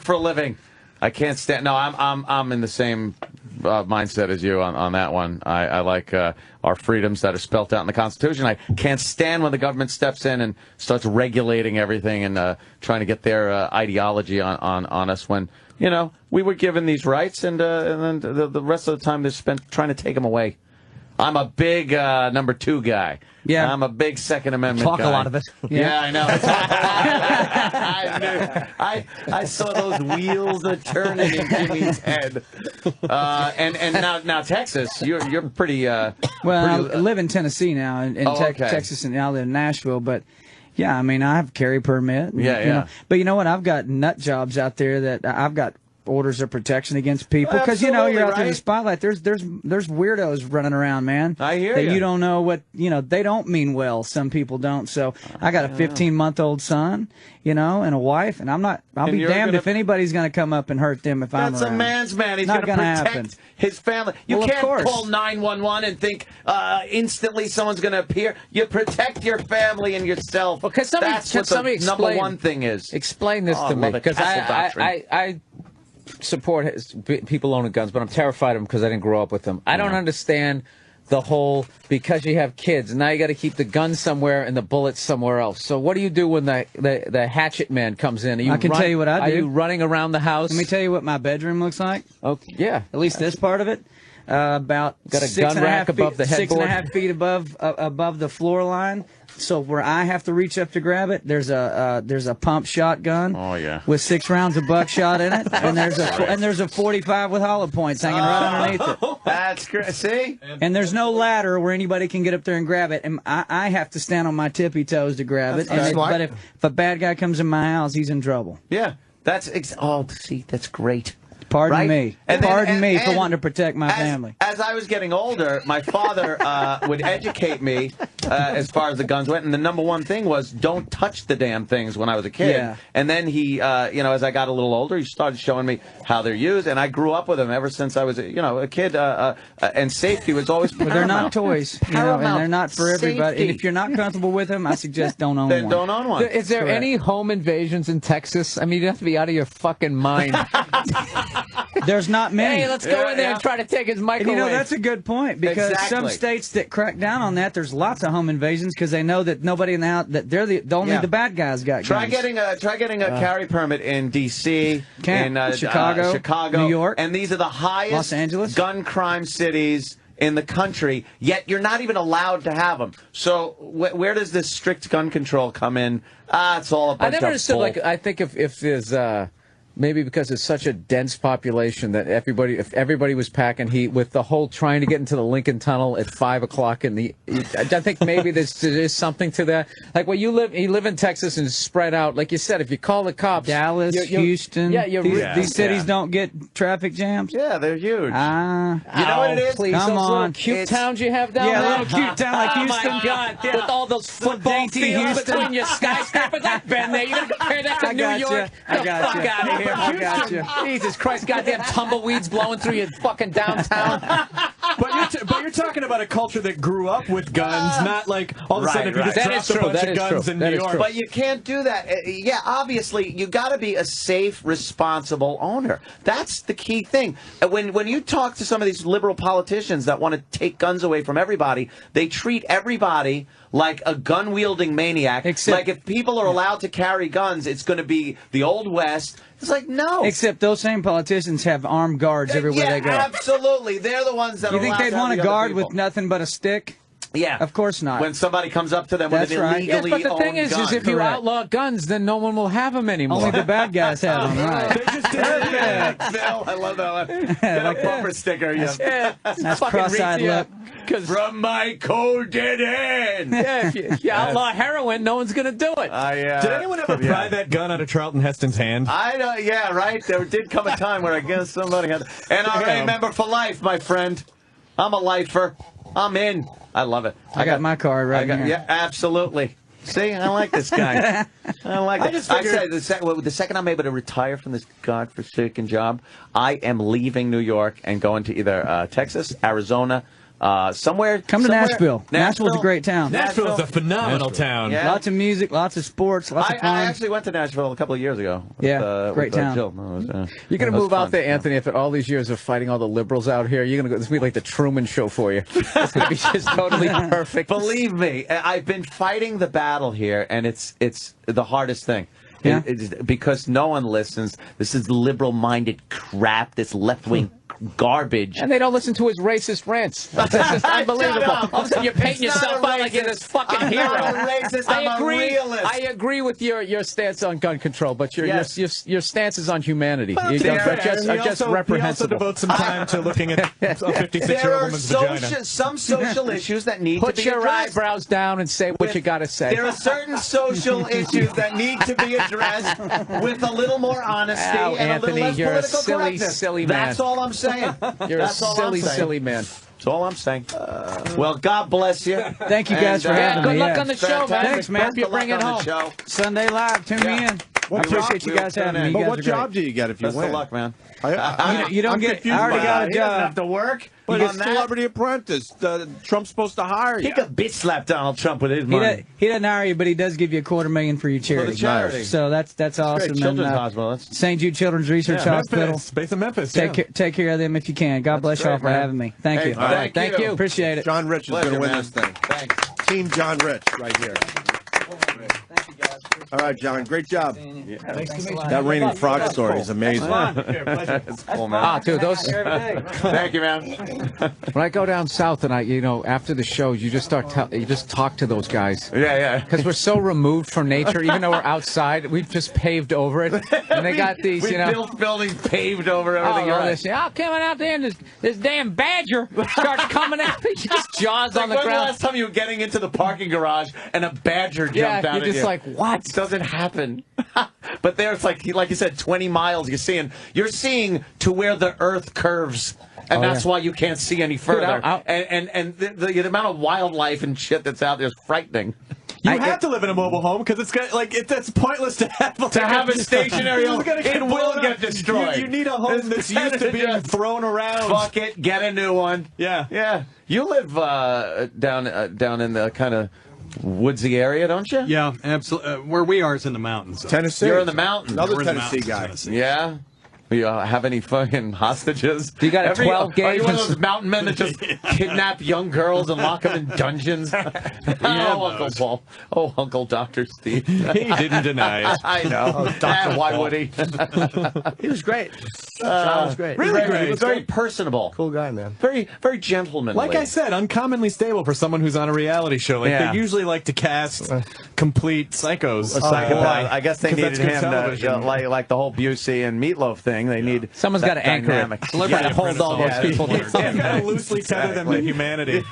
for a living. I can't stand. No, I'm in the same mindset as you on that one. I like our freedoms that are spelt out in the Constitution. I can't stand when the government steps in and starts regulating everything and trying to get their ideology on us when we were given these rights and then the rest of the time they're spent trying to take them away. I'm a big number 2 guy. Yeah, I'm a big Second Amendment guy. Talk a lot of it. Yeah, I know. I saw those wheels are turning in Jimmy's head. And now Texas, you're pretty. I live in Tennessee now, in Texas, and I live in Nashville, but. Yeah, I mean, I have a carry permit. But you know what? I've got nut jobs out there that I've got orders of protection against people because you're out there in the right? spotlight. There's weirdos running around, man. I hear that ya. you don't know what they don't mean well. Some people don't. So I got a 15-month-old son, and a wife, and I'll be damned if anybody's going to come up and hurt them if I'm around. That's a man's man. He's Not going to gonna protect happen. his family. You Well, of can't course. call 911 and think instantly someone's going to appear. You protect your family and yourself. Well, That's what the number one thing is. Explain this Oh, to I me, love it. because Castle doctrine. I support people owning guns, but I'm terrified of them because I didn't grow up with them. I don't understand the whole because you have kids now you got to keep the gun somewhere and the bullets somewhere else. So what do you do when the hatchet man comes in? I can tell you what I do. Are you running around the house? Let me tell you what my bedroom looks like. Okay, yeah. At least this part of it. About Got a 6.5 gun rack feet, above the headboard? 6.5 feet above the floor line. So where I have to reach up to grab it, there's a pump shotgun. Oh yeah. With 6 rounds of buckshot in it, and there's a 45 with hollow points hanging right underneath it. That's great. See? And there's no ladder where anybody can get up there and grab it, and I have to stand on my tippy toes to grab it. That's smart. But if a bad guy comes in my house, he's in trouble. Yeah. See, that's great. Pardon Right? me. And then- Pardon me and- for wanting to protect my family. As I was getting older, my father would educate me as far as the guns went, and the number one thing was don't touch the damn things when I was a kid. Yeah. And then he, as I got a little older, he started showing me how they're used, and I grew up with them ever since I was, a kid. And safety was always paramount. They're not toys, and Paramount. they're not for everybody. Safety. And if you're not comfortable with them, I suggest don't own Then one. don't own one. Is there Correct. any home invasions in Texas? I mean, you have to be out of your fucking mind. There's not many. Hey, let's go in there and try to take his And microwave. that's a good point because some Exactly. states that crack down on that, there's lots of home invasions because they know that nobody in the house, that they're only Yeah. the bad guys got Try guns. getting a carry permit in D.C., Can't. in Chicago, New York, and these are the highest Los Angeles. gun crime cities in the country. Yet you're not even allowed to have them. So where does this strict gun control come in? It's all a bunch I never of understood. bull. Like, I think if there's maybe because it's such a dense population that if everybody was packing heat with the whole trying to get into the Lincoln Tunnel at 5 o'clock in the, I think maybe there's something to that. Like where you live in Texas and spread out. Like you said, if you call the cops, Dallas, Houston. yeah, these cities don't get traffic jams. Yeah, they're huge. You know what it is? Please, Come those little on. cute towns you have down Yeah, there. a little cute town like Houston. Oh my God! With all those football dainty fields Houston. between your skyscrapers, I've been there. You're gonna compare that to I New got York? you. I The got fuck you. out of here! I got you. Jesus Christ! Goddamn tumbleweeds blowing through your fucking downtown. But you're talking about a culture that grew up with guns, not like all of a sudden if you just That dropped is a true. bunch That of is guns true. in That New is York. true. But you can't do that. Yeah, obviously, you got to be a safe, responsible owner. That's the key thing. When you talk to some of these liberal politicians that want to take guns away from everybody, they treat everybody like a gun-wielding maniac. Like if people are allowed to carry guns, it's going to be the Old West. It's like, no. Except those same politicians have armed guards everywhere yeah, they go. absolutely. They're the ones that You are think allowed they'd to have want a the other guard people. with nothing but a stick? Yeah. Of course not. When somebody comes up to them That's with an right. Yes, illegally but the thing owned is gun. if you Correct. outlaw guns, then no one will have them anymore. Only the bad guys have them, right? Phil, I love that one. Get a bumper sticker. Yeah. That's cross-eyed look. From my cold dead end. Yeah, if you outlaw heroin, no one's gonna do it. Did anyone ever pry that gun out of Charlton Heston's hand? I know, yeah, right. There did come a time where I guess somebody had NRA member for life, my friend. I'm a lifer. I'm in. I love it. I got my card right here. Yeah, absolutely. See, I like this guy. I like it. just I figured- said the second I'm able to retire from this godforsaken job, I am leaving New York and going to either Texas, Arizona, somewhere. Come to somewhere. Nashville. Nashville's a great town. Nashville's a phenomenal town. Yeah. Lots of music, lots of sports, lots of I fun. actually went to Nashville a couple of years ago. With, Yeah, great town. Jill. That was, You're that gonna was move out fun. there, Anthony, after all these years of fighting all the liberals out here. You're gonna go. This will be like the Truman Show for you. It's gonna be just totally perfect. Believe me, I've been fighting the battle here, and it's the hardest thing. Yeah. Because no one listens. This is liberal-minded crap. This left-wing garbage. And they don't listen to his racist rants. That's just unbelievable. All of a sudden, you're painting yourself out like you're this fucking hero. I'm not a racist. I'm a realist. I agree with your stance on gun control, but your stance is on humanity. You are just reprehensible. He also devotes some time to looking at a 56-year-old woman's vagina. Some social issues that need to Put be your addressed. eyebrows down and say what you got to say. There are certain social issues that need to be addressed with a little more honesty and Anthony, a little less you're a political silly, correctness. silly man. That's all I'm saying. You're That's a all silly, I'm saying. silly man. That's all I'm saying. Well, God bless you. Thank you guys for having me. Good luck on the show, man. Thanks, man. Hope you bring it home. Sunday Live, tune me in. I appreciate you guys having me. But what job do you get if you Best win? of luck, man. You don't get. I already got a He doesn't job. have to work. But on it's that. Celebrity Apprentice. Trump's supposed to hire you. He could bitch slap Donald Trump with his He, money. he doesn't hire you, but he does give you $250,000 for your charity. charity. So that's awesome. Great. Children's And, Hospital. That's St. Jude Children's Research Hospital. Base of Memphis. Take care of them if you can. God bless y'all great, for man. having me. Thank Hey, you. thank you. Appreciate it. John Rich is Pleasure, going to win man. this thing. Thanks. Team John Rich right here. All right, John. Great job. That raining frog story is amazing. That's cool, man. Dude, those. Thank you, man. When I go down south and after the show, you just talk to those guys. Yeah. Because we're so removed from nature, even though we're outside, we've just paved over it, and they got these, we built buildings paved over everything. Coming out there, and this damn badger starts coming out. He just jaws on the When ground. the last time you were getting into the parking garage and a badger jumped out you're at you? just like, what? It doesn't happen. But there's like you said, 20 miles. You're seeing to where the Earth curves. And that's why you can't see any further. And the amount of wildlife and shit that's out there is frightening. You have to live in a mobile home because it's pointless to have a stationary home. It will get destroyed. You need a home that's used to being thrown around. Fuck it, get a new one. Yeah. You live down in the kind of woodsy area, don't you? Yeah, absolutely. Where we are is in the mountains. Tennessee. You're in the mountains. Another We're in the Tennessee mountains, guy. Tennessee. Yeah. You have any fucking hostages? You got a 12 gauge? Are you one of those mountain men that just kidnap young girls and lock them in dungeons? Uncle Paul. Oh, Uncle Dr. Steve. He didn't deny it. I know. Why would he? He was great. John was great. Really great. He was very personable. Cool guy, man. Very, very gentlemanly. Like I said, uncommonly stable for someone who's on a reality show. They usually like to cast complete psychos. I guess they 'Cause needed that's good him, television. like the whole Busey and Meatloaf thing. They need Someone's got to anchor it. Celebrity Got to hold all those apprentice. people together. You gotta loosely tether them to humanity.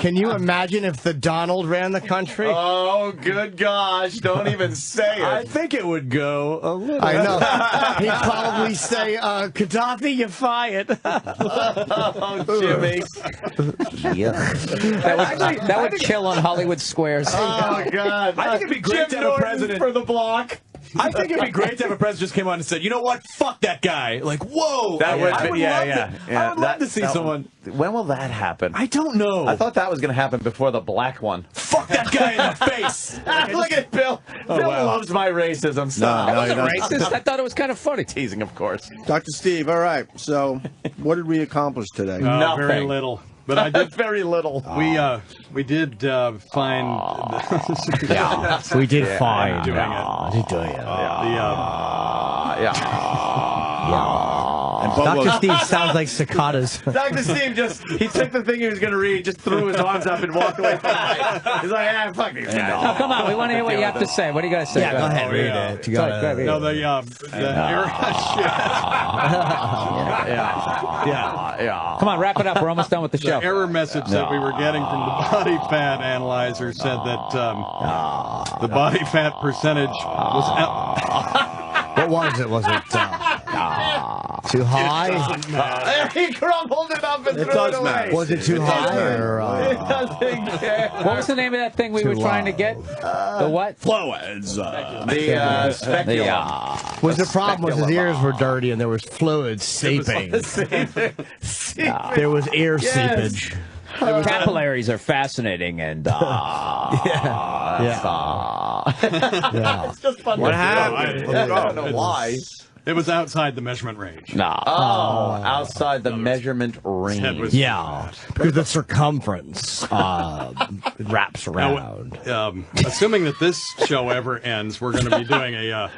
Can you imagine if the Donald ran the country? Oh, good gosh. Don't even say it. I think it would go a little. I know. He'd probably say, Gaddafi, you're fired. Oh, Jimmy. That would kill on Hollywood Squares. Oh, God. I think it'd be great to have a president for the block. I think it'd be great to have a president just came on and said, you know what, fuck that guy. Like, whoa. That would I be, would I would love to see someone. When will that happen? I don't know. I thought that was going to happen before the black one. Fuck that guy in the face. Look at Bill. Bill loves my racism. Stop. No, I wasn't you're not. racist. I thought it was kind of funny. Teasing, of course. Dr. Steve, all right. So, what did we accomplish today? Nothing. Very little. But I did. Very little. We did find. We did fine. Doing it. Dr. Steve sounds like cicadas. Dr. Steve he took the thing he was going to read, just threw his arms up and walked away from the mic. He's like, fuck these guys. No, come on. We want to hear what you have to say. What do you got to say? Yeah, go ahead. Read it. You got Go ahead. No, the Come on, wrap it up. We're almost done with the show. The error message that we were getting from the body fat analyzer said that the body fat percentage was. What was it? Was it too high? He crumbled it up and It threw does it away. matter. Was it too high? Or, It doesn't care. What was the name of that thing we were trying to get? The what? Fluids. The speculum. was the problem was his ears were dirty and there was fluid seeping. There was ear seepage. Capillaries are fascinating and It's just fun. What to do. happened? I don't know why. It was outside the measurement range. No. Oh, outside the measurement range. Yeah, because the circumference it wraps around. Now, assuming that this show ever ends, we're going to be doing a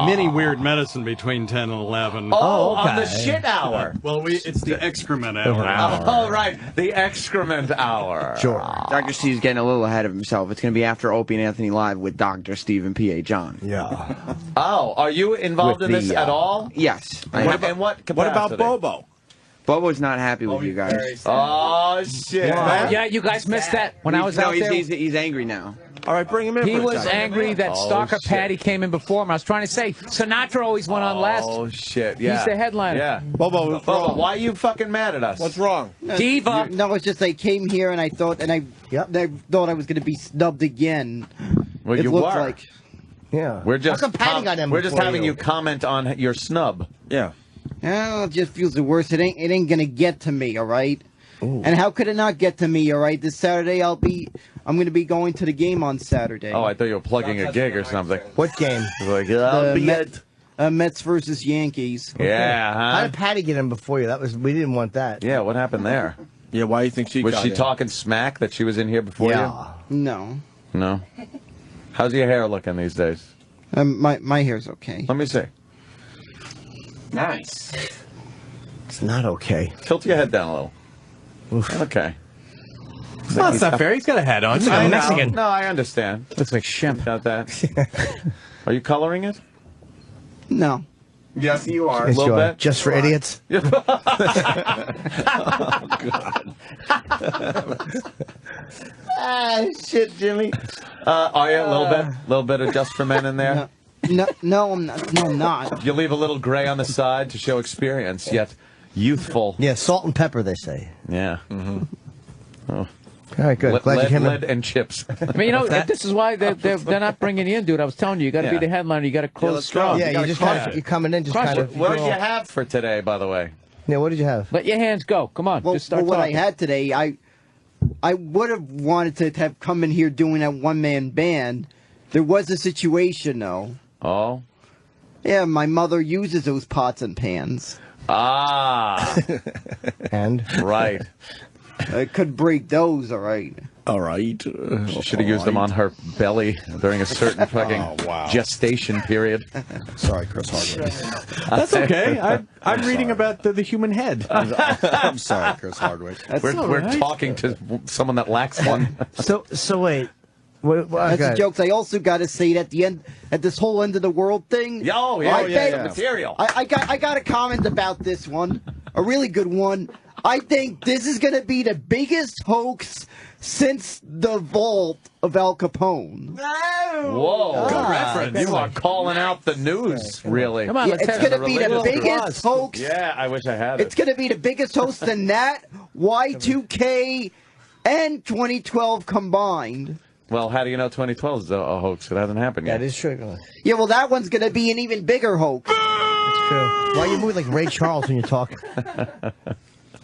mini weird medicine between 10 and 11. Oh, on the shit hour. Well, it's the excrement hour. Oh, right. The excrement hour. Sure. Dr. Steve's getting a little ahead of himself. It's going to be after Opie and Anthony Live with Dr. Steve and P.A. John. Yeah. Oh, are you involved With in this the, at all? Yes. In what capacity? What about Bobo? Bobo's not happy with you guys. Oh, shit. Yeah, you guys missed that when I was out there. He's angry now. All right, bring him in. He for a was second. angry that Stalker Patty came in before him. I was trying to say, Sinatra always went on last. Oh, shit. Yeah. He's the headliner. Yeah. Bobo, why are you fucking mad at us? what's wrong? Diva. No, it's just I came here and I thought, I thought I was going to be snubbed again. Well, it you looked were. like. Yeah. How come Patty got in we're just before having you? you comment on your snub. Yeah. Oh, it just feels the worst. It ain't gonna get to me, all right? And how could it not get to me, all right? This Saturday I'm gonna be going to the game on Saturday. Oh, I thought you were plugging a gig or something. What game? Like, Mets versus Yankees. Yeah, huh? How did Patty get in before you? We didn't want that. Yeah, what happened there? Yeah, why do you think she Was got she in? talking smack that she was in here before No. you? No. How's your hair looking these days? My hair's okay. Let me see. Nice. It's not okay. Tilt your head down a little. Okay. Well, that's not fair. He's got a hat on. Looks like a Mexican. No, I understand. Looks like Shemp. Got that. Are you coloring it? No. Yes, you are. It's A little your- bit? Just for idiots. Ah, shit, Jimmy. Are you a little bit? A little bit of just for men in there? No, I'm not. No, I'm not. You leave a little gray on the side to show experience, yet youthful. Yeah, salt and pepper, they say. Yeah. Oh. All right, good. Glad you came lead in. and chips. I mean, this is why they're not bringing you in, dude. I was telling you, you got to be the headliner. You got to close strong. Yeah, you just kind of, you're coming in just Crush kind it. of. What did you have for today, by the way? Yeah, what did you have? Let your hands go. Come on, Well, just start what I talking. had today, I would have wanted to have come in here doing a one-man band. There was a situation, though. Oh? Yeah, my mother uses those pots and pans. Ah. And? Right. I could break those, all right. All right. She should have used them on her belly during a certain fucking gestation period. Sorry, Chris Hardwick. That's okay. I'm reading about the human head. I'm sorry, Chris Hardwick. We're talking to someone that lacks one. So wait. That's the jokes. I also got to say that at this whole end of the world thing. Material. I got a comment about this one, a really good one. I think this is going to be the biggest hoax since the vault of Al Capone. Whoa. Good reference. You are calling out the news, really. Come on, let's it's going to be the biggest hoax. Yeah, I wish I had it. It's going to be the biggest hoax than that, Y2K, and 2012 combined. Well, how do you know 2012 is a hoax? It hasn't happened yet. That is true. Yeah, well, that one's going to be an even bigger hoax. That's true. Why are you moving like Ray Charles when you're talking?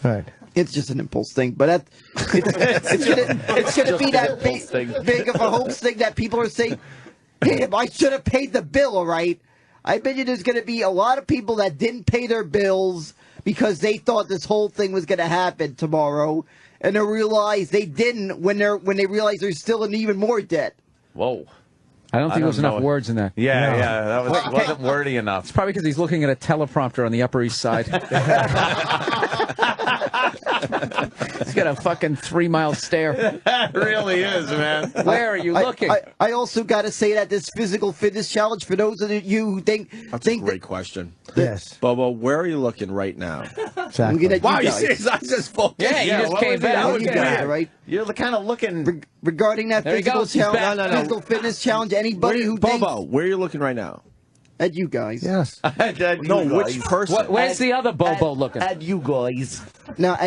All right. It's just an impulse thing, but it's gonna be that big of a hoax thing that people are saying, damn, I should have paid the bill, all right? I bet you there's gonna be a lot of people that didn't pay their bills because they thought this whole thing was gonna happen tomorrow, and they realize they didn't when they realize they're still in even more debt. Whoa. I don't think there was enough words in that. Yeah, that wasn't wordy enough. It's probably because he's looking at a teleprompter on the Upper East Side. He's got a fucking 3-mile stare. That really is, man. Where are you looking? I also got to say that this physical fitness challenge, for those of you who think... That's a great question. Yes. Bobo, where are you looking right now? I'm looking at Wow, you you guys. see his eyes just focused. Yeah, you just came back. You guys, right? You're kind of looking... Regarding that There he physical goes, he's challenge, back. physical fitness challenge, anybody who thinks... Bobo, where are you looking right now? At you guys. Yes. No, which person? Where's the other Bobo looking? At you guys. No,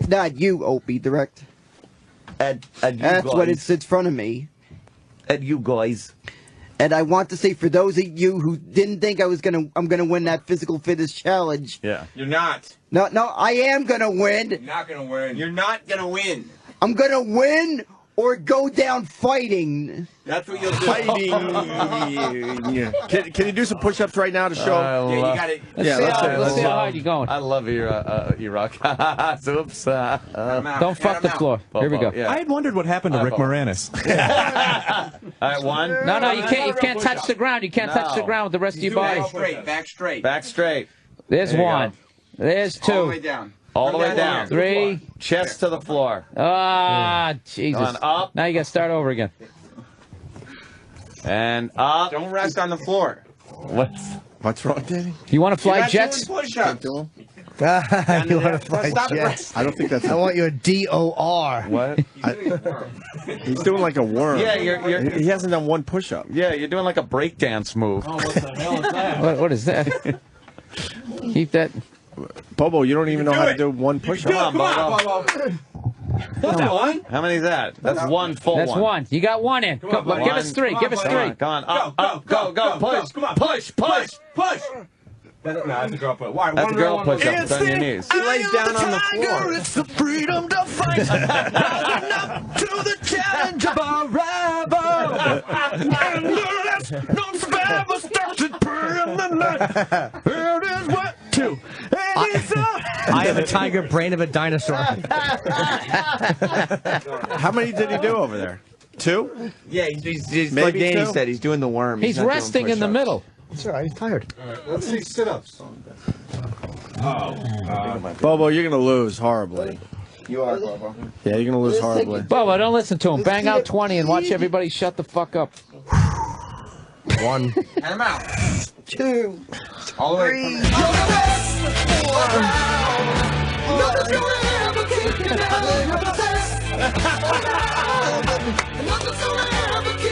not you, Opie, direct. At you That's guys. what it's in front of me. At you guys. And I want to say, for those of you who didn't think I'm gonna win that physical fitness challenge. Yeah. You're not. No, I am gonna win. You're not gonna win. You're not gonna win. I'm gonna win or go down fighting. That's what you'll do. Fighting. Can you do some push-ups right now to show? Yeah, you got it. Let's see how hard you're going. I love your rock. Oops. Don't fuck the floor. Here we go. Yeah. I had wondered what happened to Rick Moranis. All right, one. No, you can't. You can't touch the ground. You can't touch the ground with the rest of your body. Back straight. Back straight. There's There you one. go. There's two. All the way down. All the way down. 3. Chest to the floor. Ah, Jesus. Come on, up. Now you got to start over again. And up. Don't rest on the floor. What's wrong, Danny? You want to fly You're not jets? doing push-ups. You want to fly Stop jets? I don't think that's. I want your DOR. What? He's doing like a worm. Yeah, you're He hasn't done one push-up. Yeah, you're doing like a breakdance move. Oh, what the hell is that? What is that? Keep that. Bobo, you don't even know how to do one push-up. Come on, Bobo. That's one. How many is that? That's one full one. That's one. You got one in. Come on, give us 3. Give us 3. Come on. Up, go. Push. Push. No, that's a girl push. Why? That's a girl push-up. It's on your knees. She lays down on the floor. It's the freedom to fight. Rising up to the challenge of our rival. And the last known survivor starts at permanent. Here it is, what? 2. And it's I have a tiger brain of a dinosaur. How many did he do over there? 2? Yeah, he's Maybe like Danny 2? said, he's doing the worm. He's not doing resting in the push-ups. middle. That's all right. He's tired. All right, let's see sit-ups. Bobo, you're gonna lose horribly. You are, Bobo. Yeah, you're gonna lose horribly. Bubba, don't listen to him. Bang out 20 and watch everybody shut the fuck up. 1. And I'm out. 2. All the way. 3.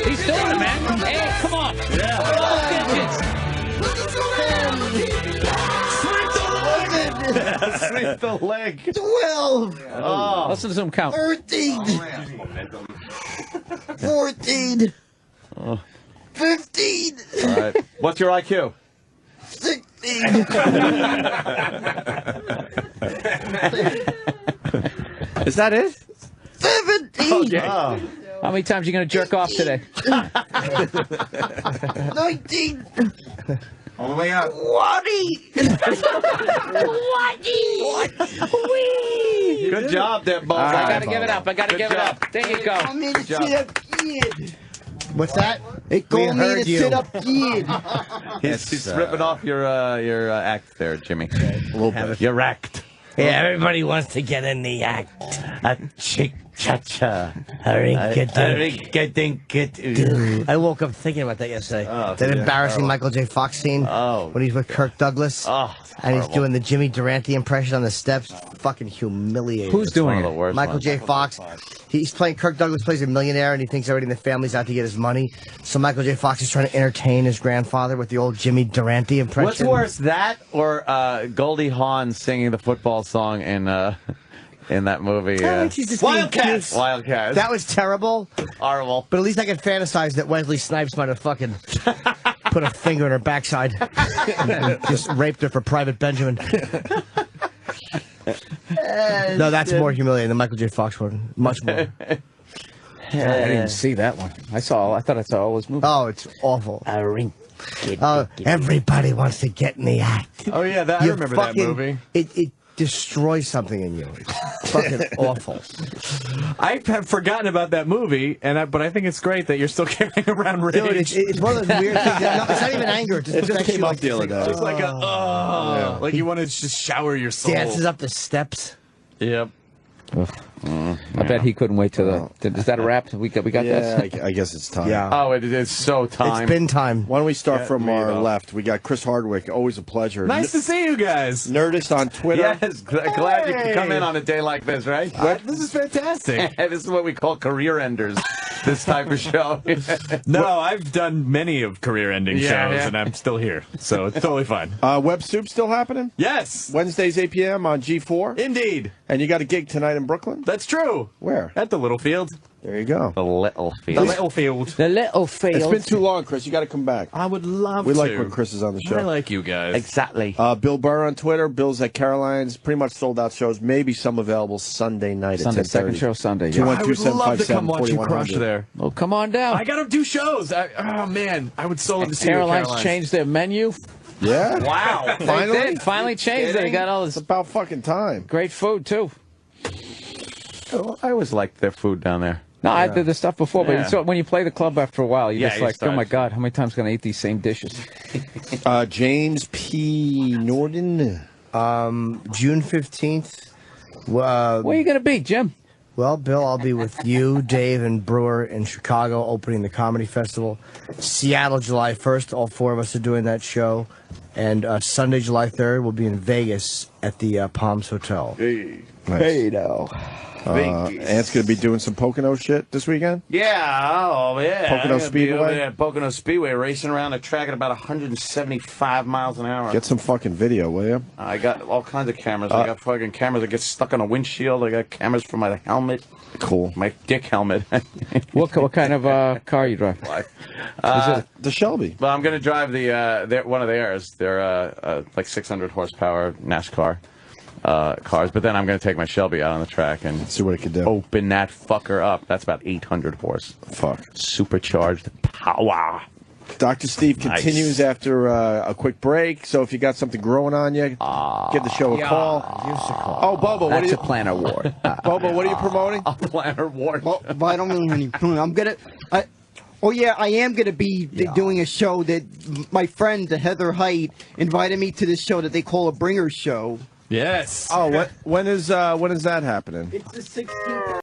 He's doing it, man. Hey, come on. Sweep the leg. 12. Oh. Listen to him count. 13. 14. 15. All right. What's your IQ? 16. Is that it? 17. Okay. How many times are you going to jerk off today? 19. All the way up. 20. Good job there, Bobo. I got to give it up. I got to give it up. There you go. I'm in a job. sit-up kid. What's that? They call me heard the you. sit-up kid. He's ripping off your act there, Jimmy. A little bit. You're act. Yeah, everybody wants to get in the act. A chick cha-cha. I woke up thinking about that yesterday. Oh, that yeah. embarrassing Michael J. Fox scene when he's with Kirk Douglas. Oh, and he's doing the Jimmy Durante impression on the steps. Fucking humiliating. Who's doing one of it? the worst Michael ones. J. Fox. He's playing Kirk Douglas plays a millionaire, and he thinks everybody in the family's out to get his money. So Michael J. Fox is trying to entertain his grandfather with the old Jimmy Durante impression. What's worse, that or Goldie Hawn singing the football song in that movie? I think she's just being Wildcats. cute. Wildcats. That was terrible. Horrible. But at least I can fantasize that Wesley Snipes might have fucking put a finger in her backside and just raped her for Private Benjamin. No, that's more humiliating than Michael J. Fox one. Much more. I didn't see that one. I thought I saw all his movies. Oh, it's awful. Everybody wants to get in the act. Oh yeah, I remember that movie. It destroys something in you. It's fucking awful. I have forgotten about that movie, but I think it's great that you're still carrying around rage. Dude, it's one of those weird things. It's not even anger. It just came up the other day. Just like like you want to just shower your soul. Dances up the steps. Yep. I bet he couldn't wait till the. Is that a wrap? We got Yeah, that. I guess it's time. Yeah. Oh, it is so time. It's been time. Why don't we start from our up. left? We got Chris Hardwick. Always a pleasure. Nice to see you guys. Nerdist on Twitter. Yes, glad you could come in on a day like this, right? This is fantastic. This is what we call career enders, this type of show. No, I've done many of career-ending shows, yeah. and I'm still here, so it's totally fine. Web Soup still happening? Yes, Wednesdays, 8 p.m. on G4. indeed. And you got a gig tonight in Brooklyn? That's true. Where? At the Littlefield. There you go. The little field. The little field. The little field. It's been too long, Chris. You got to come back. I would love We to. like when Chris is on the show. I like you guys. Exactly. Bill Burr on Twitter. Bill's at Caroline's. Pretty much sold out shows. Maybe some available Sunday night Sunday, at 10:30. second show Sunday. Yeah. I would love to come watch you crush there. Well, come on down. I got to do shows. Oh, man. I would so love to see you at Caroline's changed their menu. Yeah. Wow. Finally? They did. Finally changed it. They got all this. It's about fucking time. Great food, too. Oh, I always liked their food down there. No, I did this stuff before, but Yeah. so when you play the club after a while, you're just you like, oh start. my God, how many times can I eat these same dishes? James P. Norden. June 15th. Where are you going to be, Jim? Well, Bill, I'll be with you, Dave, and Brewer in Chicago opening the Comedy Festival. Seattle, July 1st. All four of us are doing that show. And Sunday, July 3rd, we'll be in Vegas at the Palms Hotel. Hey. Hey, now. Ant's going to be doing some Pocono shit this weekend? Yeah, oh yeah. Pocono I'm gonna be Speedway? over there at Pocono Speedway, racing around a track at about 175 miles an hour. Get some fucking video, will you? I got all kinds of cameras. I got fucking cameras that get stuck on a windshield. I got cameras for my helmet. Cool. My dick helmet. What kind of car you drive? The Shelby. Well, I'm going to drive the one of theirs. They're like 600 horsepower NASCAR cars. But then I'm going to take my Shelby out on the track and see what it can do. Open that fucker up. That's about 800 horse. Fuck. Supercharged power. Dr. Steve Nice. continues after a quick break. So if you got something growing on you, give the show a call. Give us a call. Oh, Bobo, what are That's you? a planner award. Bobo, what are you promoting? A planner award. Well, but I don't mean any. I'm gonna. Oh yeah, I am gonna be doing a show that my friend Heather Height invited me to this show that they call a Bringer Show. Yes. Oh, when is that happening? It's the 16th.